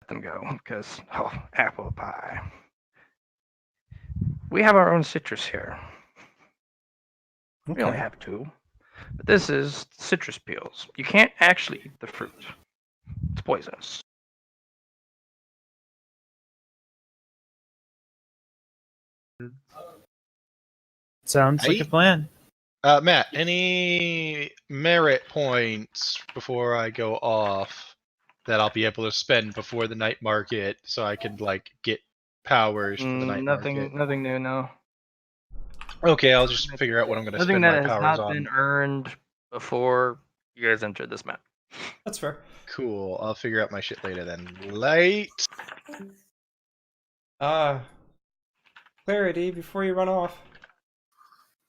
Them go because apple pie. We have our own citrus here. We only Okay. have 2, but this is citrus peels. You can't actually eat the fruit. It's poisonous. Sounds like a plan. Matt, any merit points before I go off that I'll be able to spend before the night market so I can like get powers for the night market? Nothing new, no. Okay, I'll just figure out what I'm going to Nothing spend that my has powers not on. been earned before you guys entered this map. That's fair. Cool. I'll figure out my shit later then. Late. Clarity before you run off.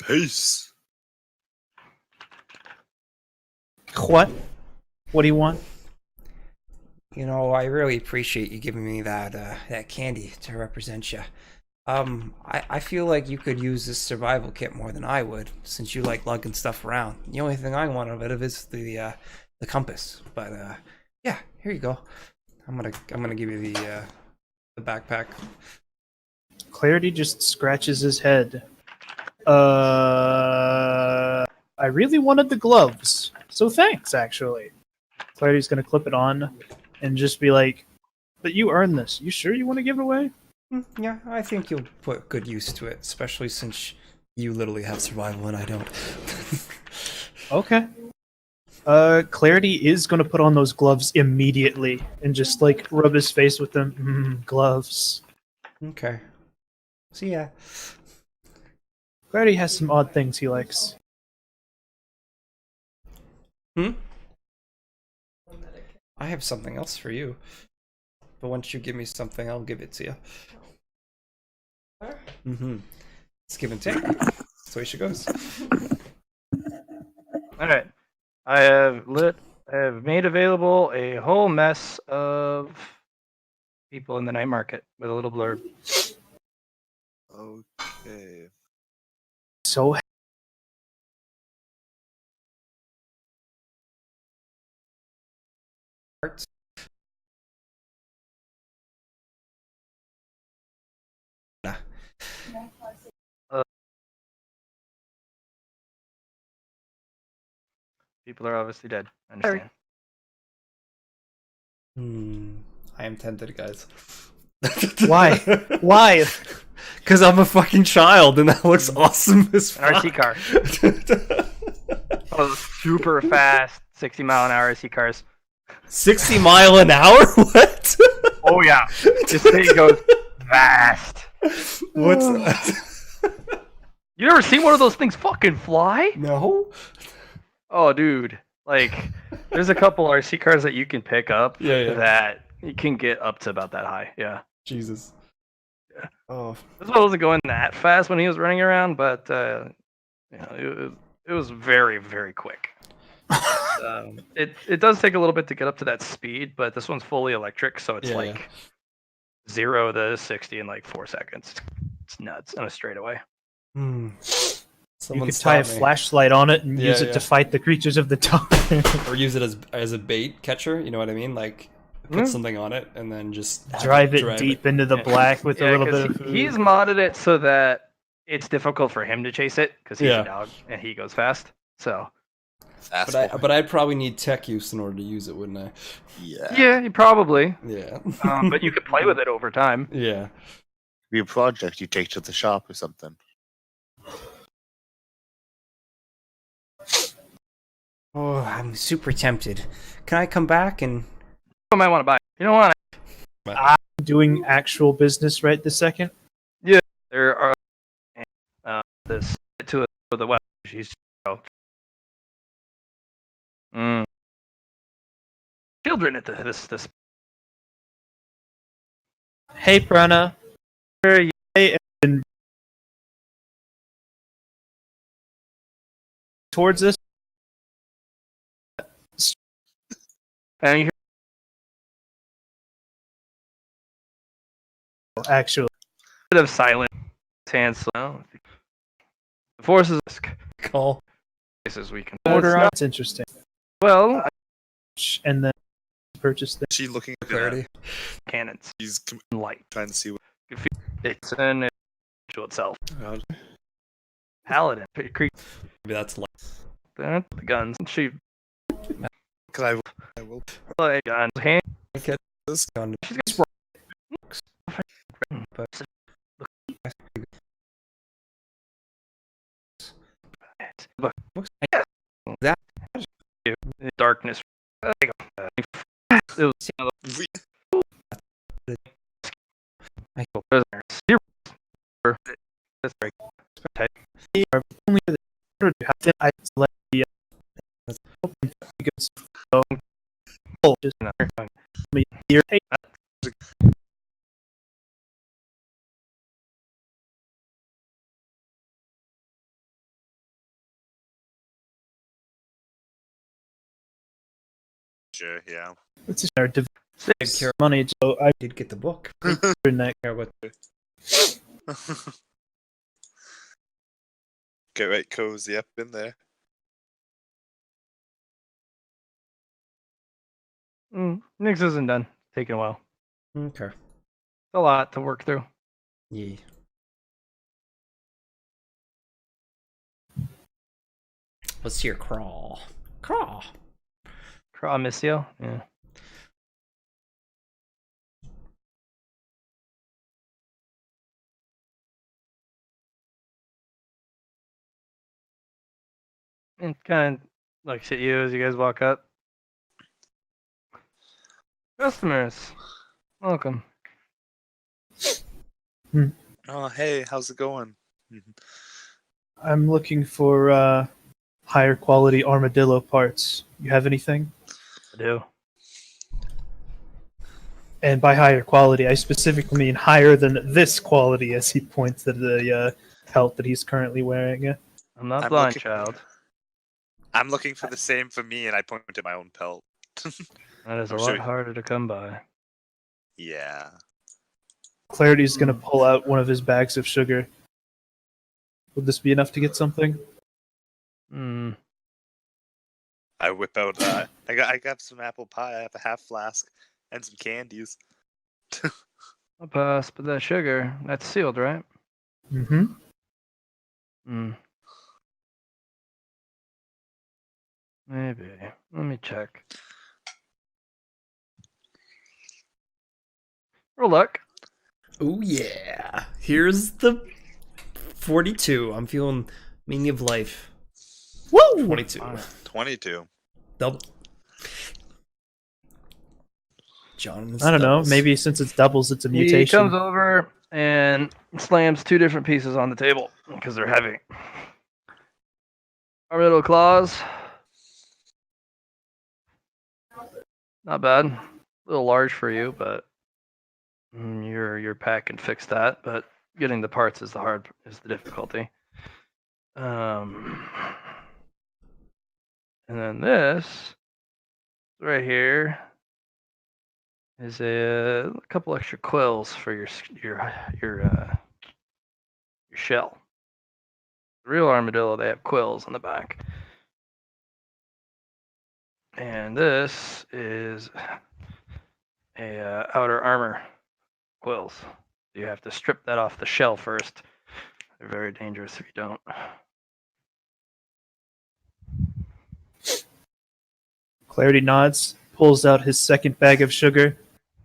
Peace. What? What do you want? You know, I really appreciate you giving me that candy to represent you. I feel like you could use this survival kit more than I would, since you like lugging stuff around. The only thing I want of it is the compass. But yeah, here you go. I'm gonna give you the backpack. Clarity just scratches his head. I really wanted the gloves, so thanks, actually. Clarity's gonna clip it on and just be like, but you earned this. You sure you want to give it away? Yeah, I think you'll put good use to it, especially since you literally have survival and I don't. Okay. Clarity is gonna put on those gloves immediately and just like rub his face with them. Gloves. Okay. So yeah. Clarity has some odd things he likes. I have something else for you. But once you give me something, I'll give it to you. It's give and take. That's the way she goes. Alright. I have lit have made available a whole mess of people in the night market with a little blurb. Okay. So People are obviously dead. I understand. I am tempted, guys. Why? Why? Because I'm a fucking child, and that looks awesome as An fuck. RC car. Oh, super fast 60-mile-an-hour RC cars. 60 mile an hour? What? Oh yeah, this thing goes fast. What's You never seen one of those things fucking fly? No. Oh, dude. Like, there's a couple RC cars that you can pick up Yeah. that you can get up to about that high. Yeah. Jesus. Yeah. Oh. This one wasn't going that fast when he was running around, but it was very, very quick. It does take a little bit to get up to that speed, but this one's fully electric, so it's 0 to 60 in like 4 seconds. It's nuts on a straightaway. You could tie a flashlight on it and use it to fight the creatures of the dark. Or use it as a bait catcher, you know what I mean? Like, put something on it and then just drive it deep into the black with a little bit of food. He's modded it so that it's difficult for him to chase it because he's a dog and he goes fast. So, but I'd probably need tech use in order to use it, wouldn't I? Yeah, you probably. Yeah. But you could play with it over time. Yeah. Be a project you take to the shop or something. Oh, I'm super tempted. Can I come back and... I might want to buy it. You don't want it. I'm doing actual business right this second. Yeah, there are this to the web. She's children at this. Hey, Prana. And towards us. And you actually, a bit of silence. Hands slow. The forces call places we can order on. It's interesting. Well, and then purchase the She looking at clarity. Cannons. She's Light. trying to see what It's an to itself. Paladin. Maybe that's light. The guns. She. Can I will Like guns. Hand. this gun. She's got That darkness. It was that's very only the I let the because just here. Hey, sure, yeah. it's just our device money. So I did get the book. didn't care what. Get right cozy up in there. Nix isn't done. Taking a while. Okay. It's a lot to work through. Yeah. Let's see your crawl. Crawl. Craw missile. Yeah. And kind of looks at you as you guys walk up. Customers, welcome. Oh, hey, how's it going? I'm looking for higher quality armadillo parts. You have anything? I do. And by higher quality, I specifically mean higher than this quality, as he points to the belt that he's currently wearing. I'm not I'm blind, looking- child. I'm looking for the same for me, and I point to my own pelt. That is a I'm lot sure- harder to come by. Yeah. Clarity's gonna pull out one of his bags of sugar. Would this be enough to get something? Hmm. I whip out. I got some apple pie. I have a half flask and some candies. I'll pass, but that sugar, that's sealed, right? Mm-hmm. Hmm. Maybe. Let me check. Roll luck. Oh yeah. Here's the 42. I'm feeling meaning of life. Woo! 22. 22. Double. John. I don't know. Maybe since it's doubles, it's a He mutation. comes over and slams 2 different pieces on the table because they're heavy. Our little claws. Not bad. A little large for you, but your pack can fix that. But getting the parts is the difficulty. And then this right here is a couple extra quills for your shell. The real armadillo, they have quills on the back. And this is a outer armor quills. You have to strip that off the shell first. They're very dangerous if you don't. Clarity nods, pulls out his second bag of sugar.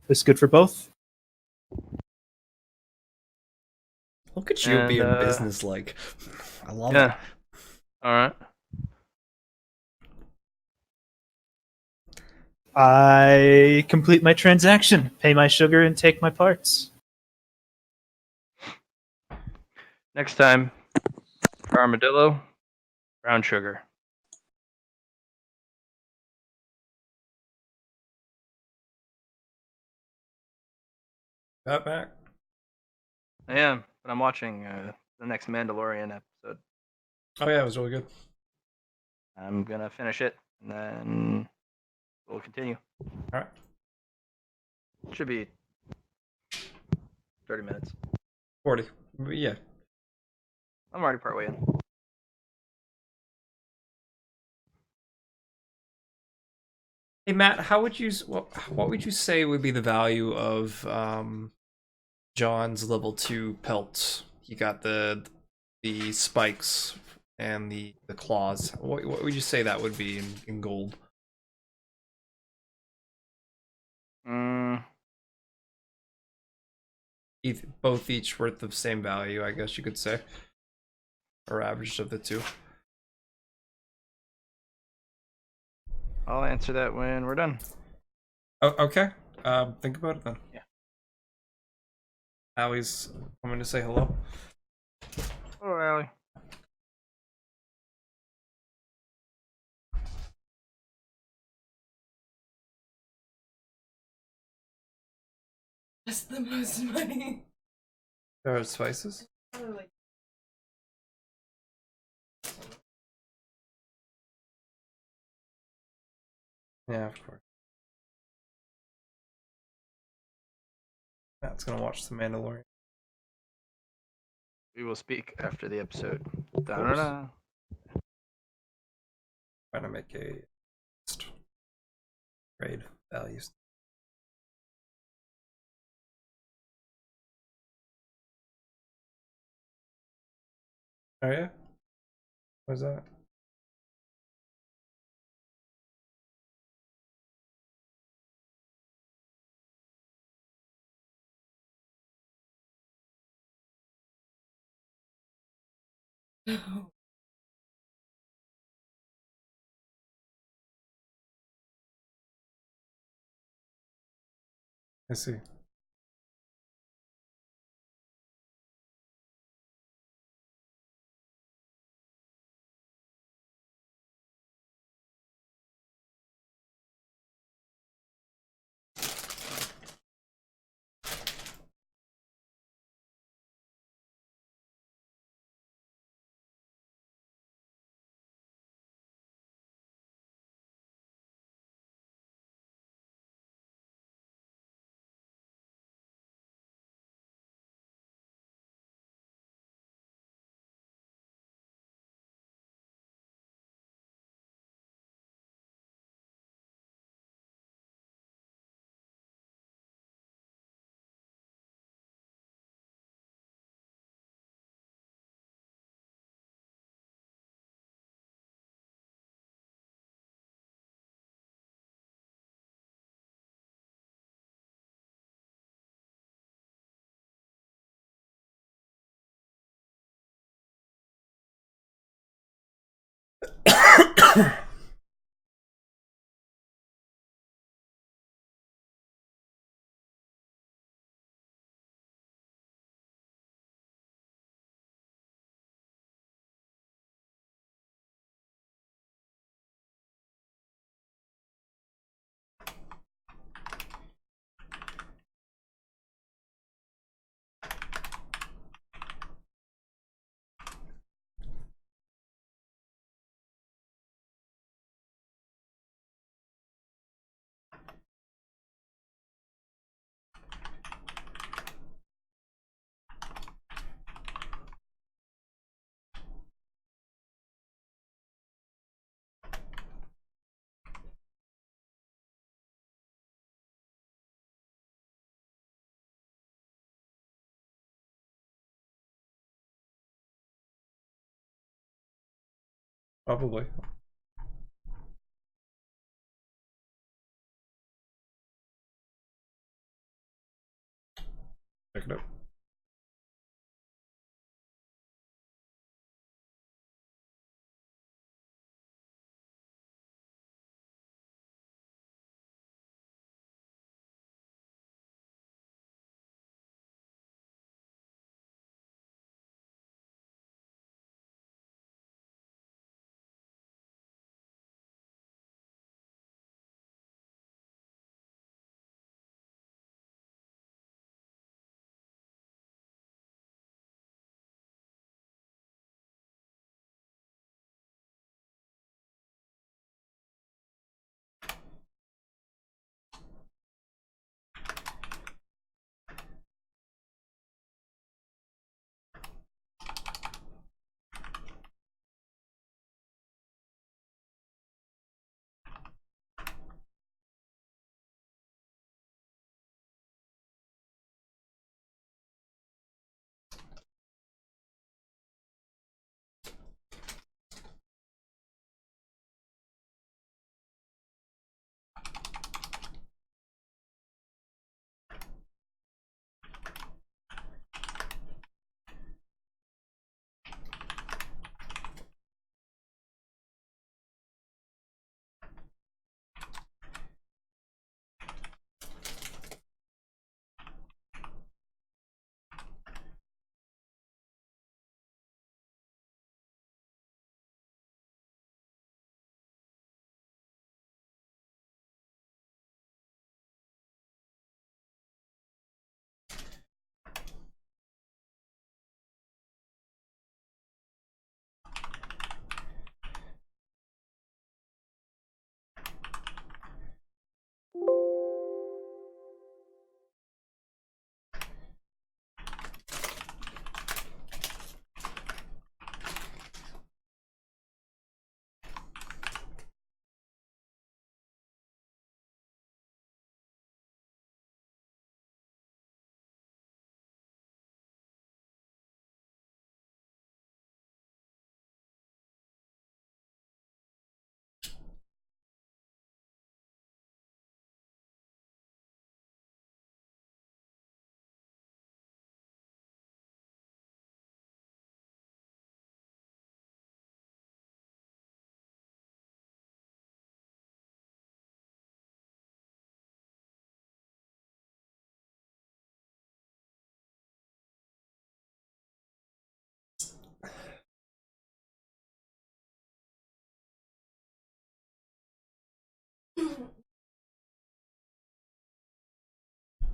This good for both? Look at you And, being businesslike. I love Yeah. it. All right. I complete my transaction, pay my sugar, and take my parts. Next time, for armadillo, brown sugar. Pat back. I am, but I'm watching the next Mandalorian episode. Oh yeah, it was really good. I'm gonna finish it, and then we'll continue. All right. Should be 30 minutes. 40. Yeah. I'm already partway in. Hey Matt, how would you what would you say would be the value of John's level 2 pelts? You got the spikes and the claws. What would you say that would be in gold? Both each worth the same value, I guess you could say, or average of the two. I'll answer that when we're done. Oh, okay. Think about it then. Yeah. Allie's coming to say hello. Oh, Allie. That's the most money. There are spices. Probably Yeah, of course. Matt's gonna watch The Mandalorian. We will speak after the episode. Da-da-da. Trying to make a trade values. Oh yeah? What's that? no. I see. Probably. Check it out.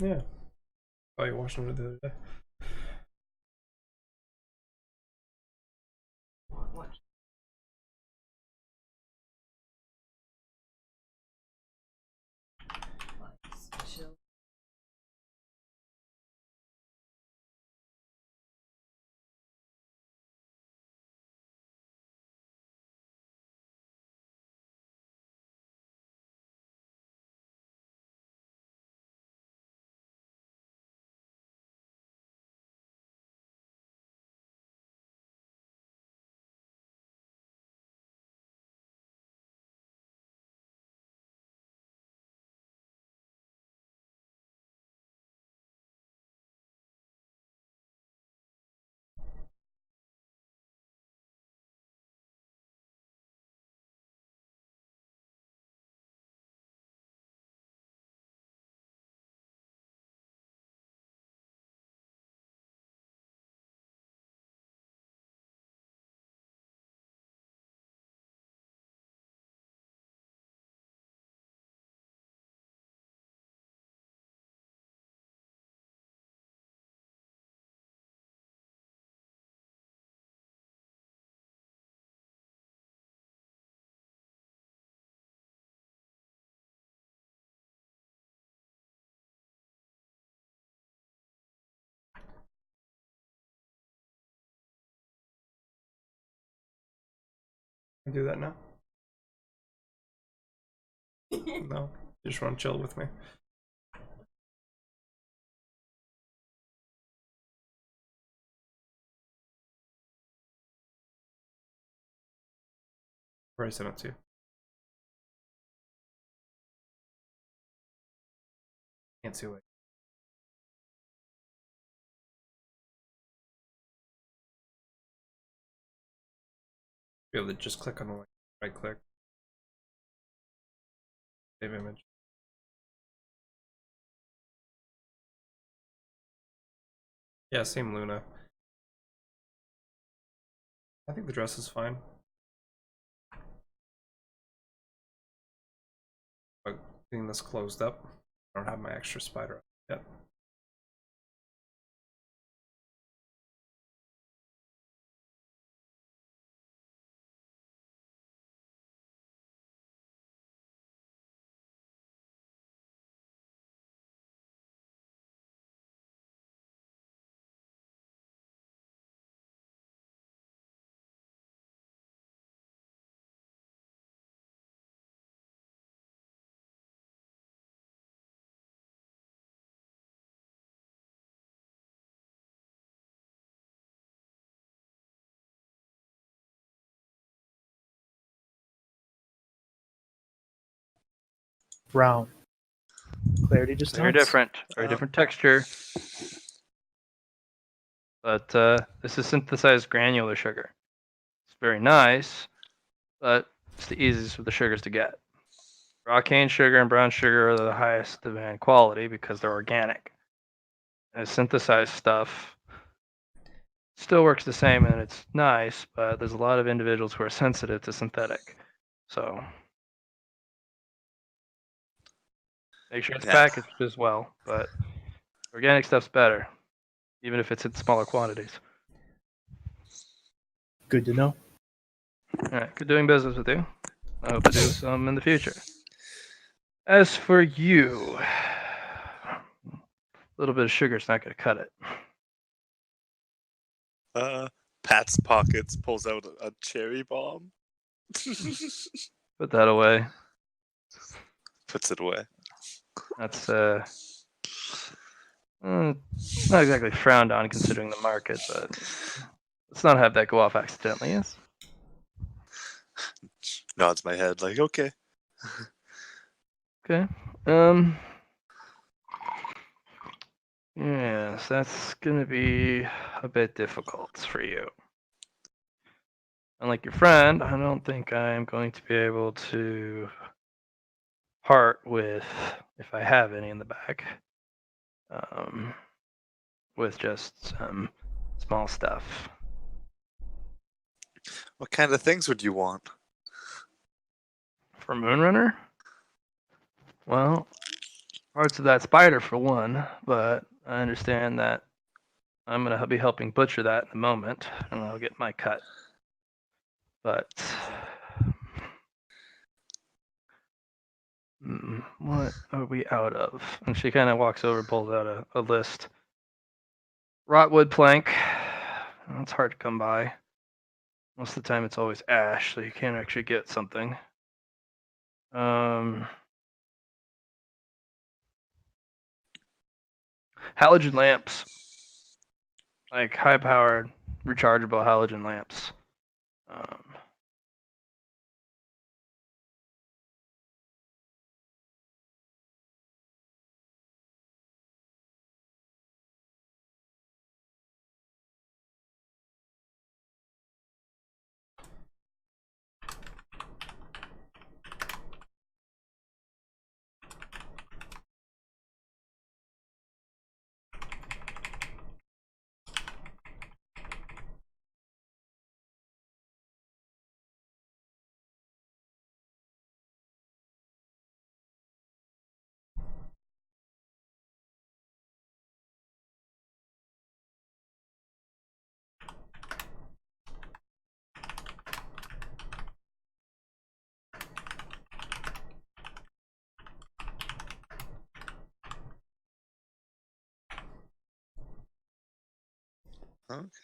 Yeah. Oh, you watched it the other day. Can I do that now? No, you just want to chill with me. Where I sent it to you. Can't see what. Be able to just click on the link. Right click. Save image. Yeah, same Luna. I think the dress is fine. But getting this closed up, I don't have my extra spider up yet. Brown. Clarity just Very different. Very different texture. But this is synthesized granular sugar. It's very nice, but it's the easiest of the sugars to get. Raw cane sugar and brown sugar are the highest demand quality because they're organic. And synthesized stuff still works the same and it's nice, but there's a lot of individuals who are sensitive to synthetic. So make sure it's packaged as well, but organic stuff's better, even if it's in smaller quantities. Good to know. All right, good doing business with you. I hope to do some in the future. As for you, a little bit of sugar's not going to cut it. Pat's pockets pulls out a cherry bomb. Put that away. Puts it away. That's not exactly frowned on considering the market, but let's not have that go off accidentally, yes? Nods my head like, okay. Okay. Yes, that's gonna be a bit difficult for you. Unlike your friend, I don't think I'm going to be able to part with, if I have any in the back, with just some small stuff. What kind of things would you want? For Moonrunner? Well, parts of that spider for one, but I understand that I'm going to be helping butcher that in a moment, and I'll get my cut. But what are we out of? And she kind of walks over, pulls out a list. Rotwood plank. That's hard to come by. Most of the time it's always ash, so you can't actually get something. Halogen lamps. Like high-powered, rechargeable halogen lamps.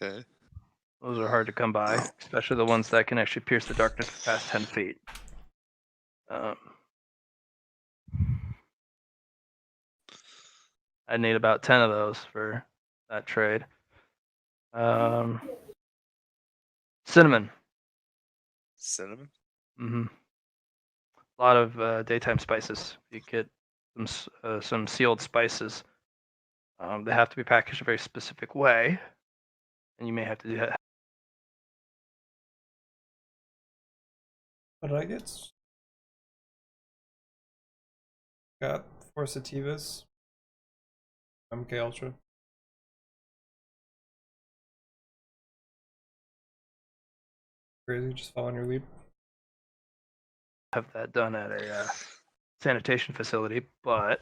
Okay. Those are hard to come by, especially the ones that can actually pierce the darkness past 10 feet. I'd need about 10 of those for that trade. Cinnamon. Cinnamon? Mm-hmm. A lot of daytime spices. You get some sealed spices. They have to be packaged a very specific way, and you may have to do that. What did I get? Got 4 sativas. MK Ultra. Crazy, just following your lead. Have that done at a sanitation facility, but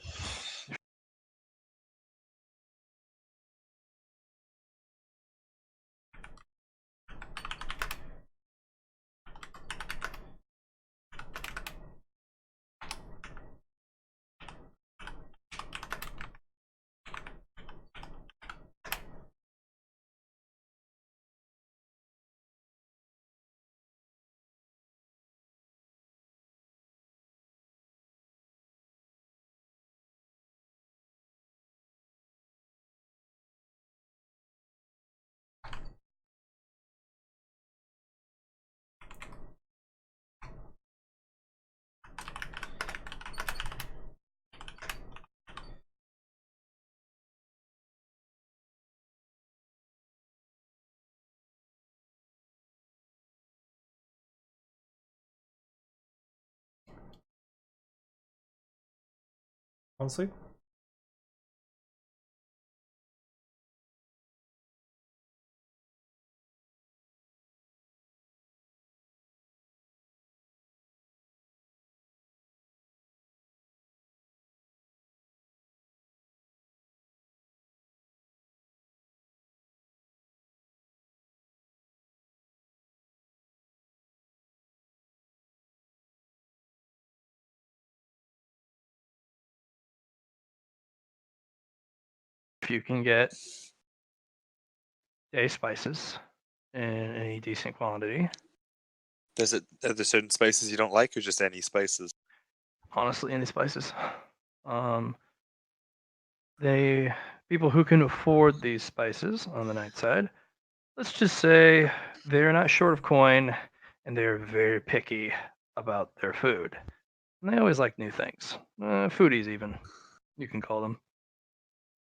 Honestly? if you can get day spices in any decent quantity, Are there certain spices you don't like, or just any spices? honestly, any spices. People who can afford these spices on the night side, let's just say they're not short of coin and they're very picky about their food. And they always like new things. Foodies, even, you can call them.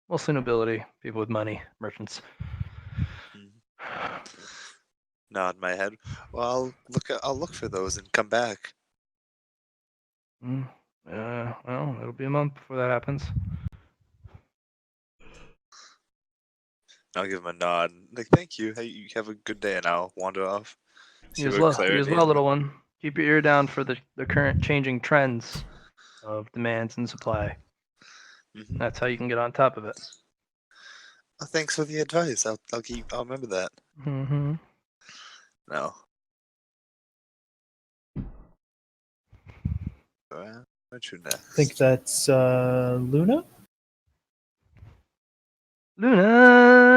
Mostly nobility, people with money, merchants. Nod my head. Well, I'll look for those and come back. Well, it'll be a month before that happens. I'll give him a nod. Like, thank you. Hey, you have a good day, and I'll wander off. See You as what well. You as clarity well, is. little one. Keep your ear down for the current changing trends of demands and supply. Mhm. That's how you can get on top of it. Oh, thanks for the advice. I'll remember that. Mm-hmm. No. What's your next? I think that's Luna. Luna.